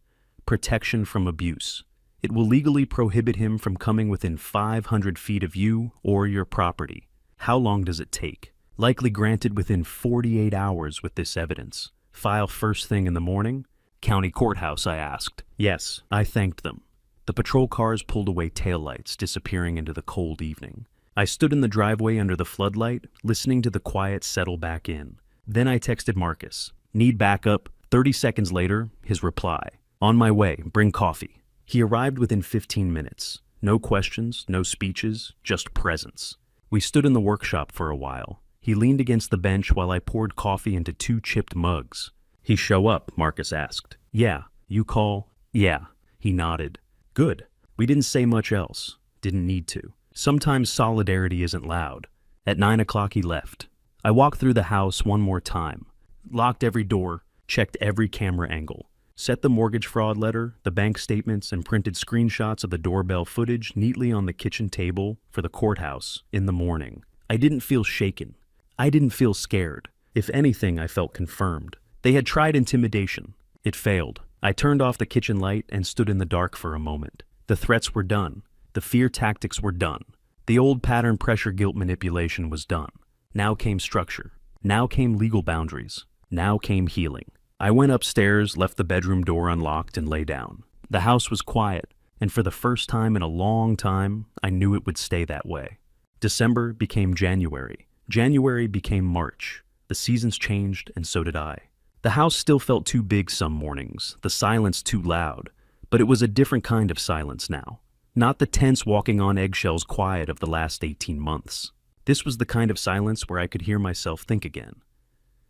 Protection from abuse. It will legally prohibit him from coming within 500 feet of you or your property. How long does it take? Likely granted within 48 hours with this evidence. File first thing in the morning? County courthouse, I asked. Yes, I thanked them. The patrol cars pulled away taillights, disappearing into the cold evening. I stood in the driveway under the floodlight, listening to the quiet settle back in. Then I texted Marcus. Need backup? 30 seconds later, his reply. On my way, bring coffee. He arrived within 15 minutes. No questions, no speeches, just presence. We stood in the workshop for a while. He leaned against the bench while I poured coffee into 2 chipped mugs. He show up, Marcus asked. Yeah. You call? Yeah. He nodded. Good. We didn't say much else. Didn't need to. Sometimes solidarity isn't loud. At 9 o'clock he left. I walked through the house one more time. Locked every door, checked every camera angle. Set the mortgage fraud letter, the bank statements, and printed screenshots of the doorbell footage neatly on the kitchen table for the courthouse in the morning. I didn't feel shaken. I didn't feel scared. If anything, I felt confirmed. They had tried intimidation. It failed. I turned off the kitchen light and stood in the dark for a moment. The threats were done. The fear tactics were done. The old pattern pressure guilt manipulation was done. Now came structure. Now came legal boundaries. Now came healing. I went upstairs, left the bedroom door unlocked, and lay down. The house was quiet, and for the first time in a long time, I knew it would stay that way. December became January. January became March. The seasons changed, and so did I. The house still felt too big some mornings, the silence too loud, but it was a different kind of silence now. Not the tense walking on eggshells quiet of the last 18 months. This was the kind of silence where I could hear myself think again,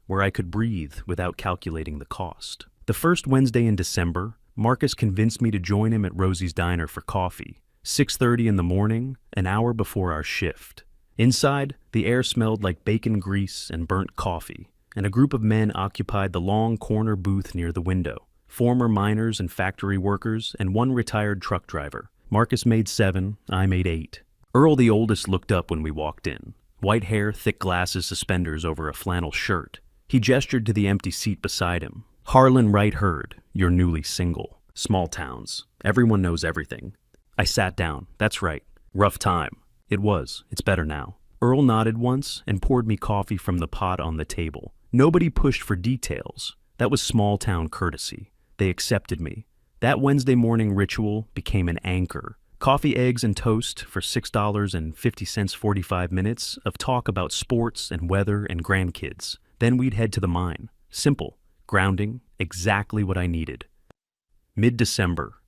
where I could breathe without calculating the cost. The first Wednesday in December, Marcus convinced me to join him at Rosie's Diner for coffee. 6:30 in the morning, an hour before our shift. Inside, the air smelled like bacon grease and burnt coffee, and a group of men occupied the long corner booth near the window. Former miners and factory workers, and one retired truck driver. Marcus made 7, I made 8. Earl, the oldest, looked up when we walked in. White hair, thick glasses, suspenders over a flannel shirt. He gestured to the empty seat beside him. Harlan Wright Hurd, you're newly single. Small towns. Everyone knows everything. I sat down. That's right. Rough time. It was. It's better now. Earl nodded once and poured me coffee from the pot on the table. Nobody pushed for details. That was small town courtesy. They accepted me. That Wednesday morning ritual became an anchor. Coffee, eggs, and toast for $6.50, 45 minutes of talk about sports and weather and grandkids. Then we'd head to the mine. Simple, grounding, exactly what I needed. Mid-December.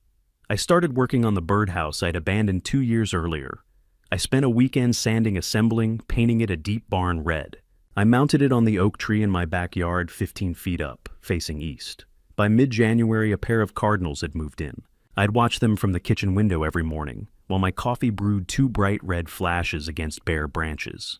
I started working on the birdhouse I'd abandoned 2 years earlier. I spent a weekend sanding, assembling, painting it a deep barn red. I mounted it on the oak tree in my backyard 15 feet up, facing east. By mid-January, a pair of cardinals had moved in. I'd watch them from the kitchen window every morning, while my coffee brewed 2 bright red flashes against bare branches.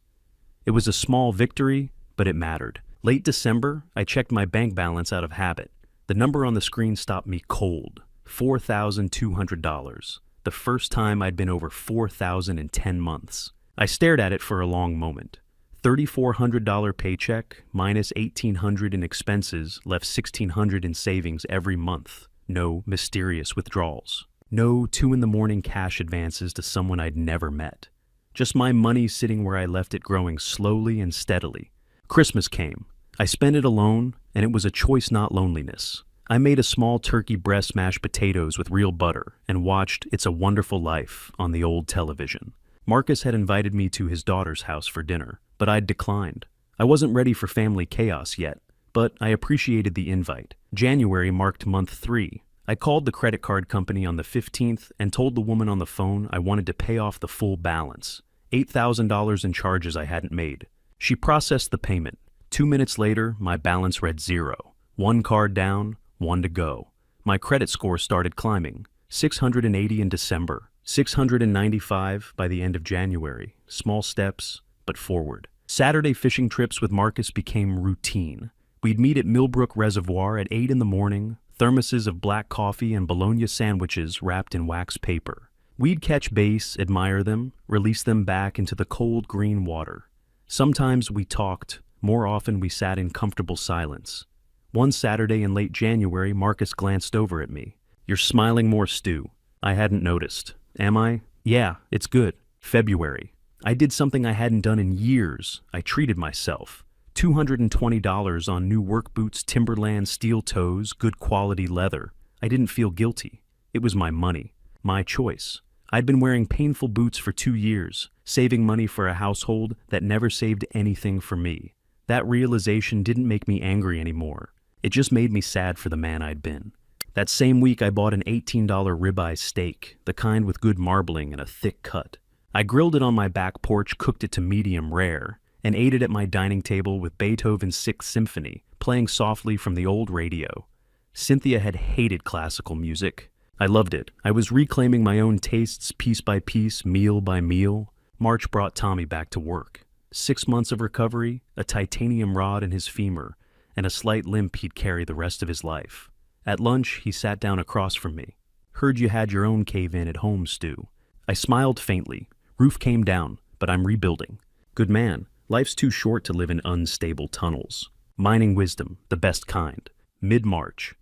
It was a small victory, but it mattered. Late December, I checked my bank balance out of habit. The number on the screen stopped me cold. $4,200. The first time I'd been over $4,000 in 10 months. I stared at it for a long moment. $3,400 paycheck minus $1,800 in expenses left $1,600 in savings every month. No mysterious withdrawals. No 2 a.m. cash advances to someone I'd never met. Just my money sitting where I left it, growing slowly and steadily. Christmas came. I spent it alone, and it was a choice, not loneliness. I made a small turkey breast mashed potatoes with real butter and watched It's a Wonderful Life on the old television. Marcus had invited me to his daughter's house for dinner, but I'd declined. I wasn't ready for family chaos yet, but I appreciated the invite. January marked month 3. I called the credit card company on the 15th and told the woman on the phone I wanted to pay off the full balance, $8,000 in charges I hadn't made. She processed the payment. 2 minutes later, my balance read 0. 1 card down, 1 to go. My credit score started climbing. 680 in December, 695 by the end of January. Small steps, but forward. Saturday fishing trips with Marcus became routine. We'd meet at Millbrook Reservoir at 8 in the morning, thermoses of black coffee and bologna sandwiches wrapped in wax paper. We'd catch bass, admire them, release them back into the cold green water. Sometimes we talked, more often we sat in comfortable silence. One Saturday in late January, Marcus glanced over at me. You're smiling more, Stu. I hadn't noticed. Am I? Yeah, it's good. February. I did something I hadn't done in years. I treated myself. $220 on new work boots, Timberland steel toes, good quality leather. I didn't feel guilty. It was my money. My choice. I'd been wearing painful boots for 2 years, saving money for a household that never saved anything for me. That realization didn't make me angry anymore. It just made me sad for the man I'd been. That same week, I bought an $18 ribeye steak, the kind with good marbling and a thick cut. I grilled it on my back porch, cooked it to medium rare, and ate it at my dining table with Beethoven's Sixth Symphony, playing softly from the old radio. Cynthia had hated classical music. I loved it. I was reclaiming my own tastes piece by piece, meal by meal. March brought Tommy back to work. 6 months of recovery, a titanium rod in his femur, and a slight limp he'd carry the rest of his life. At lunch, he sat down across from me. Heard you had your own cave-in at home, Stu. I smiled faintly. Roof came down, but I'm rebuilding. Good man. Life's too short to live in unstable tunnels. Mining wisdom, the best kind. Mid-March.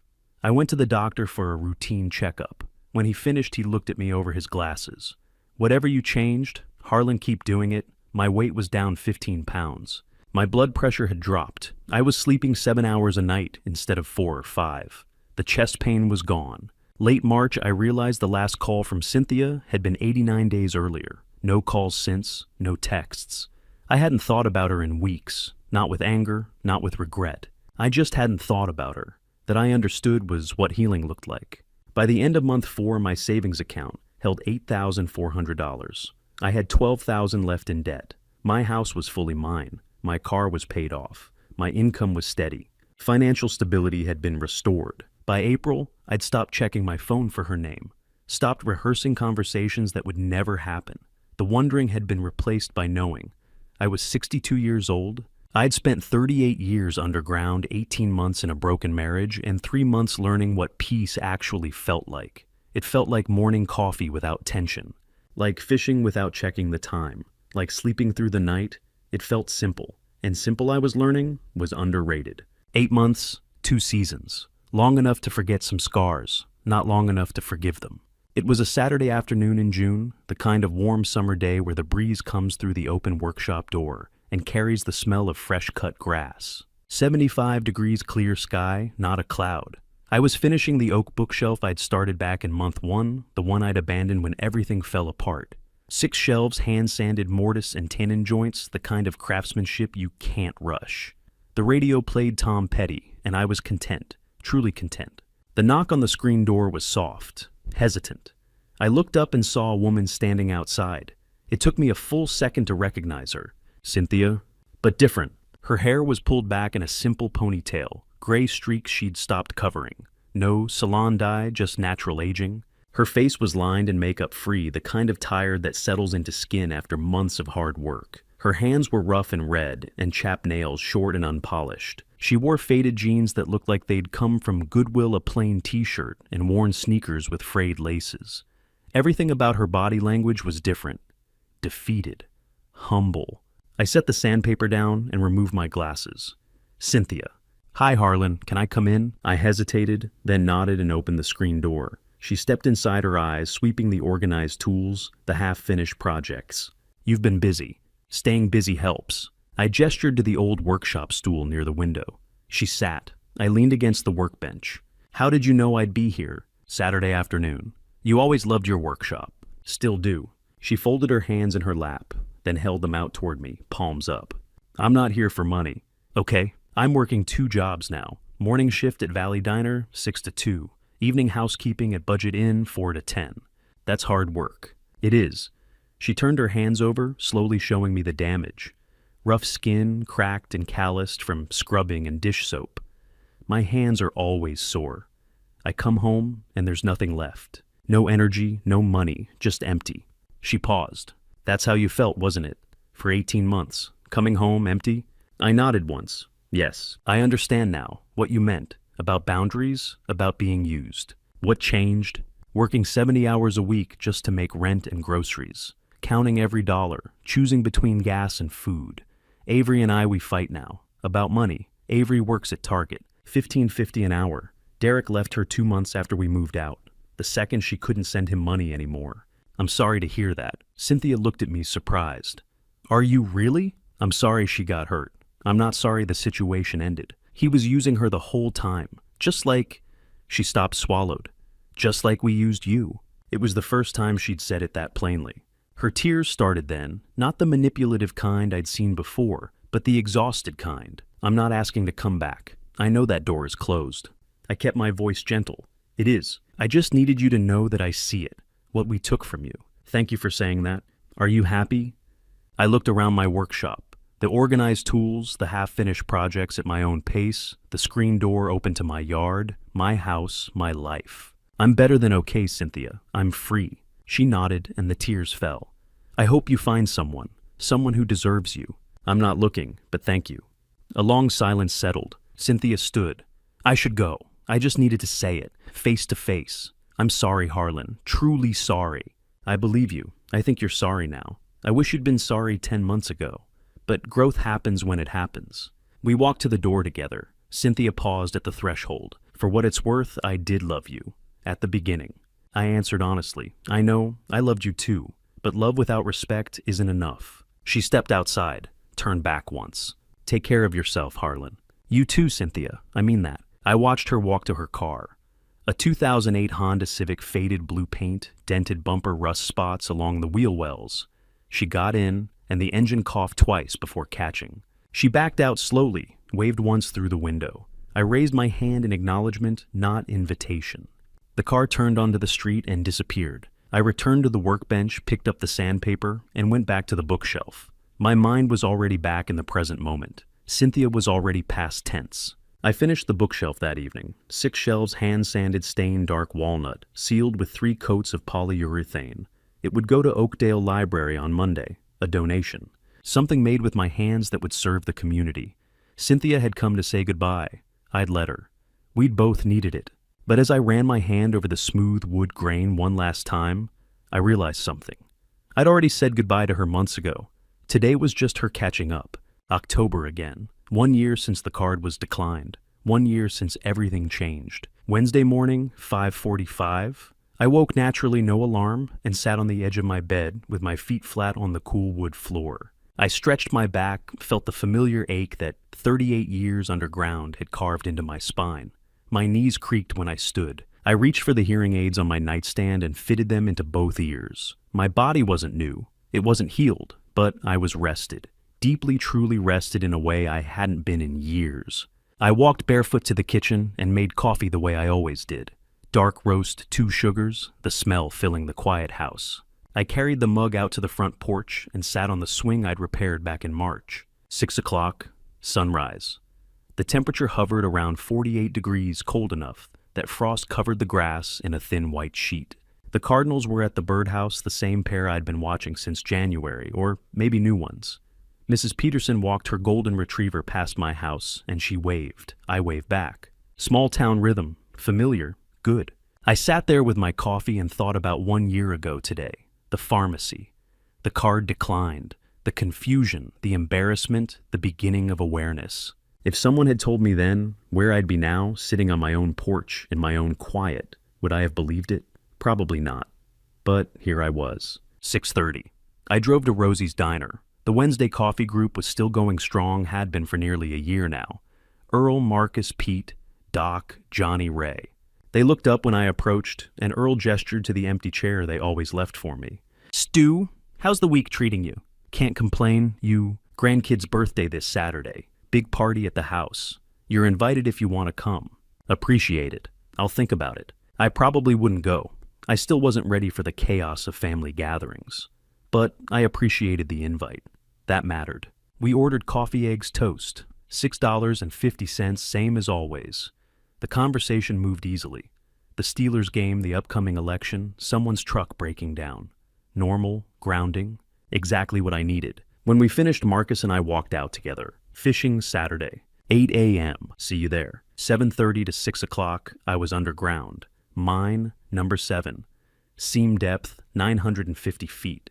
I went to the doctor for a routine checkup. When he finished, he looked at me over his glasses. Whatever you changed, Harlan, keep doing it. My weight was down 15 pounds. My blood pressure had dropped. I was sleeping 7 hours a night instead of 4 or 5. The chest pain was gone. Late March, I realized the last call from Cynthia had been 89 days earlier. No calls since, no texts. I hadn't thought about her in weeks, not with anger, not with regret. I just hadn't thought about her. That I understood was what healing looked like. By the end of month 4, my savings account held $8,400. I had $12,000 left in debt. My house was fully mine. My car was paid off. My income was steady. Financial stability had been restored. By April, I'd stopped checking my phone for her name, stopped rehearsing conversations that would never happen. The wondering had been replaced by knowing. I was 62 years old. I'd spent 38 years underground, 18 months in a broken marriage, and 3 months learning what peace actually felt like. It felt like morning coffee without tension, like fishing without checking the time, like sleeping through the night It felt simple, and simple, I was learning, was underrated. 8 months, 2 seasons. Long enough to forget some scars, not long enough to forgive them. It was a Saturday afternoon in June, the kind of warm summer day where the breeze comes through the open workshop door and carries the smell of fresh-cut grass. 75 degrees clear sky, not a cloud. I was finishing the oak bookshelf I'd started back in month 1, the one I'd abandoned when everything fell apart. 6 shelves, hand-sanded mortise and tenon joints, the kind of craftsmanship you can't rush. The radio played Tom Petty, and I was content, truly content. The knock on the screen door was soft, hesitant. I looked up and saw a woman standing outside. It took me a full second to recognize her. Cynthia, but different. Her hair was pulled back in a simple ponytail, gray streaks she'd stopped covering. No salon dye, just natural aging. Her face was lined and makeup-free, the kind of tired that settles into skin after months of hard work. Her hands were rough and red, and chapped nails short and unpolished. She wore faded jeans that looked like they'd come from Goodwill, a plain t-shirt, and worn sneakers with frayed laces. Everything about her body language was different. Defeated. Humble. I set the sandpaper down and removed my glasses. Cynthia. Hi, Harlan. Can I come in? I hesitated, then nodded and opened the screen door. She stepped inside, her eyes sweeping the organized tools, the half-finished projects. You've been busy. Staying busy helps. I gestured to the old workshop stool near the window. She sat. I leaned against the workbench. How did you know I'd be here? Saturday afternoon. You always loved your workshop. Still do. She folded her hands in her lap, then held them out toward me, palms up. I'm not here for money. Okay, I'm working 2 jobs now. Morning shift at Valley Diner, 6 to 2. Evening housekeeping at Budget Inn, 4 to 10. That's hard work. It is. She turned her hands over, slowly showing me the damage. Rough skin, cracked and calloused from scrubbing and dish soap. My hands are always sore. I come home and there's nothing left. No energy, no money, just empty. She paused. That's how you felt, wasn't it? For 18 months. Coming home empty? I nodded once. Yes, I understand now what you meant. About boundaries, about being used. What changed? Working 70 hours a week just to make rent and groceries. Counting every dollar, choosing between gas and food. Avery and we fight now. About money. Avery works at Target. $15.50 an hour. Derek left her 2 months after we moved out. The second she couldn't send him money anymore. I'm sorry to hear that. Cynthia looked at me surprised. Are you really? I'm sorry she got hurt. I'm not sorry the situation ended. He was using her the whole time. Just like... She stopped, swallowed. Just like we used you. It was the first time she'd said it that plainly. Her tears started then, not the manipulative kind I'd seen before, but the exhausted kind. I'm not asking to come back. I know that door is closed. I kept my voice gentle. It is. I just needed you to know that I see it, what we took from you. Thank you for saying that. Are you happy? I looked around my workshop. The organized tools, the half-finished projects at my own pace, the screen door open to my yard, my house, my life. I'm better than okay, Cynthia. I'm free. She nodded and the tears fell. I hope you find someone who deserves you. I'm not looking, but thank you. A long silence settled. Cynthia stood. I should go. I just needed to say it, face to face. I'm sorry, Harlan. Truly sorry. I believe you. I think you're sorry now. I wish you'd been sorry 10 months ago. But growth happens when it happens. We walked to the door together. Cynthia paused at the threshold. For what it's worth, I did love you. At the beginning. I answered honestly. I know, I loved you too. But love without respect isn't enough. She stepped outside, turned back once. Take care of yourself, Harlan. You too, Cynthia. I mean that. I watched her walk to her car. A 2008 Honda Civic, faded blue paint, dented bumper rust spots along the wheel wells. She got in, and the engine coughed twice before catching. She backed out slowly, waved once through the window. I raised my hand in acknowledgement, not invitation. The car turned onto the street and disappeared. I returned to the workbench, picked up the sandpaper, and went back to the bookshelf. My mind was already back in the present moment. Cynthia was already past tense. I finished the bookshelf that evening. 6 shelves, hand-sanded, stained dark walnut, sealed with 3 coats of polyurethane. It would go to Oakdale Library on Monday, a donation. Something made with my hands that would serve the community. Cynthia had come to say goodbye. I'd let her. We'd both needed it. But as I ran my hand over the smooth wood grain one last time, I realized something. I'd already said goodbye to her months ago. Today was just her catching up. October again. 1 year since the card was declined. 1 year since everything changed. Wednesday morning, 5:45. I woke naturally, no alarm, and sat on the edge of my bed with my feet flat on the cool wood floor. I stretched my back, felt the familiar ache that 38 years underground had carved into my spine. My knees creaked when I stood. I reached for the hearing aids on my nightstand and fitted them into both ears. My body wasn't new. It wasn't healed, but I was rested. Deeply, truly rested in a way I hadn't been in years. I walked barefoot to the kitchen and made coffee the way I always did. Dark roast, 2 sugars, the smell filling the quiet house. I carried the mug out to the front porch and sat on the swing I'd repaired back in March. 6 o'clock, sunrise. The temperature hovered around 48 degrees, cold enough that frost covered the grass in a thin white sheet. The cardinals were at the birdhouse, the same pair I'd been watching since January, or maybe new ones. Mrs. Peterson walked her golden retriever past my house, and she waved. I waved back. Small town rhythm, familiar, good. I sat there with my coffee and thought about 1 year ago today. The pharmacy. The card declined. The confusion, the embarrassment, the beginning of awareness. If someone had told me then where I'd be now, sitting on my own porch in my own quiet, would I have believed it? Probably not. But here I was. 6:30. I drove to Rosie's Diner. The Wednesday coffee group was still going strong, had been for nearly a year now. Earl, Marcus, Pete, Doc, Johnny, Ray. They looked up when I approached, and Earl gestured to the empty chair they always left for me. "Stu, how's the week treating you?" "Can't complain. Grandkid's birthday this Saturday. Big party at the house. You're invited if you want to come." "Appreciate it. I'll think about it." I probably wouldn't go. I still wasn't ready for the chaos of family gatherings. But I appreciated the invite. That mattered. We ordered coffee, eggs, toast. $6.50, same as always. The conversation moved easily. The Steelers game, the upcoming election, someone's truck breaking down. Normal, grounding, exactly what I needed. When we finished, Marcus and I walked out together. Fishing Saturday. 8 a.m. See you there. 7:30 to 6 o'clock, I was underground. Mine, number 7. Seam depth, 950 feet.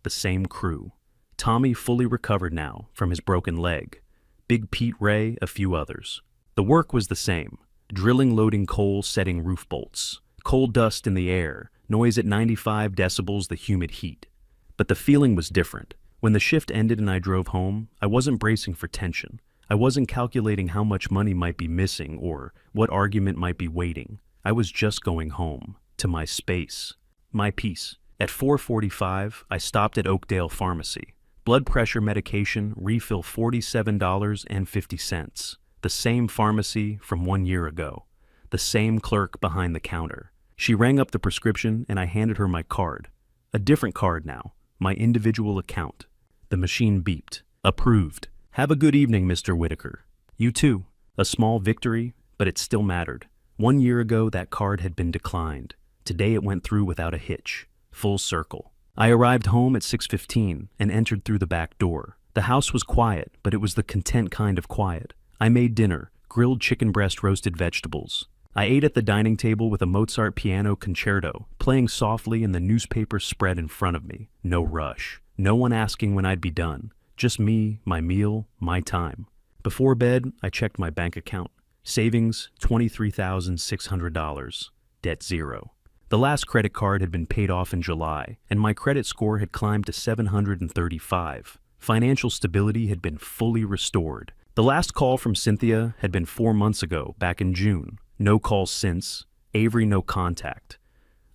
The same crew. Tommy fully recovered now from his broken leg. Big Pete, Ray, a few others. The work was the same. Drilling, loading coal, setting roof bolts. Coal dust in the air. Noise at 95 decibels, the humid heat. But the feeling was different. When the shift ended and I drove home, I wasn't bracing for tension. I wasn't calculating how much money might be missing or what argument might be waiting. I was just going home, to my space, my peace. At 4:45, I stopped at Oakdale Pharmacy. Blood pressure medication, refill $47.50. The same pharmacy from 1 year ago. The same clerk behind the counter. She rang up the prescription and I handed her my card. A different card now, my individual account. The machine beeped. Approved. "Have a good evening, Mr. Whitaker." "You too." A small victory, but it still mattered. 1 year ago, that card had been declined. Today it went through without a hitch. Full circle. I arrived home at 6:15 and entered through the back door. The house was quiet, but it was the content kind of quiet. I made dinner, grilled chicken breast, roasted vegetables. I ate at the dining table with a Mozart piano concerto, playing softly and the newspaper spread in front of me. No rush. No one asking when I'd be done. Just me, my meal, my time. Before bed, I checked my bank account. Savings, $23,600. Debt zero. The last credit card had been paid off in July, and my credit score had climbed to 735. Financial stability had been fully restored. The last call from Cynthia had been 4 months ago, back in June. No calls since. Avery, no contact.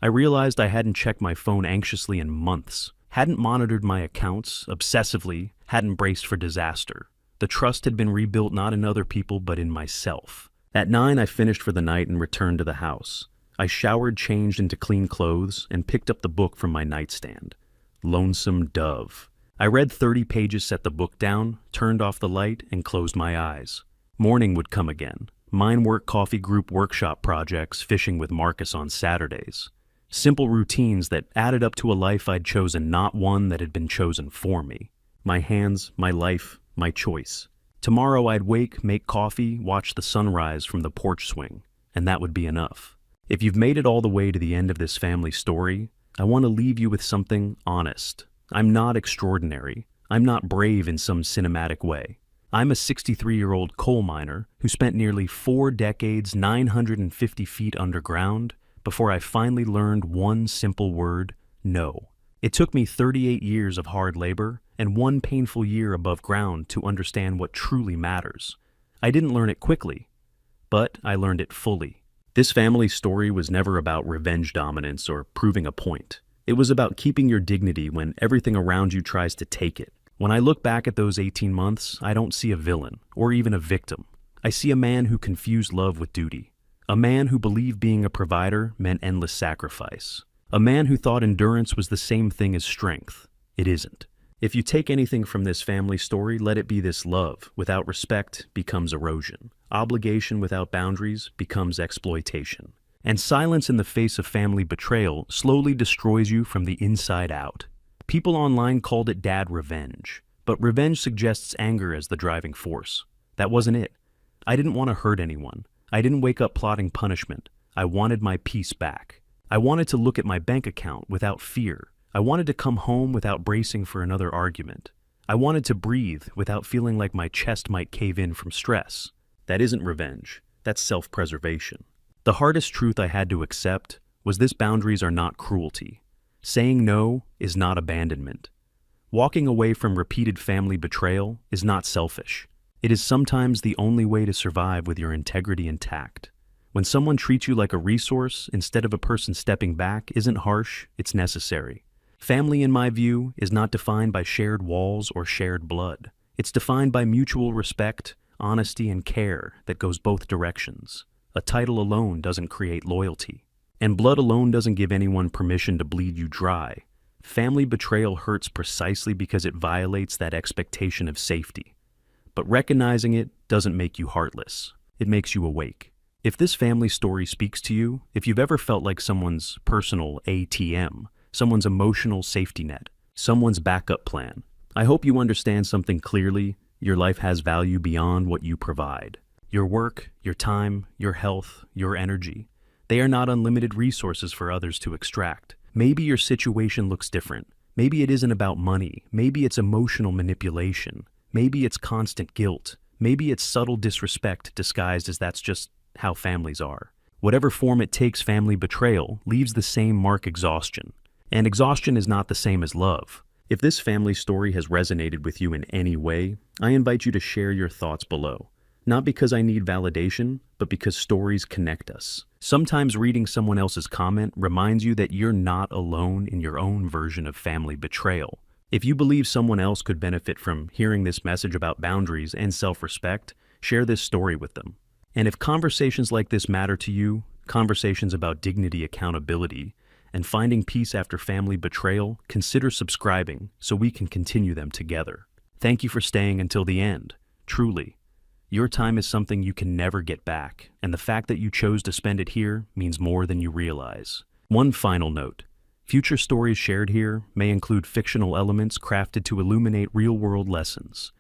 I realized I hadn't checked my phone anxiously in months, hadn't monitored my accounts obsessively, hadn't braced for disaster. The trust had been rebuilt not in other people, but in myself. At 9, I finished for the night and returned to the house. I showered, changed into clean clothes, and picked up the book from my nightstand. Lonesome Dove. I read 30 pages, set the book down, turned off the light, and closed my eyes. Morning would come again. Mine work, coffee group, workshop projects, fishing with Marcus on Saturdays. Simple routines that added up to a life I'd chosen, not one that had been chosen for me. My hands, my life, my choice. Tomorrow I'd wake, make coffee, watch the sunrise from the porch swing, and that would be enough. If you've made it all the way to the end of this family story, I want to leave you with something honest. I'm not extraordinary. I'm not brave in some cinematic way. I'm a 63-year-old coal miner who spent nearly 4 decades 950 feet underground before I finally learned one simple word: no. It took me 38 years of hard labor and 1 painful year above ground to understand what truly matters. I didn't learn it quickly, but I learned it fully. This family story was never about revenge dominance or proving a point. It was about keeping your dignity when everything around you tries to take it. When I look back at those 18 months, I don't see a villain or even a victim. I see a man who confused love with duty. A man who believed being a provider meant endless sacrifice. A man who thought endurance was the same thing as strength. It isn't. If you take anything from this family story, let it be this: love without respect becomes erosion. Obligation without boundaries becomes exploitation. And silence in the face of family betrayal slowly destroys you from the inside out. People online called it dad revenge, but revenge suggests anger as the driving force. That wasn't it. I didn't want to hurt anyone. I didn't wake up plotting punishment. I wanted my peace back. I wanted to look at my bank account without fear. I wanted to come home without bracing for another argument. I wanted to breathe without feeling like my chest might cave in from stress. That isn't revenge. That's self-preservation. The hardest truth I had to accept was this: boundaries are not cruelty. Saying no is not abandonment. Walking away from repeated family betrayal is not selfish. It is sometimes the only way to survive with your integrity intact. When someone treats you like a resource instead of a person stepping back isn't harsh, it's necessary. Family, in my view, is not defined by shared walls or shared blood. It's defined by mutual respect, honesty, and care that goes both directions. A title alone doesn't create loyalty. And blood alone doesn't give anyone permission to bleed you dry. Family betrayal hurts precisely because it violates that expectation of safety. But recognizing it doesn't make you heartless. It makes you awake. If this family story speaks to you, if you've ever felt like someone's personal ATM, someone's emotional safety net, someone's backup plan, I hope you understand something clearly: your life has value beyond what you provide. Your work, your time, your health, your energy. They are not unlimited resources for others to extract. Maybe your situation looks different. Maybe it isn't about money. Maybe it's emotional manipulation. Maybe it's constant guilt. Maybe it's subtle disrespect disguised as that's just how families are. Whatever form it takes, family betrayal leaves the same mark: exhaustion. And exhaustion is not the same as love. If this family story has resonated with you in any way, I invite you to share your thoughts below. Not because I need validation, but because stories connect us. Sometimes reading someone else's comment reminds you that you're not alone in your own version of family betrayal. If you believe someone else could benefit from hearing this message about boundaries and self-respect, share this story with them. And if conversations like this matter to you, conversations about dignity, accountability, and finding peace after family betrayal, consider subscribing so we can continue them together. Thank you for staying until the end. Truly. Your time is something you can never get back, and the fact that you chose to spend it here means more than you realize. One final note: future stories shared here may include fictional elements crafted to illuminate real-world lessons.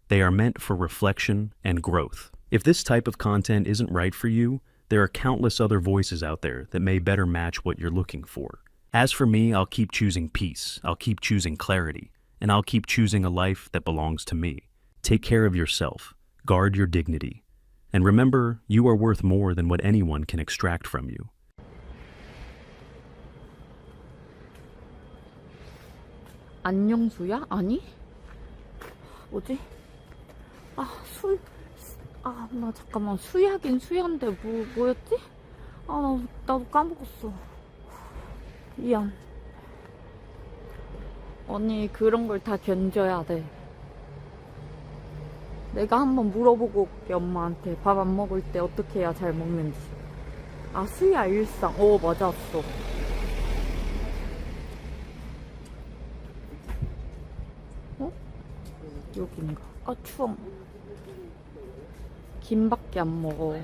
They are meant for reflection and growth. If this type of content isn't right for you, there are countless other voices out there that may better match what you're looking for. As for me, I'll keep choosing peace, I'll keep choosing clarity, and I'll keep choosing a life that belongs to me. Take care of yourself. Guard your dignity. And remember, you are worth more than what anyone can extract from you. 안녕수야? 아니? 뭐지? 나 잠깐만, 수야긴 수야인데 뭐였지? 나도 까먹었어. 미안. 언니, 그런 걸 다 견뎌야 돼. 내가 한번 물어보고 올게, 엄마한테. 밥 안 먹을 때 어떻게 해야 잘 먹는지. 수야 일상. 맞았어. 여긴가? 추워. 김밖에 안 먹어.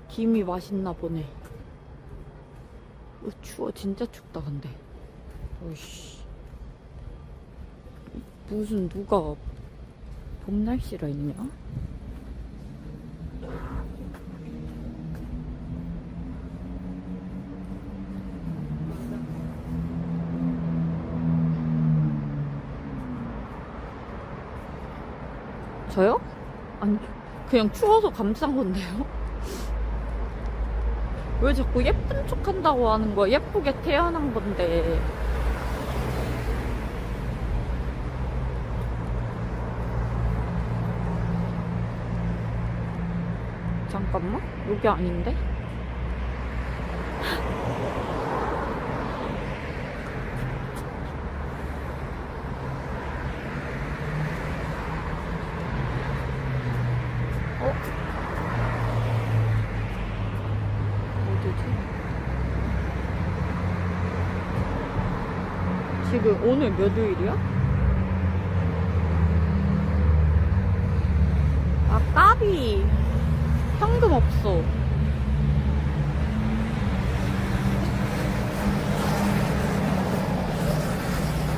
김이 맛있나 보네. 추워. 진짜 춥다 근데. 어이씨. 무슨 누가 봄 날씨라 있냐? 저요? 아니, 그냥 추워서 감싼 건데요? 왜 자꾸 예쁜 척 한다고 하는 거야? 예쁘게 태어난 건데. 잠깐만, 여기 아닌데? 어? 어디지? 지금 오늘 몇 요일이야? 아, 까비. 현금 없어.